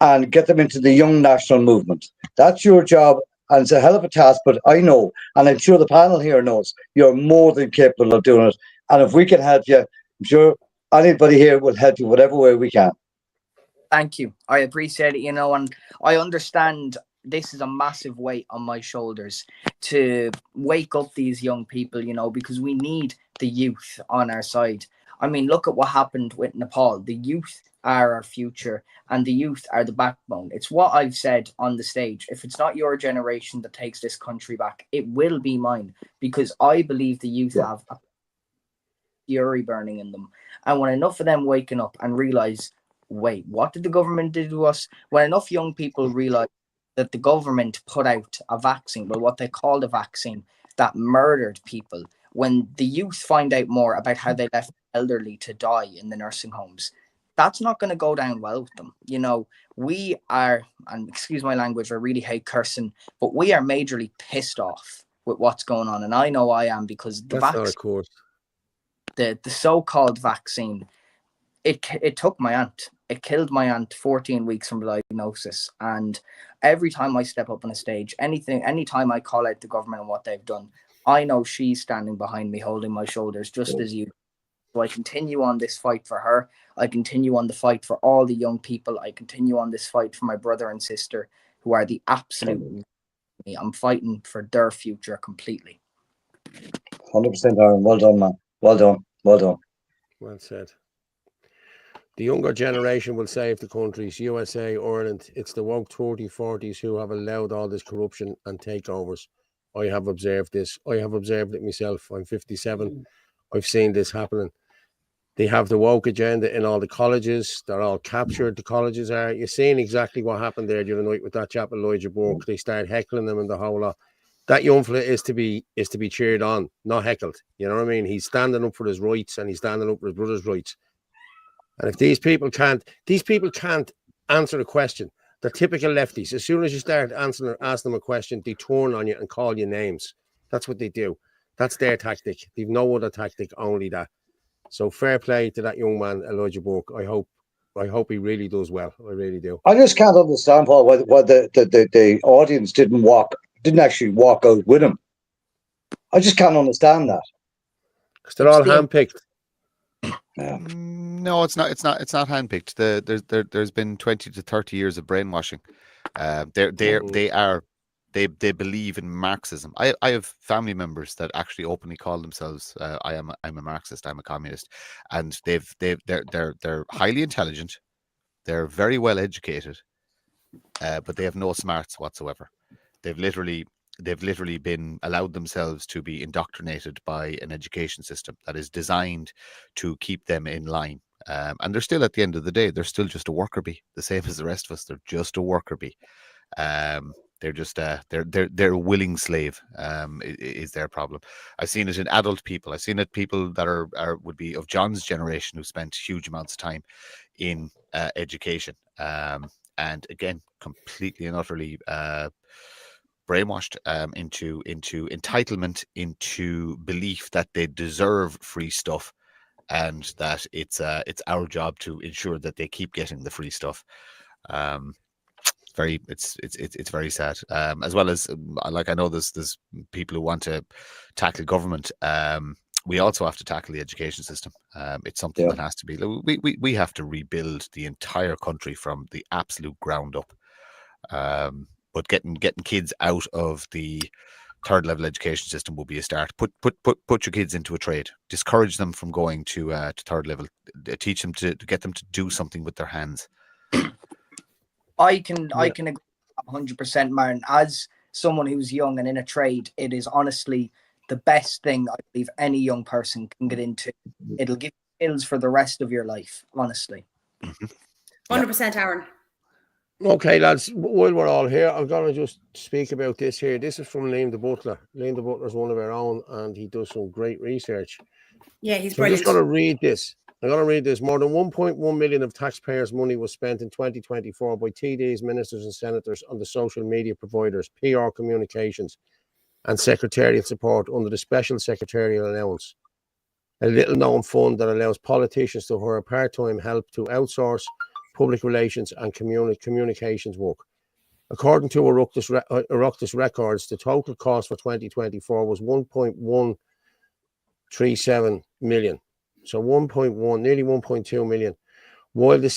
and get them into the young national movement. That's your job, and it's a hell of a task, but I know, and I'm sure the panel here knows, you're more than capable of doing it. And if we can help you, I'm sure anybody here will help you whatever way we can. Thank you. I appreciate it, and I understand this is a massive weight on my shoulders to wake up these young people, because we need the youth on our side. I mean, look at what happened with Nepal. The youth are our future and the youth are the backbone. It's what I've said on the stage. If it's not your generation that takes this country back, it will be mine, because I believe the youth have a fury burning in them. And when enough of them waking up and realize, wait, what did the government do to us? When enough young people realize that the government put out a vaccine, well, what they called a vaccine that murdered people, when the youth find out more about how they left the elderly to die in the nursing homes, that's not going to go down well with them. We are, and excuse my language, I really hate cursing, but we are majorly pissed off with what's going on. And I know I am, because the vaccine, not a course. The so-called vaccine, it took my aunt. It killed my aunt 14 weeks from diagnosis. And every time I step up on a stage, anytime I call out the government and what they've done, I know she's standing behind me, holding my shoulders, just as you. So I continue on this fight for her. I continue on the fight for all the young people. I continue on this fight for my brother and sister, who are the absolute. I'm fighting for their future completely. 100%, Aaron. Well done, man. Well done. Well done. Well said. The younger generation will save the countries, USA, Ireland. It's the woke 30, 40s who have allowed all this corruption and takeovers. I have observed this. I have observed it myself. I'm 57. I've seen this happening. They have the woke agenda in all the colleges. They're all captured. The colleges are. You're seeing exactly what happened there the other night with that chap Elijah Burke. They start heckling them and the whole lot. That young fella is to be cheered on, not heckled. You know what I mean? He's standing up for his rights and he's standing up for his brother's rights. And if these people can't answer a question, they're typical lefties. As soon as you start asking them a question, they turn on you and call you names. That's what they do. That's their tactic. They've no other tactic, only that. So fair play to that young man, Elijah Burke. I hope he really does well. I really do. I just can't understand, Paul, why the audience didn't actually walk out with him. I just can't understand that. Because they're all handpicked. Yeah. No, it's not. It's not handpicked. There's been 20 to 30 years of brainwashing. They believe in Marxism. I have family members that actually openly call themselves I'm a Marxist, I'm a communist, and they're highly intelligent, they're very well educated, but they have no smarts whatsoever. They've literally been allowed themselves to be indoctrinated by an education system that is designed to keep them in line. And they're still, at the end of the day, they're still just a worker bee, the same as the rest of us. They're just a worker bee. They're just they're a willing slave. Is their problem? I've seen it in adult people. I've seen it people that would be of John's generation who spent huge amounts of time in education. And again, completely and utterly brainwashed into entitlement, into belief that they deserve free stuff, and that it's our job to ensure that they keep getting the free stuff. It's very sad. As well as, like, I know there's people who want to tackle government. We also have to tackle the education system. It's something that has to be. We have to rebuild the entire country from the absolute ground up. But getting kids out of the third level education system will be a start. Put your kids into a trade. Discourage them from going to third level. Teach them to get them to do something with their hands. I can agree 100%, Martin. As someone who's young and in a trade, it is honestly the best thing I believe any young person can get into. It'll give you skills for the rest of your life, honestly. 100%, Aaron. Okay, lads, while we're all here, I'm going to just speak about this here. This is from Liam the Butler. Liam the Butler is one of our own, and he does some great research. Yeah, he's I'm brilliant. just going to read this. I'm going to read this. More than 1.1 million of taxpayers' money was spent in 2024 by TDs, ministers and senators on the social media providers, PR communications and secretarial support under the Special Secretarial Allowance, a little-known fund that allows politicians to hire part-time help to outsource public relations and communications work. According to Oireachtas records, the total cost for 2024 was 1.137 million. So 1.1, nearly 1.2 million. While the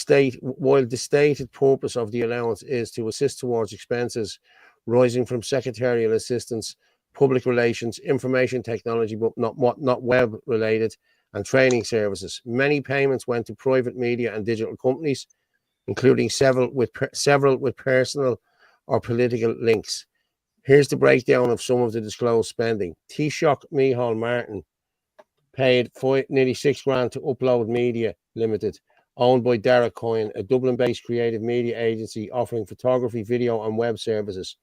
stated purpose of the allowance is to assist towards expenses rising from secretarial assistance, public relations, information technology, but not web related, and training services. Many payments went to private media and digital companies, including several with personal or political links. Here's the breakdown of some of the disclosed spending. Taoiseach Micheál Martin paid nearly $6,000 to Upload Media Limited, owned by Derek Coyne, a Dublin-based creative media agency offering photography, video and web services.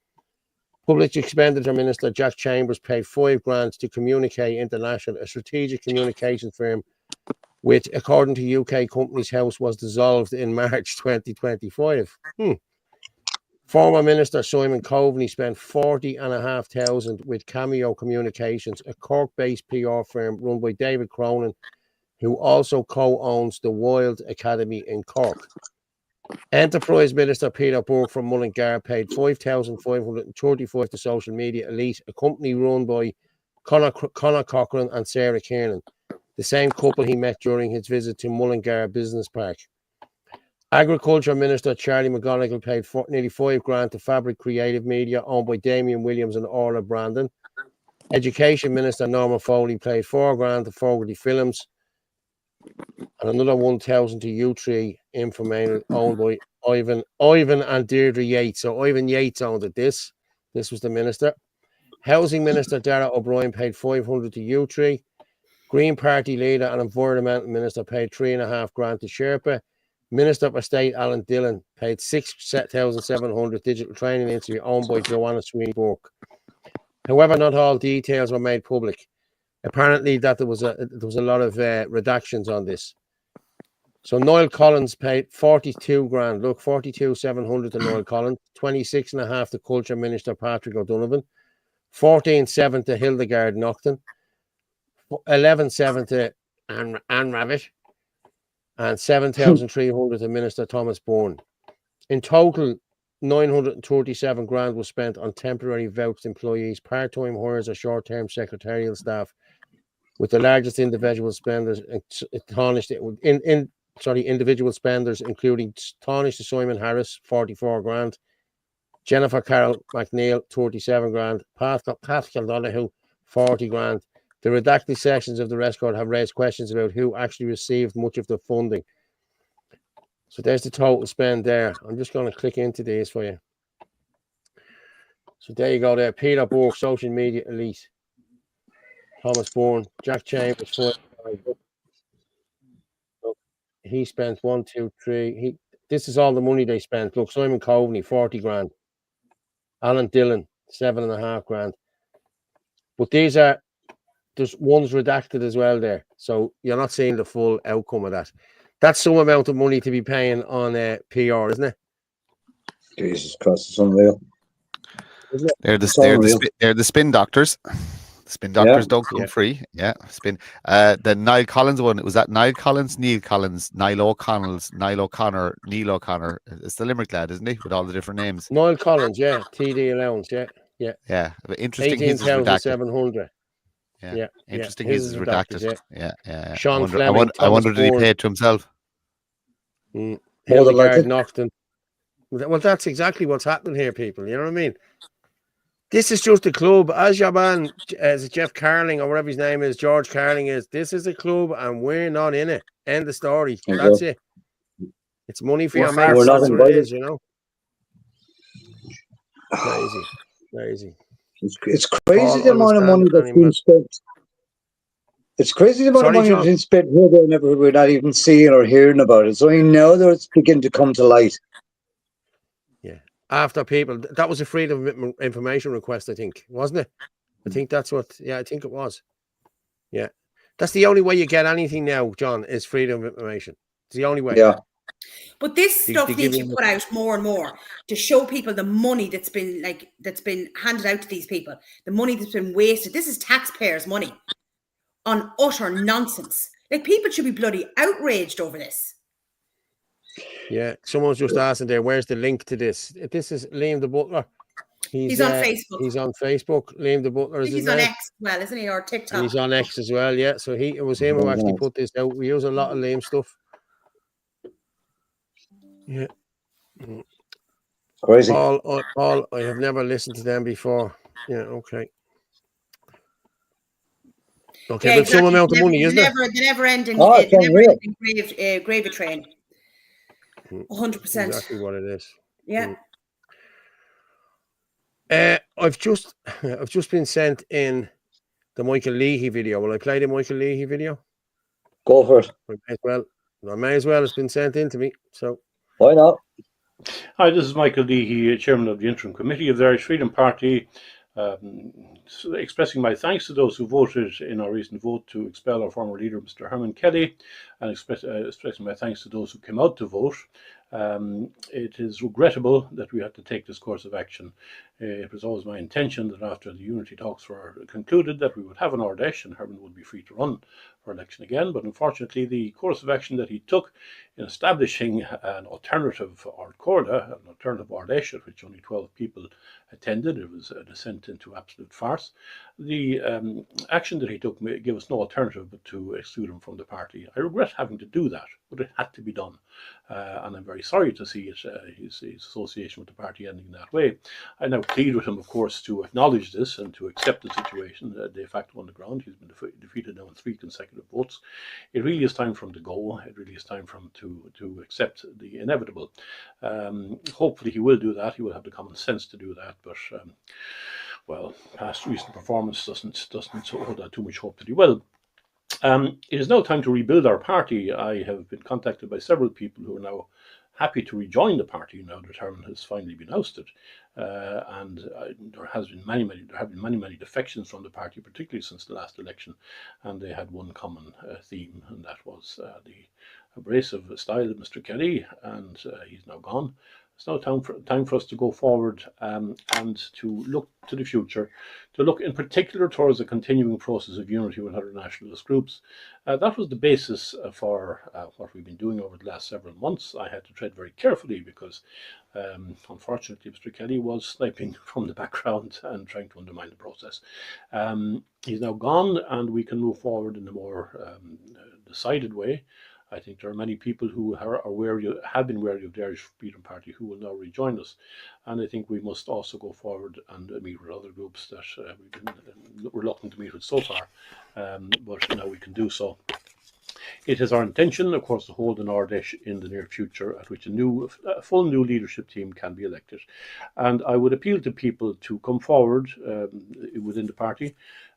Public Expenditure Minister Jack Chambers paid $5,000 to Communicate International, a strategic communications firm which, according to UK Companies House, was dissolved in March 2025. Former Minister Simon Coveney spent $40,500 with Cameo Communications, a Cork-based PR firm run by David Cronin, who also co-owns the Wild Academy in Cork. Enterprise Minister Peter Burke from Mullingar paid $5,535 to Social Media Elite, a company run by Conor Cochran and Sarah Kiernan, the same couple he met during his visit to Mullingar Business Park. Agriculture Minister Charlie McGonigal paid nearly $5,000 to Fabric Creative Media, owned by Damien Williams and Orla Brandon. Education Minister Norman Foley paid £4,000 to Fogarty Films and another 1,000 to U3 Information owned by Ivan and Deirdre Yates. So Ivan Yates owned it. This was the minister. Housing Minister Dara O'Brien paid 500 to U3. Green Party leader and Environmental Minister paid $3,500 to Sherpa. Minister for State Alan Dillon paid 6,700 digital training institute owned by Joanna Sweeney Burke. However, not all details were made public. Apparently, that there was a lot of redactions on this. So Niall Collins paid 42 grand. Look, 42,700 to Niall Collins, 26.5 to Culture Minister Patrick O'Donovan, 14,700 to Hildegard Naughton, 11,700 to Anne Ravish, and 7,300 to Minister Thomas Bourne. In total, 937 grand was spent on temporary vouched employees, part-time hires or short-term secretarial staff, with the largest individual spenders individual spenders including Tánaiste Simon Harris, 44 grand, Jennifer Carroll McNeil, 37 grand, Pascal Donahue, 40 grand. The redacted sections of the record have raised questions about who actually received much of the funding. So there's the total spend there. I'm just going to click into these for you. So there you go there. Peter Burke, social media elite. Thomas Bourne, Jack Chambers, 45. He spent 1, 2, 3. This is all the money they spent. Look, Simon Coveney, 40 grand. Alan Dillon, 7.5 grand. But there's one's redacted as well there. So you're not seeing the full outcome of that. That's some amount of money to be paying on PR, isn't it? Jesus Christ, it's unreal. They're the spin doctors. The spin doctors don't come free. Yeah, spin. The Niall Collins one, was that Niall Collins, Neil Collins, Niall O'Connell's, Niall O'Connor, Neil O'Connor. It's the Limerick lad, isn't he? With all the different names. Niall Collins, yeah. TD allowance, yeah. Yeah. But interesting. 18,700. Yeah. Interesting. His is redacted. Yeah. Sean Fleming. I wonder did he pay it to himself? Hildegard Naughton. Well, that's exactly what's happening here, people. You know what I mean? This is just a club. As your man, as Jeff Carling or whatever his name is, George Carling is, this is a club and we're not in it. End of story. That's it. It's money for your mates. That's what it is, you know. Crazy. It's crazy the amount of money that's been spent. It's crazy the amount of money that's been spent here we're not even seeing or hearing about it. So now that it's beginning to come to light. Yeah. After people, that was a freedom of information request, I think, wasn't it? I think that's what, I think it was. Yeah. That's the only way you get anything now, John, is freedom of information. It's the only way. Yeah. But this stuff needs to be put out more and more to show people the money that's been handed out to these people, the money that's been wasted. This is taxpayers' money on utter nonsense. Like, people should be bloody outraged over this. Yeah, someone's just asking there, where's the link to this? This is Liam the Butler. He's on Facebook. He's on Facebook. Liam the Butler is he's on X as well, isn't he? Or TikTok. And he's on X as well, yeah. So it was him who actually put this out. We use a lot of Liam stuff. Yeah. Crazy. All I have never listened to them before. Yeah, okay. Okay, but some amount of money, isn't it? The never ending gravy train. 100%. Exactly what it is. Yeah. I've just been sent in the Michael Leahy video. Will I play the Michael Leahy video? Go for it. I may as well. It's been sent in to me. So why not? Hi, this is Michael Leahy, Chairman of the Interim Committee of the Irish Freedom Party, expressing my thanks to those who voted in our recent vote to expel our former leader, Mr. Herman Kelly, and expressing my thanks to those who came out to vote. It is regrettable that we had to take this course of action. It was always my intention that after the unity talks were concluded that we would have an Ard Fheis and Herman would be free to run for election again. But unfortunately, the course of action that he took in establishing an alternative Ard Corda, an alternative Ard Fheis, at which only 12 people attended, it was a descent into absolute farce. course. The action that he took gave us no alternative but to exclude him from the party. I regret having to do that, but it had to be done. And I'm very sorry to see it, his association with the party ending that way. I now plead with him, of course, to acknowledge this and to accept the situation de facto on the ground. He's been defeated now in 3 consecutive votes. It really is time for him to go. It really is time for him to accept the inevitable. Hopefully he will do that. He will have the common sense to do that, but well, past recent performance doesn't hold out too much hope that he will. It is now time to rebuild our party. I have been contacted by several people who are now happy to rejoin the party now that Herman has finally been ousted, and there have been many defections from the party, particularly since the last election, and they had one common theme, and that was the abrasive style of Mr. Kelly, and he's now gone. It's now time for us to go forward and to look to the future, to look in particular towards a continuing process of unity with other nationalist groups. That was the basis for what we've been doing over the last several months. I had to tread very carefully because, unfortunately, Mr. Kelly was sniping from the background and trying to undermine the process. He's now gone, and we can move forward in a more decided way. I think there are many people who have been wary of the Irish Freedom Party who will now rejoin us. And I think we must also go forward and meet with other groups that we've been reluctant to meet with so far, but now we can do so. It is our intention, of course, to hold an Ardèche in the near future at which a full new leadership team can be elected. And I would appeal to people to come forward within the party,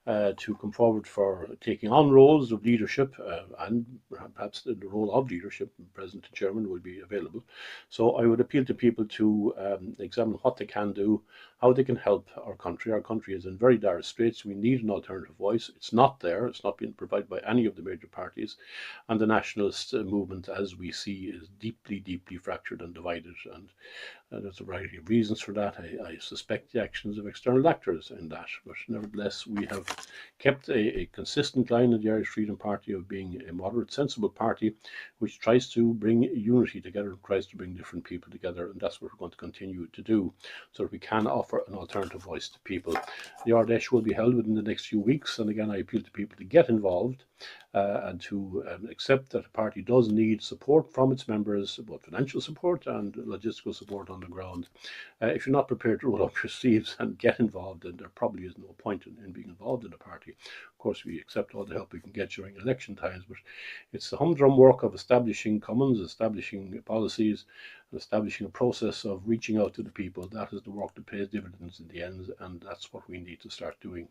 to come forward for taking on roles of leadership, and perhaps the role of leadership, President and Chairman, will be available. So I would appeal to people to examine what they can do, how they can help our country. Our country is in very dire straits. We need an alternative voice. It's not there. It's not being provided by any of the major parties. And the nationalist movement, as we see, is deeply, deeply fractured and divided. And there's a variety of reasons for that. I suspect the actions of external actors in that. But nevertheless, we have kept a consistent line in the Irish Freedom Party of being a moderate, sensible party which tries to bring unity together, tries to bring different people together. And that's what we're going to continue to do so that we can offer an alternative voice to people. The Ardèche will be held within the next few weeks. And again, I appeal to people to get involved and to accept that the party does need support from its members, both financial support and logistical support on the ground. If you're not prepared to roll up your sleeves and get involved, then there probably is no point in being involved in the party. Of course, we accept all the help we can get during election times, but it's the humdrum work of establishing commons, establishing policies, and establishing a process of reaching out to the people. That is the work that pays dividends in the end, and that's what we need to start doing.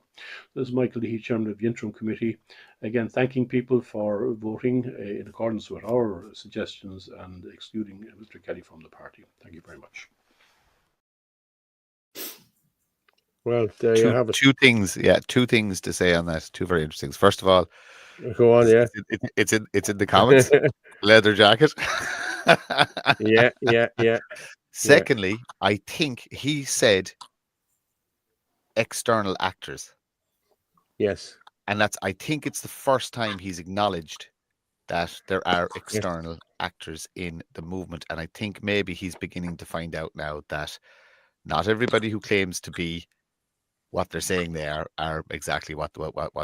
This is Michael Leahy, Chairman of the Interim Committee. Again, thanking people for voting in accordance with our suggestions and excluding Mr. Kelly from the party. Thank you very much. Well, there you have it. Two things to say on that. Two very interesting things. First of all, go on. Yeah, it's in the comments. Leather jacket. yeah. Secondly, I think he said external actors. Yes. And I think it's the first time he's acknowledged that there are external actors in the movement. And I think maybe he's beginning to find out now that not everybody who claims to be what they're saying they are exactly what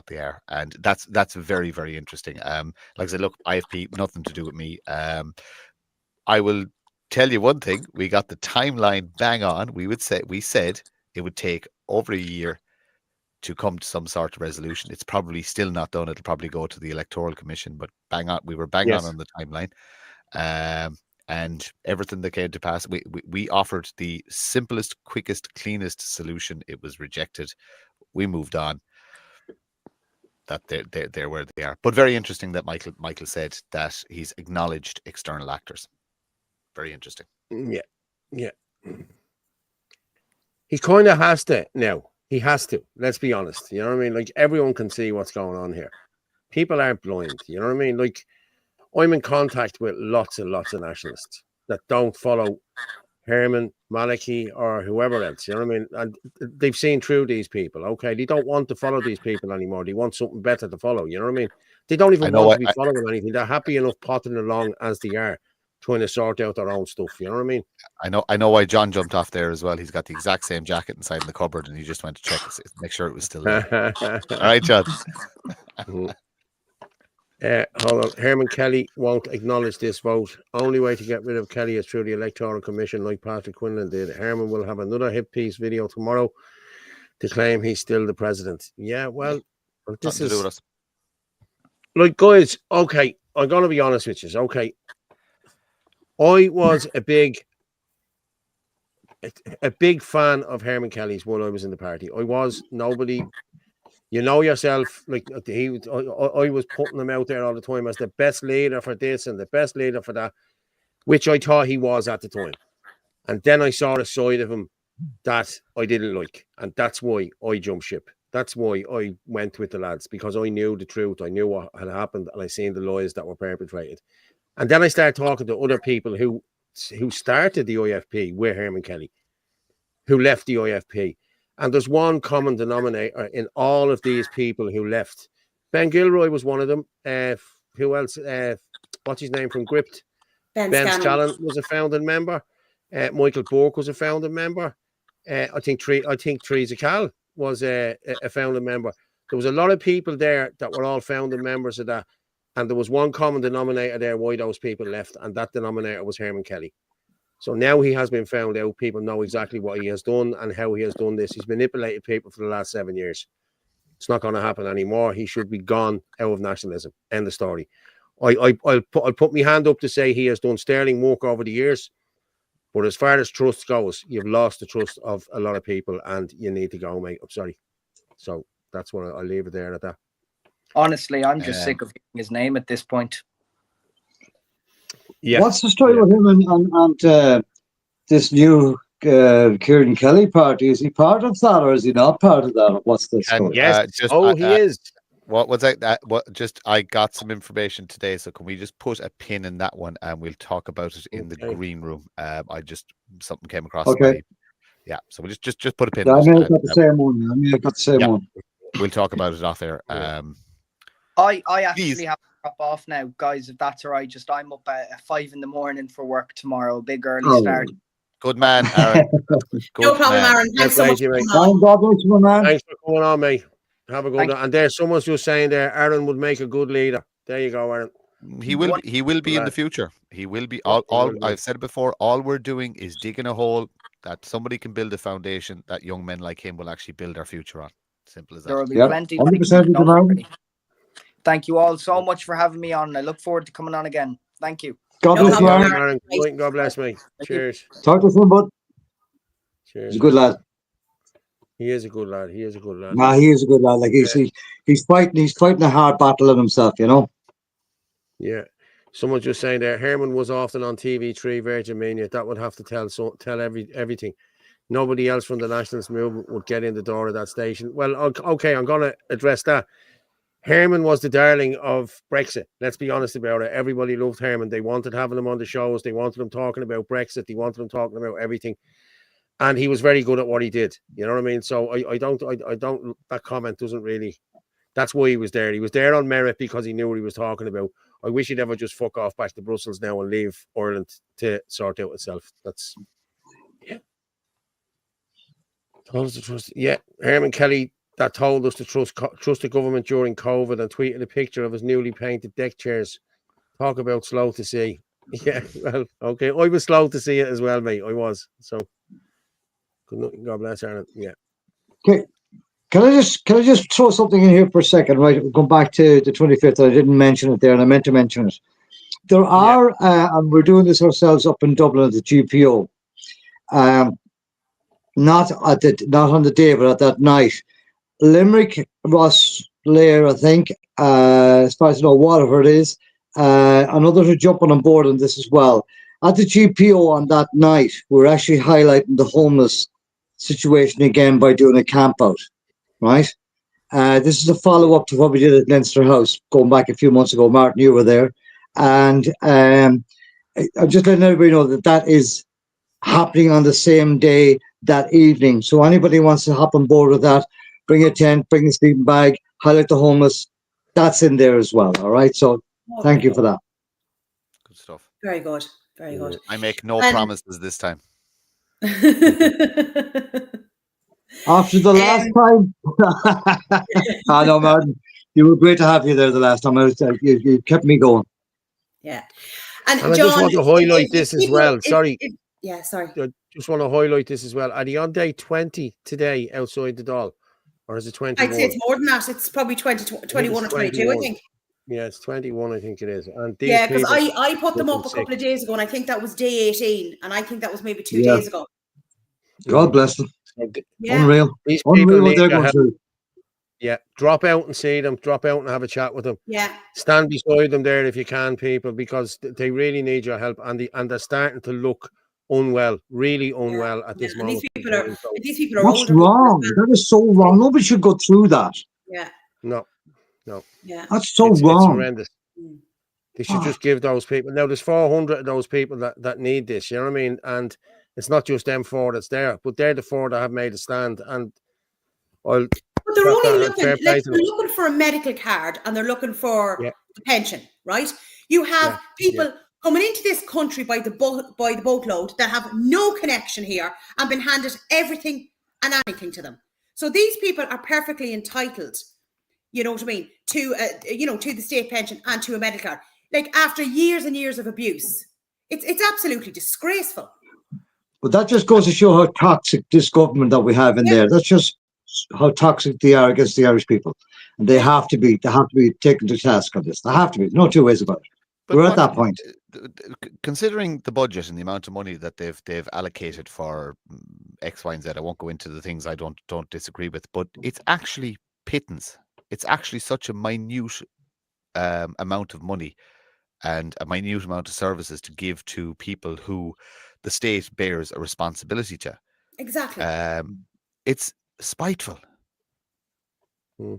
they are. And that's very, very interesting. Like I said, look, IFP, nothing to do with me. I will tell you one thing. We got the timeline bang on. We said it would take over a year to come to some sort of resolution. It's probably still not done. It'll probably go to the Electoral Commission, but bang on. We were bang on the timeline. And everything that came to pass, we offered the simplest, quickest, cleanest solution. It was rejected. We moved on. That they're where they are. But very interesting that Michael said that he's acknowledged external actors. Very interesting. Yeah. He kind of has to now. He has to. Let's be honest. You know what I mean? Like, everyone can see what's going on here. People aren't blind. You know what I mean? Like, I'm in contact with lots and lots of nationalists that don't follow Herman, Malachy, or whoever else. You know what I mean? And they've seen through these people. Okay, they don't want to follow these people anymore. They want something better to follow. You know what I mean? They don't even want to be following anything. They're happy enough potting along as they are. trying to sort out their own stuff. You know what I mean? I know why John jumped off there as well. He's got the exact same jacket inside in the cupboard, and he just went to check it, make sure it was still there. All right, John. Hold on. Herman Kelly won't acknowledge this vote. Only way to get rid of Kelly is through the Electoral Commission, like Patrick Quinlan did. Herman will have another hit piece video tomorrow to claim he's still the president. Yeah, well, this is like, guys. Okay, I'm gonna be honest with you. Okay, I was a big fan of Herman Kelly's while I was in the party. I was nobody. You know yourself, like I was putting him out there all the time as the best leader for this and the best leader for that, which I thought he was at the time. And then I saw a side of him that I didn't like, and that's why I jumped ship. That's why I went with the lads, because I knew the truth. I knew what had happened, and I seen the lies that were perpetrated. And then I started talking to other people who started the IFP with Herman Kelly, who left the IFP. And there's one common denominator in all of these people who left. Ben Gilroy was one of them. Who else? What's his name from Gript? Ben Scallon was a founding member. Michael Burke was a founding member. I think Teresa Cal was a founding member. There was a lot of people there that were all founding members of that. And there was one common denominator there why those people left. And that denominator was Herman Kelly. So now he has been found out. People know exactly what he has done and how he has done this. He's manipulated people for the last 7 years. It's not going to happen anymore. He should be gone out of nationalism. End of story. I'll put my hand up to say he has done sterling work over the years. But as far as trust goes, you've lost the trust of a lot of people and you need to go, mate. I'm sorry. So that's what I'll leave it there at that. Honestly, I'm just sick of hearing his name at this point. Yeah. What's the story with him and this new Kieran Kelly party? Is he part of that or is he not part of that? What's the story? Yes. He is. What was that? I got some information today, so can we just put a pin in that one and we'll talk about it in the green room? Something came across. Okay. Yeah, so we'll just put a pin. Yeah, I may have got the same one. One. We'll talk about it off there. I actually have to drop off now, guys. If that's all right, I'm up at 5 a.m. for work tomorrow. Big early start. Good man, Aaron. No problem, Aaron. Thanks so much. Thanks for coming on, mate. Have a good one. And there's someone just saying there, Aaron would make a good leader. There you go, Aaron. He will be in the future. He will be. All I've said it before, all we're doing is digging a hole that somebody can build a foundation that young men like him will actually build our future on. Simple as that. There will be plenty. 100%. Thank you all so much for having me on. I look forward to coming on again. Thank you. God bless you, Aaron. God bless me. Cheers. Talk to him, bud. Cheers. He's a good lad. He is a good lad. He is a good lad. Nah, he is a good lad. Like he's fighting a hard battle in himself, you know. Yeah. Someone just saying there, Herman was often on TV3 Virgin Media. That would have to tell everything. Nobody else from the nationalist movement would get in the door of that station. Well, okay, I'm going to address that. Herman was the darling of Brexit. Let's be honest about it. Everybody loved Herman. They wanted having him on the shows. They wanted him talking about Brexit. They wanted him talking about everything. And he was very good at what he did. You know what I mean? So I don't, that comment doesn't really, that's why he was there. He was there on merit because he knew what he was talking about. I wish he'd ever just fuck off back to Brussels now and leave Ireland to sort out itself. That's, yeah. Told us to trust. Yeah. Herman Kelly, that told us to trust the government during COVID and tweeted a picture of his newly painted deck chairs. Talk about slow to see. Yeah, well, okay. I was slow to see it as well, mate. I was. So, God bless Aaron. Yeah. Okay. Can I just throw something in here for a second? Right, we'll come back to the 25th. I didn't mention it there, and I meant to mention it. There are, and we're doing this ourselves up in Dublin at the GPO. Not on the day, but at that night. Limerick, Ross Lair, I think, as far as I know, whatever it is, and others are jumping on board on this as well. At the GPO on that night, we're actually highlighting the homeless situation again by doing a camp out, right? This is a follow-up to what we did at Leinster House, going back a few months ago. Martin, you were there. And I'm just letting everybody know that is happening on the same day, that evening. So anybody wants to hop on board with that, bring a tent, bring a sleeping bag, highlight the homeless. That's in there as well. All right. So thank you for that. Good stuff. Very good. Very good. I make no And- promises this time. After the last time, I know, Martin, you were great to have you there the last time. You kept me going. Yeah. And And I John, just want to highlight if this as people- well. if- Sorry. Yeah, sorry. I just want to highlight this as well. Are you on day 20 today outside the Dáil? Or is it 21? I'd say it's more than that. It's probably 21 or 22, I think. Yeah, it's 21, I think it is. And these Yeah, because people I put them up a sick. couple of days ago, and I think that was day 18, and I think that was maybe 2 Yeah. days ago. God bless them. Yeah. Unreal. These Unreal people what need they're your going help. through. Yeah, drop out and see them. Drop out and have a chat with them. Yeah. Stand beside them there if you can, people, because they really need your help, and they're starting to look unwell, really unwell at this And moment. these people are What's older. wrong? That is so wrong. Nobody should go through that. Yeah. No. Yeah. That's so It's wrong. horrendous. They should just give those people. Now, there's 400 of those people that need this, you know what I mean? And it's not just them 4 that's there, but they're the 4 that have made a stand. And I'll. But they're only looking, fair play like, to they're them. looking for a medical card, and they're looking for Yeah. the pension, right? You have Yeah, people coming into this country by the boatload that have no connection here and been handed everything and anything to them. So these people are perfectly entitled, you know what I mean, to to the state pension and to a medical card. Like, after years and years of abuse, it's absolutely disgraceful. But that just goes to show how toxic this government that we have in there. That's just how toxic they are against the Irish people. And they have to be taken to task on this. They have to be. No 2 ways about it. But We're at that point. Considering the budget and the amount of money that they've allocated for X, Y, and Z, I won't go into the things I don't disagree with, but it's actually pittance. It's actually such a minute amount of money and a minute amount of services to give to people who the state bears a responsibility to. Exactly. It's spiteful.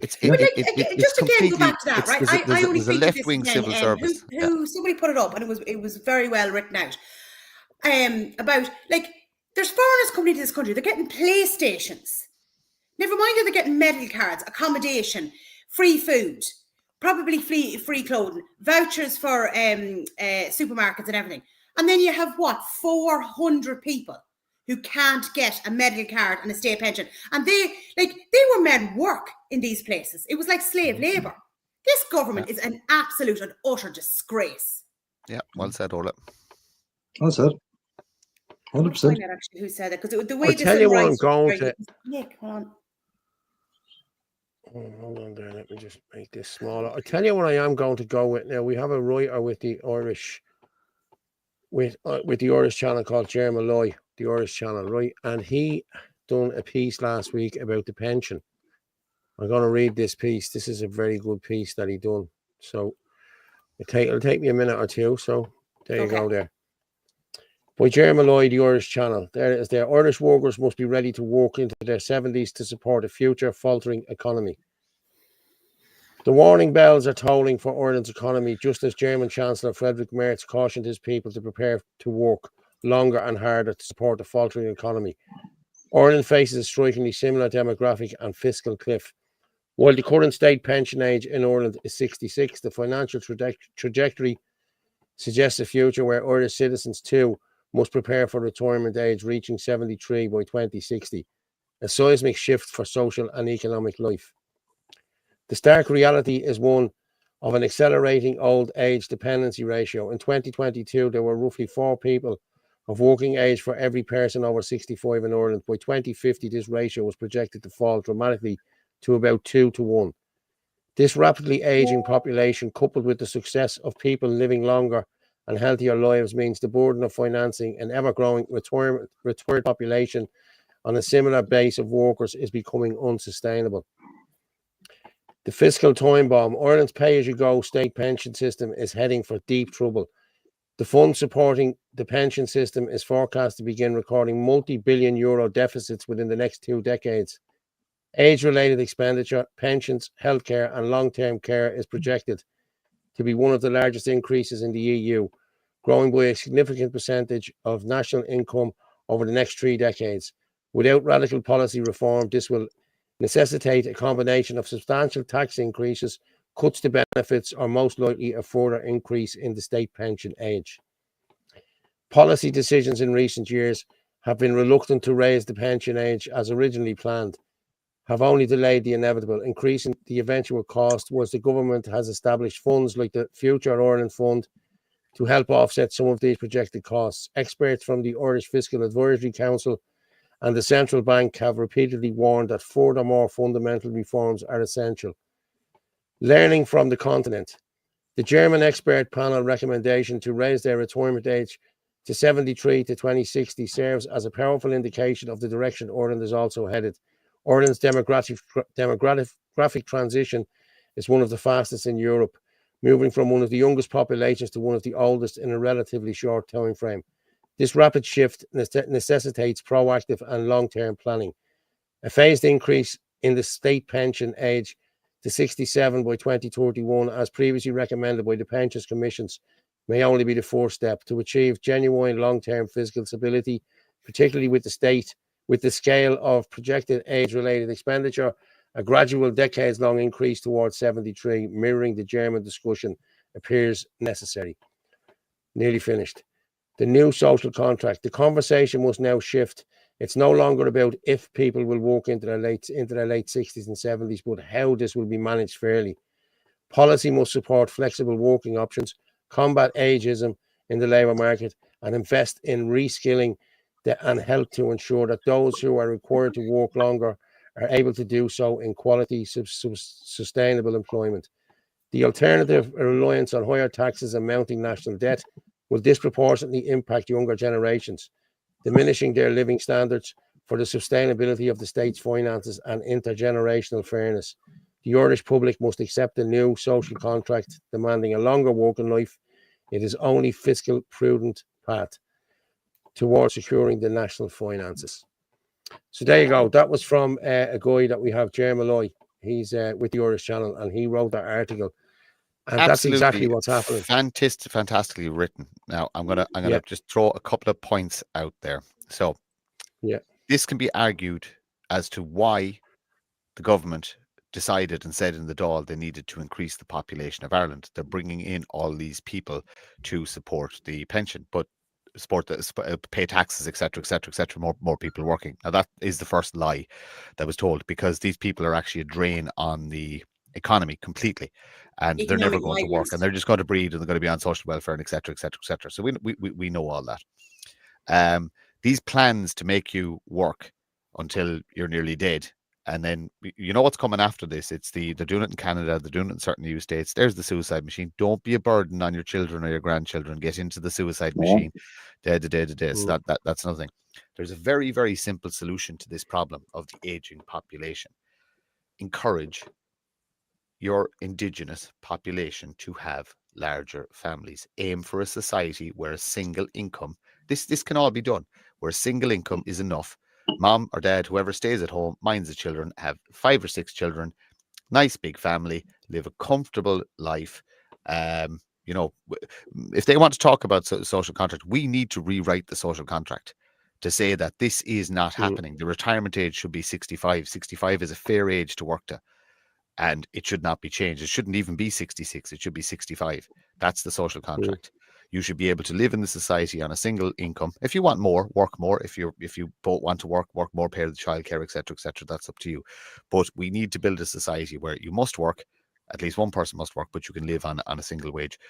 Just again, go back to that, right? I only there's a think of this left-wing again, civil service. Somebody put it up, and it was very well written out. About, like, there's foreigners coming into this country. They're getting PlayStations. Never mind that they're getting medical cards, accommodation, free food, probably free clothing, vouchers for supermarkets and everything. And then you have 400 people who can't get a medical card and a state pension. And they were men work in these places. It was like slave labor. This government is an absolute and utter disgrace. Yeah, well said, Orla. Well said. 100%. Find out actually who said it, because the way I'll this tell you what I'm unwrites- going to. Nick, hold on. Hold on there. Let me just make this smaller. I'll tell you what I am going to go with now. We have a writer with the Irish, with the Irish channel called Ger Malloy, the Irish channel, right? And he done a piece last week about the pension. I'm going to read this piece. This is a very good piece that he done. So it'll take me a minute or two. So there you go there. By Ger Malloy, the Irish channel. There it is there. Irish workers must be ready to work into their 70s to support a future faltering economy. The warning bells are tolling for Ireland's economy, just as German Chancellor Friedrich Merz cautioned his people to prepare to work longer and harder to support the faltering economy. Ireland faces a strikingly similar demographic and fiscal cliff. While the current state pension age in Ireland is 66, the financial trajectory suggests a future where Irish citizens too must prepare for retirement age reaching 73 by 2060, a seismic shift for social and economic life. The stark reality is one of an accelerating old age dependency ratio. In 2022, there were roughly 4 people of working age for every person over 65 in Ireland. By 2050, this ratio was projected to fall dramatically to about 2 to 1. This rapidly aging population, coupled with the success of people living longer and healthier lives, means the burden of financing an ever-growing retired population on a similar base of workers is becoming unsustainable. The fiscal time bomb. Ireland's pay-as-you-go state pension system is heading for deep trouble. The fund supporting the pension system is forecast to begin recording multi-billion euro deficits within the next 2 decades. Age-related expenditure, pensions, healthcare and long-term care is projected to be one of the largest increases in the EU, growing by a significant percentage of national income over the next 3 decades. Without radical policy reform, this will necessitate a combination of substantial tax increases, cuts to benefits, or most likely a further increase in the state pension age. Policy decisions in recent years have been reluctant to raise the pension age as originally planned, have only delayed the inevitable. Increasing the eventual cost was the government has established funds like the Future Ireland Fund to help offset some of these projected costs. Experts from the Irish Fiscal Advisory Council and the Central Bank have repeatedly warned that furthermore fundamental reforms are essential. Learning from the continent, the German expert panel recommendation to raise their retirement age to 73 to 2060 serves as a powerful indication of the direction Ireland is also headed. Ireland's demographic transition is one of the fastest in Europe, moving from one of the youngest populations to one of the oldest in a relatively short time frame. This rapid shift necessitates proactive and long-term planning. A phased increase in the state pension age to 67 by 2031, as previously recommended by the Pensions Commissions, may only be the first step to achieve genuine long-term fiscal stability, particularly with the scale of projected age-related expenditure. A gradual decades-long increase towards 73, mirroring the German discussion, appears necessary. Nearly finished. The new social contract. The conversation must now shift. It's no longer about if people will walk into their late 60s and 70s, but how this will be managed fairly. Policy must support flexible working options, combat ageism in the labour market, and invest in reskilling and help to ensure that those who are required to work longer are able to do so in quality, sustainable employment. The alternative, a reliance on higher taxes and mounting national debt, will disproportionately impact younger generations, diminishing their living standards for the sustainability of the state's finances and intergenerational fairness. The Irish public must accept a new social contract demanding a longer working life. It is only fiscal prudent path towards securing the national finances. So there you go. That was from a guy that we have, Jeremy Malloy. He's with the Irish Channel, and he wrote that article. And Absolutely, that's exactly what's happening. Fantastically written. Now I'm gonna just throw a couple of points out there. So this can be argued as to why the government decided and said in the Dáil they needed to increase the population of Ireland. They're bringing in all these people to support the pension, but pay taxes, etc., etc., etc. More people working. Now that is the first lie that was told, because these people are actually a drain on the economy completely, and they're never going to work, and they're just going to breed, and they're going to be on social welfare, and etc., etc., etc. So we know all that. These plans to make you work until you're nearly dead, and then you know what's coming after this. It's they're doing it in Canada, they're doing it in certain EU states. There's the suicide machine. Don't be a burden on your children or your grandchildren. Get into the suicide machine. So that's another thing. There's a very, very simple solution to this problem of the aging population. Encourage your indigenous population to have larger families. Aim for a society where a single income, this can all be done, where a single income is enough. Mom or dad, whoever stays at home, minds the children, have 5 or 6 children, nice big family, live a comfortable life. You know, if they want to talk about social contract, we need to rewrite the social contract to say that this is not happening. The retirement age should be 65. 65 is a fair age to work to, and it should not be changed. It shouldn't even be 66. It should be 65. That's the social contract. You should be able to live in the society on a single income. If you want more, work more. If you both want to work more, pay the childcare, etc., etc. That's up to you. But we need to build a society where you must work. At least one person must work, but you can live on a single wage.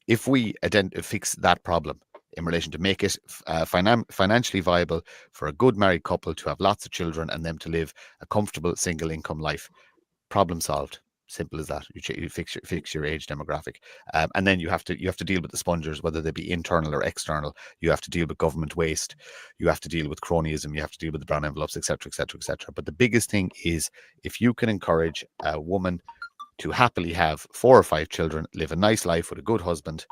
If we fix that problem in relation to make it financially viable for a good married couple to have lots of children and them to live a comfortable single income life, problem solved. Simple as that. You fix your age demographic, and then you have to deal with the spongers, whether they be internal or external. You have to deal with government waste. You have to deal with cronyism. You have to deal with the brown envelopes, etc., etc., etc. But the biggest thing is if you can encourage a woman to happily have 4 or 5 children, live a nice life with a good husband,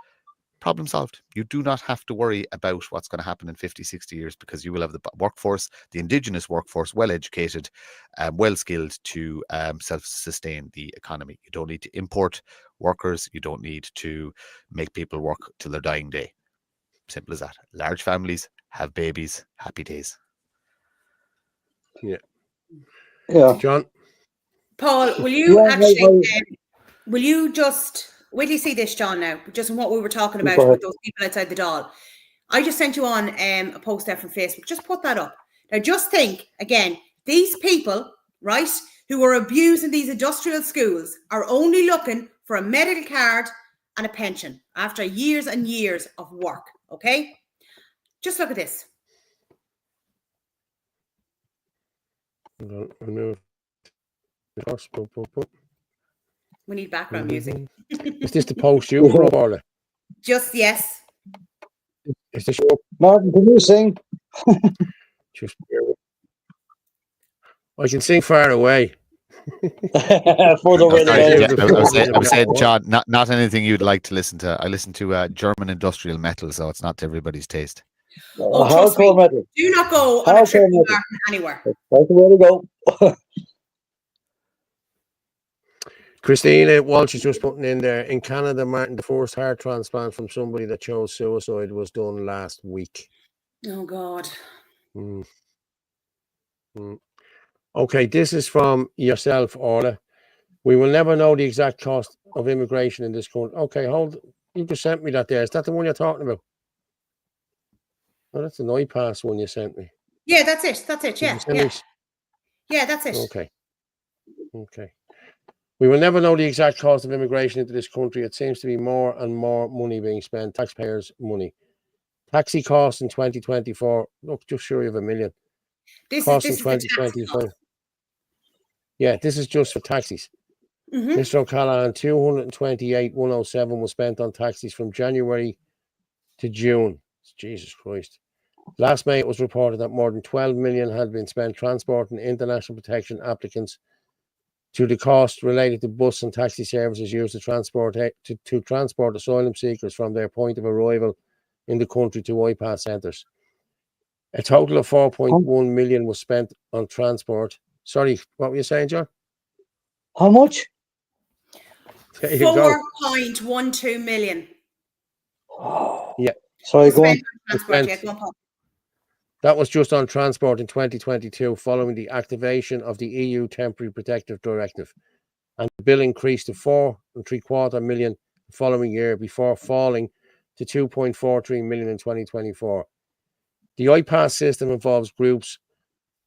problem solved. You do not have to worry about what's going to happen in 50, 60 years, because you will have the workforce, the indigenous workforce, well-educated, well-skilled to self-sustain the economy. You don't need to import workers. You don't need to make people work till their dying day. Simple as that. Large families, have babies, happy days. Yeah. John? Paul, will you will you just wait till you see this, John, now, just in what we were talking about with those people outside the Dáil. I just sent you on a post there from Facebook. Just put that up. Now, just think, again, these people, right, who are abusing these industrial schools are only looking for a medical card and a pension after years and years of work, okay? Just look at this. We need background music. Is this the post you put up, Orla? Just, yes. Is this your... Martin, can you sing? Just I can sing far away. Further away I'm saying, John, not anything you'd like to listen to. I listen to German industrial metal, so it's not to everybody's taste. Oh, trust me. Metal. Do not go on a trip with Martin anywhere. That's the way to go. Christina Walsh is just putting in there. In Canada, Martin, the first heart transplant from somebody that chose suicide was done last week. Oh, God. Okay, this is from yourself, Orla. We will never know the exact cost of immigration in this country. Okay, hold. You just sent me that there. Is that the one you're talking about? Oh, that's an iPass one you sent me. Yeah, that's it. That's it. Yeah. Yeah, that's it. Okay. We will never know the exact cost of immigration into this country. It seems to be more and more money being spent, taxpayers' money. Taxi costs in 2024, look, just shy of $1 million. This cost is in 2025. Yeah, this is just for taxis. Mr. O'Callaghan, 228,107 was spent on taxis from January to June. Jesus Christ. Last May, it was reported that more than 12 million had been spent transporting international protection applicants to the cost related to bus and taxi services used to transport asylum seekers from their point of arrival in the country to IPAS centres. A total of 4.1 million was spent on transport. Sorry, what were you saying, John? How much? 4.12 million. Yeah. Sorry, go on. That was just on transport in 2022, following the activation of the EU Temporary Protective Directive. And the bill increased to 4.75 million the following year before falling to 2.43 million in 2024. The IPAS system involves groups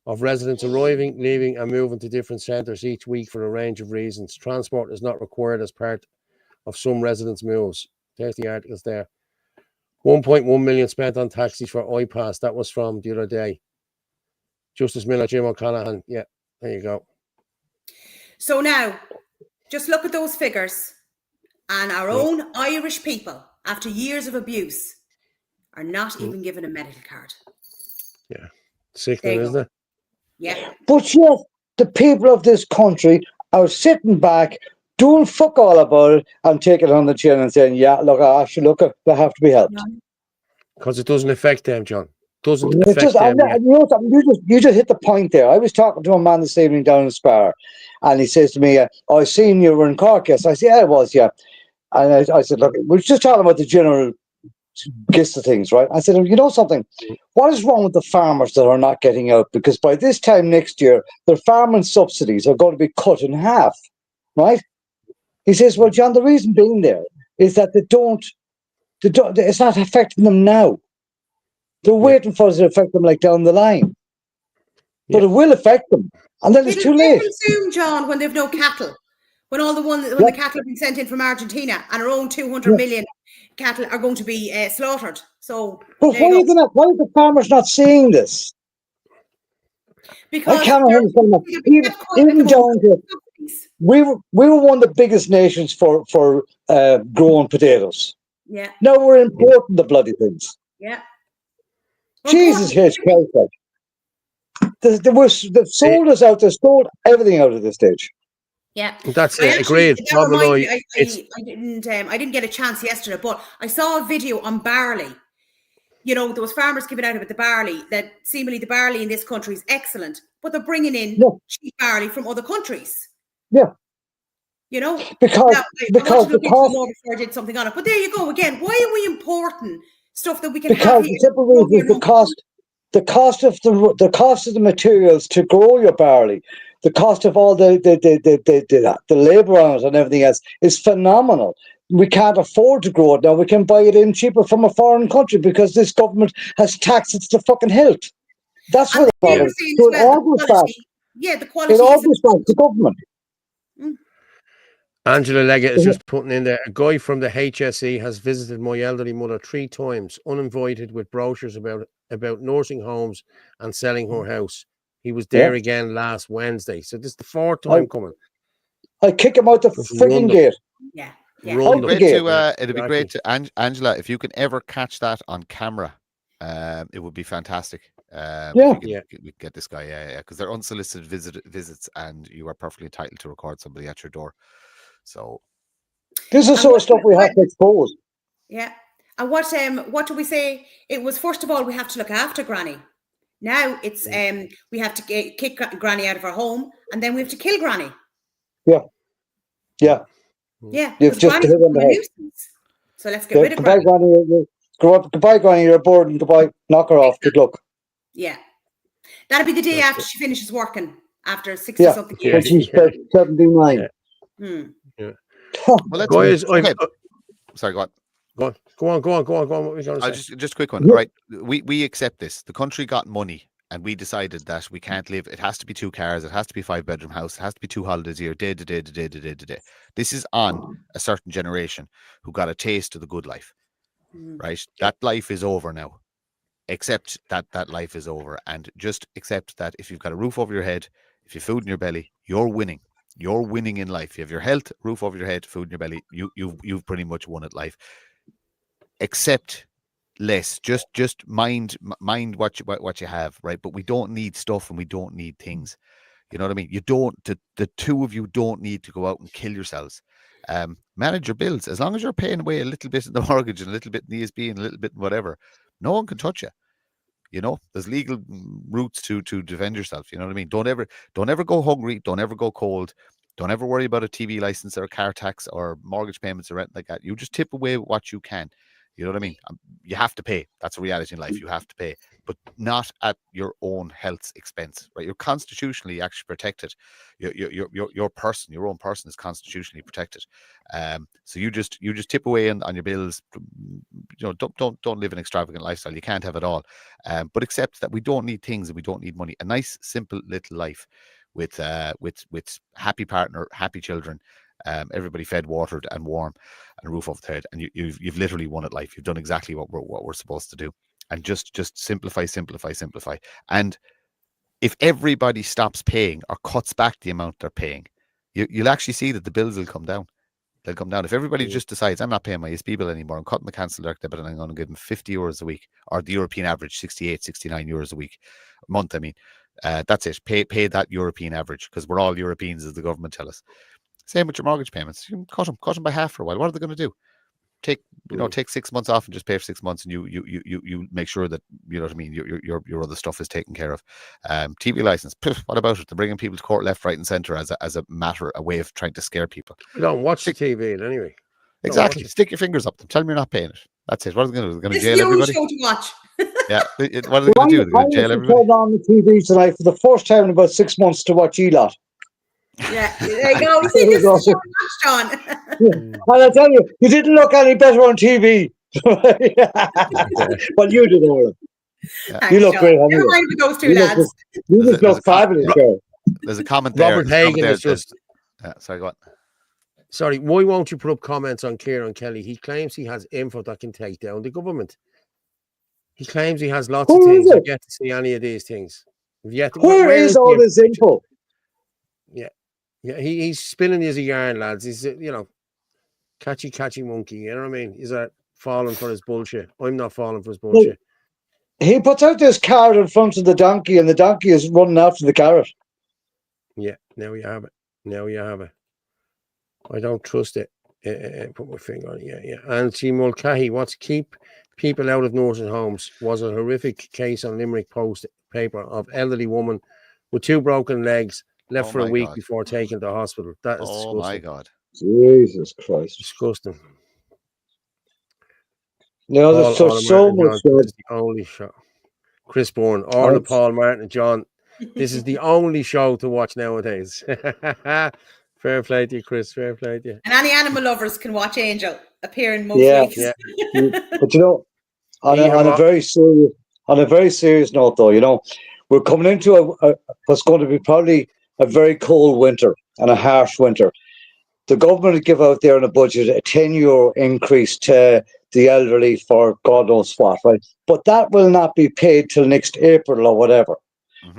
of residents arriving, leaving, and moving to different centres each week for a range of reasons. Transport is not required as part of some residents' moves. There's the articles there. 1.1 million spent on taxis for IPAS. That was from the other day. Justice Miller, Jim O'Callaghan. Yeah, there you go. So now, just look at those figures. And our own Irish people, after years of abuse, are not even given a medical card. Yeah. Sickening, isn't it? Yeah. But yet, the people of this country are sitting back, doing fuck all about it, and taking it on the chin and saying, yeah, look, actually, look, they have to be helped. Because it doesn't affect them, John. Doesn't It affect just, them. you just hit the point there. I was talking to a man this evening down in Spar, and he says to me, I seen you were in Cork. Yes, I said, yeah, I was, yeah. And I said, look, we're just talking about the general gist of things, right? I said, you know something? What is wrong with the farmers that are not getting out? Because by this time next year, their farming subsidies are going to be cut in half, right? He says, well, John, the reason being there is that it's not affecting them now. They're waiting for it to affect them like down the line. But it will affect them. And then it's too late. It'll soon, John, when they've no cattle. When the cattle have been sent in from Argentina and our own 200 million cattle are going to be slaughtered. So, but why are the farmers not seeing this? Because I can't understand that. Even down to we were one of the biggest nations for growing potatoes. Yeah. Now we're importing the bloody things. Yeah. Jesus H. Christ. They've sold us out. They've sold everything out at this stage. Yeah, that's it. Agreed. I didn't get a chance yesterday, but I saw a video on barley. You know, there was farmers giving out about the barley, that seemingly the barley in this country is excellent, but they're bringing in cheap barley from other countries. Yeah. You know, because before I did something on it. But there you go again. Why are we importing stuff that we can have here? The simple reason is the cost of the materials to grow your barley, the cost of all the labor on it and everything else is phenomenal. we can't afford to grow it now. We can buy it in cheaper from a foreign country because this government has taxed it to fucking health. That's what the problem is. So it all goes back. Yeah, the quality. It all goes back to government. Angela Leggett is just putting in there. A guy from the HSE has visited my elderly mother 3 times, uninvited, with brochures about nursing homes and selling her house. He was there again last Wednesday. So this is the 4th time coming. I kick him out the frigging gate. Yeah. It'd be great to Angela, if you can ever catch that on camera, it would be fantastic. We get this guy, because they're unsolicited visits, and you are perfectly entitled to record somebody at your door. So this is sort of stuff we have to expose. Yeah. And what do we say? It was, first of all, we have to look after Granny. Now it's we have to kick Granny out of her home, and then we have to kill Granny. Yeah. You've just hit on the head. So let's get rid of Granny. Goodbye, Granny. You're bored, and goodbye. Knock her off. Good luck. Yeah. That'll be the day after she finishes working, after 60-something years. She's 79. Well, sorry, go on. Go on. What were you going to say? Just a quick one. Right, we accept this. The country got money, and we decided that we can't live. It has to be 2 cars. It has to be 5-bedroom house. It has to be 2 holidays a year. This is on a certain generation who got a taste of the good life. Right, that life is over now. Accept that life is over, and just accept that if you've got a roof over your head, if you've food in your belly, you're winning. You're winning in life. You have your health, roof over your head, food in your belly. You've pretty much won at life. Accept less. Just mind what you have, right? But we don't need stuff, and we don't need things. You know what I mean? You don't. The two of you don't need to go out and kill yourselves. Manage your bills. As long as you're paying away a little bit in the mortgage and a little bit in the ESB and a little bit in whatever, no one can touch you. You know, there's legal routes to defend yourself. You know what I mean? Don't ever go hungry. Don't ever go cold. Don't ever worry about a TV license or a car tax or mortgage payments or anything like that. You just tip away what you can. You know what I mean? You have to pay. That's a reality in life. You have to pay, but not at your own health's expense, right? You're constitutionally actually protected. Your person, your own person, is constitutionally protected. So you just tip away on your bills. You know, don't live an extravagant lifestyle. You can't have it all. But accept that we don't need things and we don't need money. A nice, simple little life with happy partner, happy children. Everybody fed, watered, and warm, and a roof over their head, and you've literally won at life. You've done exactly what we're supposed to do, and just simplify. And if everybody stops paying or cuts back the amount they're paying, you'll actually see that the bills will come down. They'll come down. If everybody just decides, I'm not paying my ESB bill anymore, I'm cutting the cancel direct debit, and I'm going to give them 50 euros a week, or the European average 68, 69 euros a month. I mean, that's it. Pay that European average, because we're all Europeans, as the government tell us. Same with your mortgage payments. You can cut them by half for a while. What are they going to do? Take 6 months off and just pay for 6 months, and you make sure that, you know what I mean, your other stuff is taken care of. TV license. What about it? They're bringing people to court left, right, and centre as a way of trying to scare people. We don't watch the TV anyway. Exactly. Stick your fingers up them. Tell them you're not paying it. That's it. What are they going to do? They're going to jail everybody. Show to watch. Yeah. What are they going to do? They're going to jail everybody. I turned on the TV tonight for the first time in about 6 months to watch ELOT. Yeah, there you go. See, this is your match, John. And I tell you, you didn't look any better on TV. Well, you did, Owen. You look great. Never mind with those two lads. You look fabulous. There's a comment there. Robert Hagan is just. Sorry, go on. Sorry, why won't you put up comments on Kieran Kelly? He claims he has info that can take down the government. He claims he has lots of things. I've yet to see any of these things. Where is all this info? Yeah, he's spinning as a yarn, lads. He's, catchy monkey. You know what I mean? He's falling for his bullshit. I'm not falling for his bullshit. He puts out this carrot in front of the donkey, and the donkey is running after the carrot. Yeah, now you have it. I don't trust it. Put my finger on it. Yeah. Anthony Mulcahy wants to keep people out of nursing homes. Was a horrific case on Limerick Post paper of elderly woman with 2 broken legs left for a week before taken to hospital. That is disgusting. Oh my God. Jesus Christ. Disgusting. No, there's so much. This is the only show. Chris Bourne, Orla, Paul Martin, and John. This is the only show to watch nowadays. Fair play to you, Chris. Fair play to you. And any animal lovers can watch Angel appearing most Yeah, weeks. Yeah. But on Either a or. very serious note, though, we're coming into what's going to be probably a very cold winter and a harsh winter. The government will give out there in a budget a €10 increase to the elderly for God knows what, right? But that will not be paid till next April or whatever.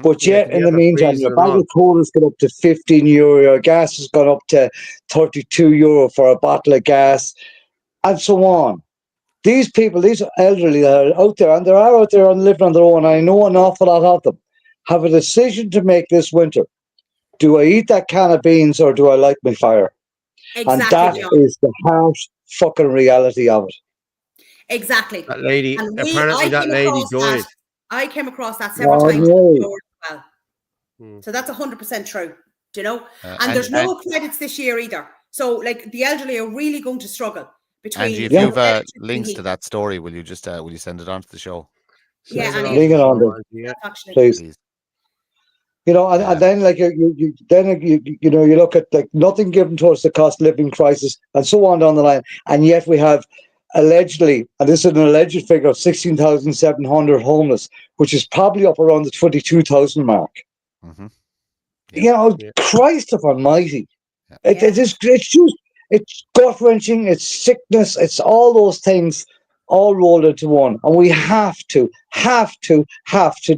But Yeah, yet, to in get the the meantime, freezing your and bag all. of coal has gone up to €15, your gas has gone up to €32 for a bottle of gas, and so on. These people, these elderly that are out there, and they are out there and living on their own, I know an awful lot of them, have a decision to make this winter. Do I eat that can of beans or do I light my fire? And Exactly, that John. is the harsh fucking reality of it. Exactly. That lady, And apparently that lady died. I came across that several Oh, times no. as well. So that's 100% true. Do you know? And and- there's no credits this year either. So like the elderly are really going to struggle between. Angie, if you know, you've electricity links and to heat. that story, will you just will you send it on to the show? Yeah, Send it and on Bring to it the on show, then, Angie, yeah. please. Please. And then like you look at like nothing given towards the cost of living crisis and so on down the line, and yet we have allegedly, and this is an alleged figure of 16,700 homeless, which is probably up around the 22,000 mark. Christ almighty. It's gut wrenching, it's sickness, it's all those things all rolled into one. And we have to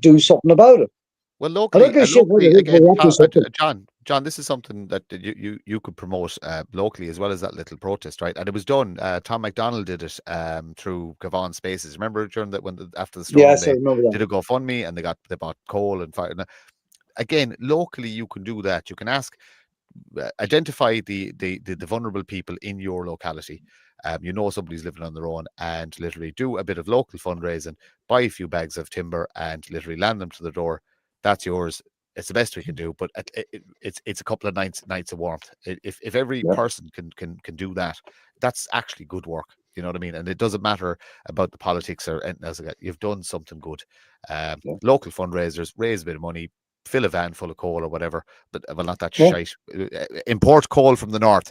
do something about it. Well, I don't locally, give a shit what it is, but again, we have to do something. John, this is something that you could promote locally as well as that little protest, right? And it was done. Tom McDonald did it through Gavon Spaces. Remember during that after the storm, Yes, I they remember that. did a GoFundMe and they bought coal and fire. Again, locally, you can do that. You can identify the vulnerable people in your locality. Somebody's living on their own, and literally do a bit of local fundraising, buy a few bags of timber, and literally land them to the door. That's yours. It's the best we can do, but it's a couple of nights of warmth. If every person can do that, that's actually good work. You know what I mean? And it doesn't matter about the politics or anything else like that. You've done something good. Local fundraisers, raise a bit of money, fill a van full of coal or whatever, but well, not that shite. Import coal from the north,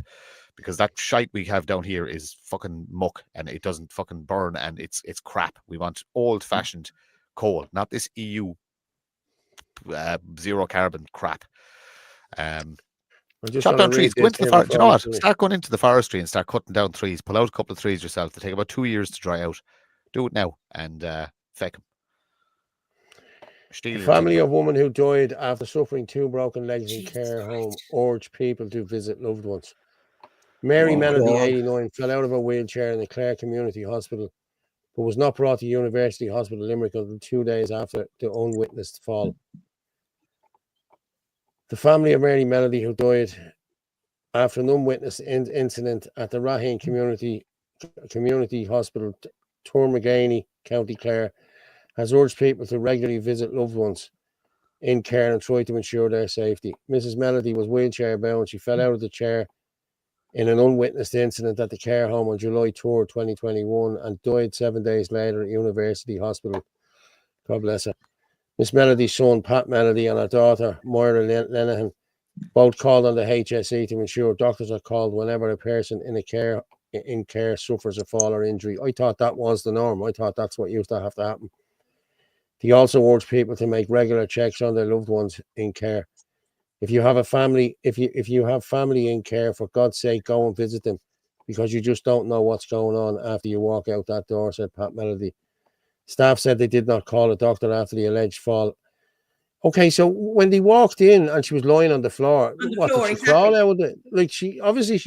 because that shite we have down here is fucking muck and it doesn't fucking burn and it's crap. We want old-fashioned coal, not this EU zero carbon crap. Chop down trees. Go into the forest. You know what? Start going into the forestry and start cutting down trees. Pull out a couple of trees yourself. They take about 2 years to dry out. Do it now and fake them. The family of woman who died after suffering 2 broken legs in care home urged people to visit loved ones. Mary Melody, 89, fell out of a wheelchair in the Clare Community Hospital, but was not brought to University Hospital Limerick until 2 days after the unwitnessed fall. The family of Mary Melody, who died after an unwitnessed incident at the Rahane Community Hospital, Tourmaganey, County Clare, has urged people to regularly visit loved ones in care and try to ensure their safety. Mrs. Melody was wheelchair bound. She fell out of the chair in an unwitnessed incident at the care home on July 3rd, 2021, and died 7 days later at University Hospital. God bless her. Miss Melody's son, Pat Melody, and her daughter, Moira Lenehan, both called on the HSE to ensure doctors are called whenever a person in care suffers a fall or injury. I thought that was the norm. I thought that's what used to have to happen. He also urged people to make regular checks on their loved ones in care. If you have a family, if you have family in care, for God's sake, go and visit them, because you just don't know what's going on after you walk out that door, said Pat Melody. Staff said they did not call a doctor after the alleged fall. Okay, so when they walked in and she was lying on the floor, did she fall out of it? Like, she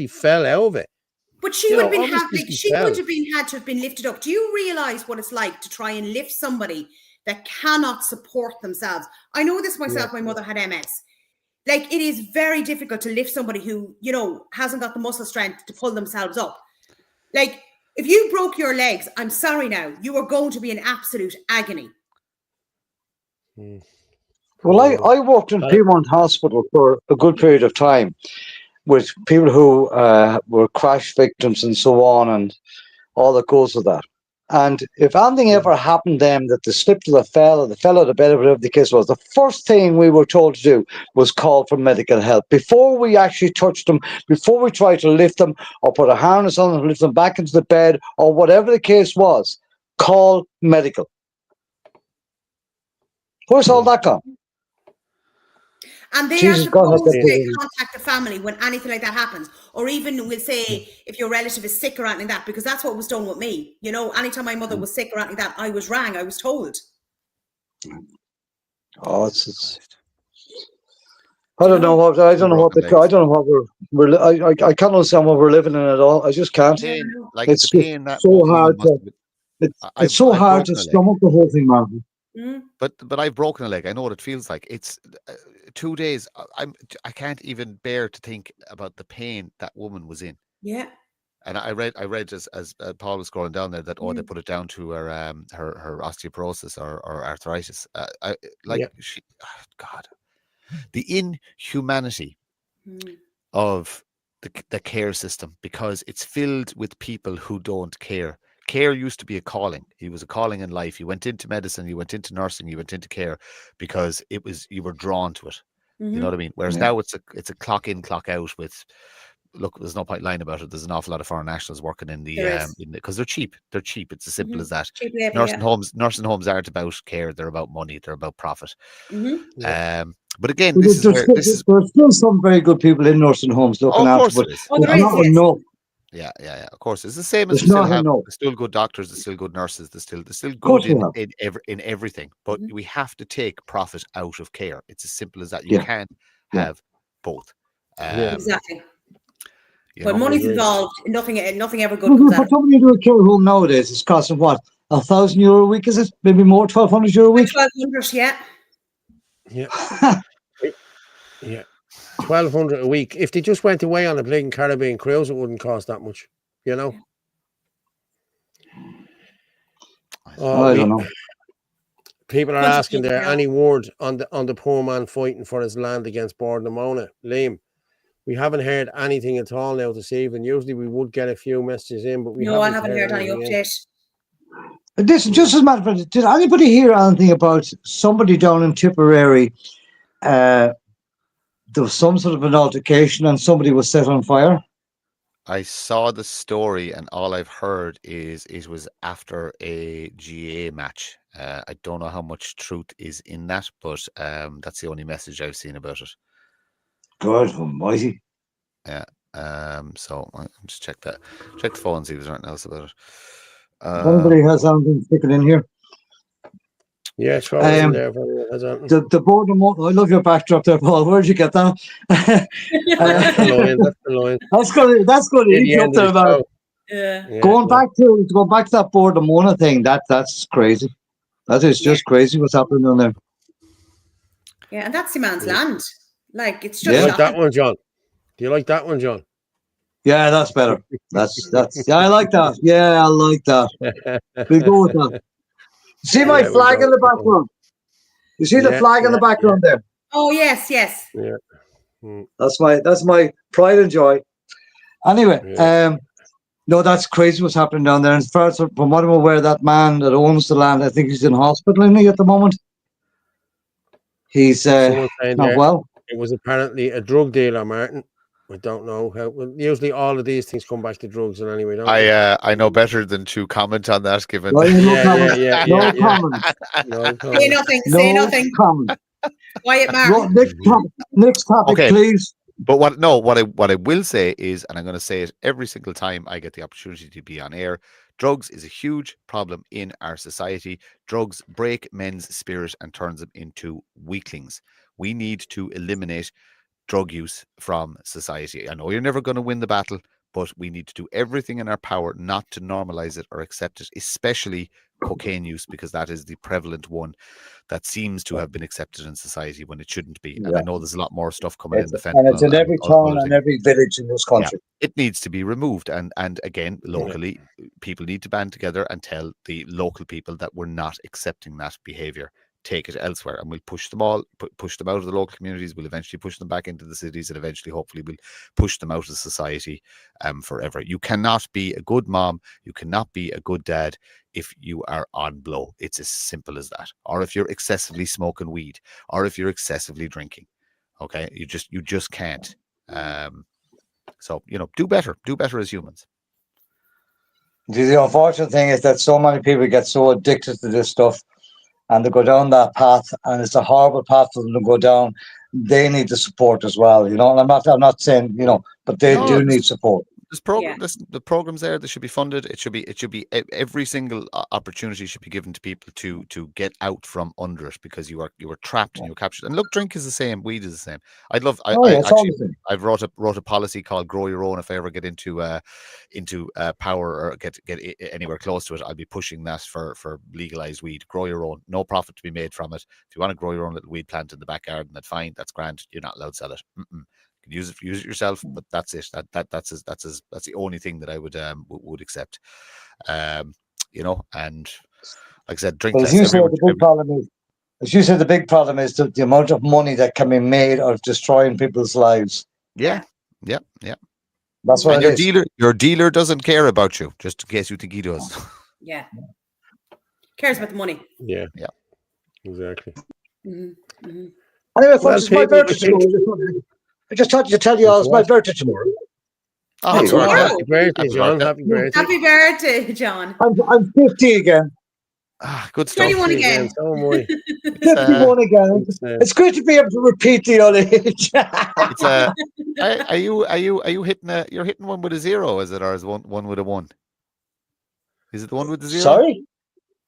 fell out of it. But she would have been had to have been lifted up. Do you realize what it's like to try and lift somebody that cannot support themselves? I know this myself. My mother had MS. Like, it is very difficult to lift somebody who, hasn't got the muscle strength to pull themselves up. Like, if you broke your legs, I'm sorry now, you are going to be in absolute agony. Well, I worked in Piedmont Hospital for a good period of time with people who were crash victims and so on, and all that goes with that. And if anything ever happened to them, that they slipped or they fell or they fell out of bed or whatever the case was, the first thing we were told to do was call for medical help. Before we actually touched them, before we tried to lift them or put a harness on them and lift them back into the bed or whatever the case was, call medical. Where's all that gone? And they Jesus are God, has supposed that to been- contact the family when anything like that happens. Or even we'll say if your relative is sick or anything like that, because that's what was done with me. You know, anytime my mother was sick or anything like that, I was rang, I was told. Oh, it's I don't know what I don't know what I can't understand what we're living in at all. I just can't. Like It's the pain that so woman hard must to have it's so I've hard to broken a leg. stomach the whole thing, man. But I've broken a leg. I know what it feels like. It's 2 days. I can't even bear to think about the pain that woman was in. Yeah. And I read as Paul was scrolling down there that they put it down to her osteoporosis or arthritis. God, the inhumanity of the care system, because it's filled with people who don't care. Care used to be a calling. It was a calling in life. You went into medicine, you went into nursing, you went into care because you were drawn to it. You know what I mean? Whereas now it's a clock in, clock out with. Look, there's no point lying about it. There's an awful lot of foreign nationals working in because they're cheap. They're cheap. It's as simple as that. Cheap labor, nursing homes aren't about care. They're about money. They're about profit. But again, Well, this is where there's still some very good people in nursing homes looking after, but is. there's not enough. Yeah. Of course, it's the same as There's not enough. there's still good doctors, there's still good nurses, there's still course good we in everything. But we have to take profit out of care. It's as simple as that. You can't have both. Exactly. You When know? money's involved, nothing ever good comes out For of it. somebody to do a care home nowadays, it's costing what, €1,000 a week? Is it maybe more, €1,200 a week? 1,200, yeah. Yeah. Yeah. 1,200 a week. If they just went away on a big Caribbean cruise, it wouldn't cost that much, you know. I don't know. People are asking there, any word on the poor man fighting for his land against Bordamona? Liam, we haven't heard anything at all now this evening. Usually we would get a few messages in, but I haven't heard any update. This just as a matter of fact, did anybody hear anything about somebody down in Tipperary? There was some sort of an altercation and somebody was set on fire. I saw the story, and all I've heard is it was after a GA match. I don't know how much truth is in that, but that's the only message I've seen about it. God almighty. Yeah. So I'll just check that. Check the phone, see if there's anything else about it. If anybody has anything sticking in here. Yeah, throw it in there. If anyone has anything. The Bordamona, I love your backdrop there, Paul. Where'd you get that? That's the line. That's the line. That's good. Near the Eat you up end there, of the man. show. Yeah. Going back to that Bordamona thing, that's crazy. That is just crazy what's happening down there. Yeah, and that's the man's land. Like, it's Do just you like that one, John? Do you like that one, John? Yeah, that's better. That's yeah, I like that. Yeah, I like that. We go with that. See my flag in the background? You see the flag in the background there? Oh yes. Yeah. That's my pride and joy. Anyway, no, that's crazy what's happening down there. And as far as from what I'm aware, that man that owns the land, I think he's in hospital, isn't he, at the moment? He's Someone saying not there, well. it was apparently a drug dealer, Martin. I don't know how. Well, usually all of these things come back to drugs in any way, don't they? I know better than to comment on that, given. No comment. Say nothing. Say nothing. Comment. Quiet, Martin. Next topic, Okay. please. But what I will say is, and I'm going to say it every single time I get the opportunity to be on air, drugs is a huge problem in our society. Drugs break men's spirit and turns them into weaklings. We need to eliminate drug use from society. I know you're never going to win the battle, but we need to do everything in our power not to normalize it or accept it, especially cocaine use, because that is the prevalent one that seems to have been accepted in society when it shouldn't be. And I know there's a lot more stuff coming in the fentanyl. And it's in every town and every village in this country. Yeah, it needs to be removed. And again, locally, people need to band together and tell the local people that we're not accepting that behavior. take it elsewhere, and we'll push them all, push them out of the local communities. We'll eventually push them back into the cities, and eventually, hopefully, we'll push them out of society forever. You cannot be a good mom, you cannot be a good dad if you are on blow. It's as simple as that. Or if you're excessively smoking weed, or if you're excessively drinking. Okay, you just can't. So do better as humans. The unfortunate thing is that so many people get so addicted to this stuff, and they go down that path, and it's a horrible path for them to go down. They need the support as well, and I'm not saying, but they do need support. This program, the programs there, they should be funded. It should be every single opportunity should be given to people to get out from under it, because you were trapped and you were captured. And look, drink is the same, weed is the same. I've wrote a policy called Grow Your Own. If I ever get into power or get anywhere close to it, I'll be pushing that for legalized weed. Grow your own, no profit to be made from it. If you want to grow your own little weed plant in the back garden, that's fine, that's grand. You're not allowed to sell it. Use it yourself, but that's it. That's the only thing that I would accept. And like I said, drink less. As you said, the big problem is the amount of money that can be made of destroying people's lives. Yeah. That's what your dealer doesn't care about you, just in case you think he does. Yeah. Cares about the money. Yeah. Exactly. Anyway, folks, it's my birthday tomorrow. I just thought to tell you all it's my birthday tomorrow. Happy birthday, John. Happy birthday. Happy birthday, John. I'm 50 again. Good stuff. 21 again. So am I. 51 again. It's great to be able to repeat the old age. Are you hitting you're hitting one with a 0, is it, or is one with a 1? Is it the one with the 0? Sorry?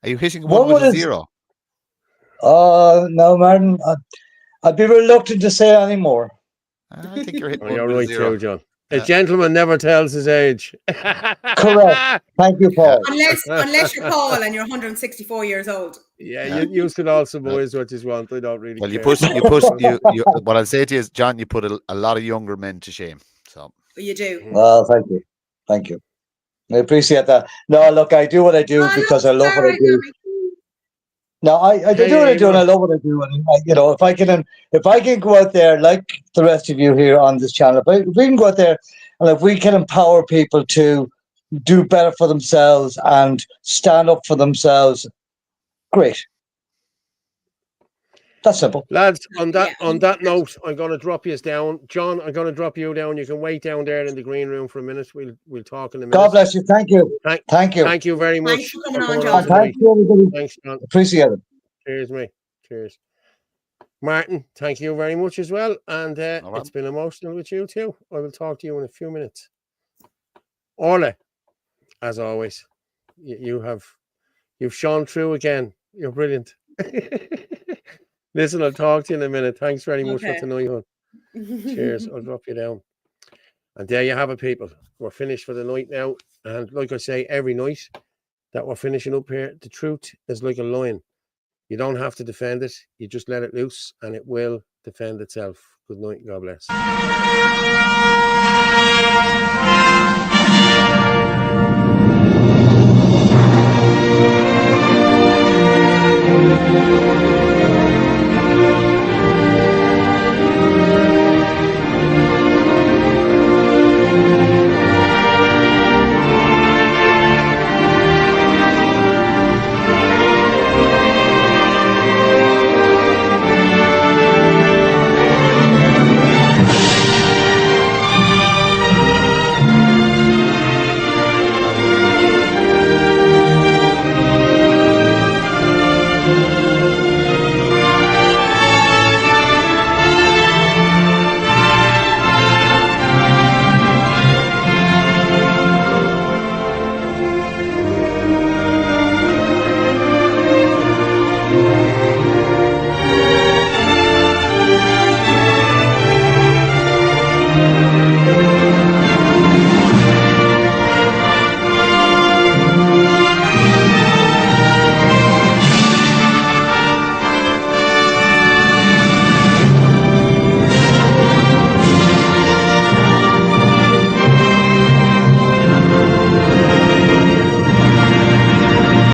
Are you hitting one with a 0? No, Martin. I'd be reluctant to say any more. I think you're hitting you're one with right a 0. too, John. A gentleman never tells his age. Correct. Thank you, Paul. Unless you're Paul and you're 164 years old. Yeah, you can also boys what you want. I don't really. Well, care. you what I'll say to you is, John, you put a lot of younger men to shame. So you do. Well, thank you. I appreciate that. No, look, I do what I do because I love what I do. No, I do what I do, and I love what I do. And if I can go out there like the rest of you here on this channel, if we can go out there and if we can empower people to do better for themselves and stand up for themselves, great. That's simple. Lads, on that note, I'm going to drop you down. John, I'm going to drop you down. You can wait down there in the green room for a minute. We'll talk in a minute. God bless you. Thank you. Thank you. you. Thank you very much. Thanks for coming on, John. Thank you, everybody. Thanks, John. Appreciate it. Cheers, mate. Cheers. Martin, thank you very much as well. And it's been emotional with you too. I will talk to you in a few minutes. Orla, as always, you've shone through again. You're brilliant. Listen, I'll talk to you in a minute. Thanks very much for tonight, hon. Cheers. I'll drop you down. And there you have it, people. We're finished for the night now. And like I say, every night that we're finishing up here, the truth is like a lion. You don't have to defend it. You just let it loose and it will defend itself. Good night. God bless.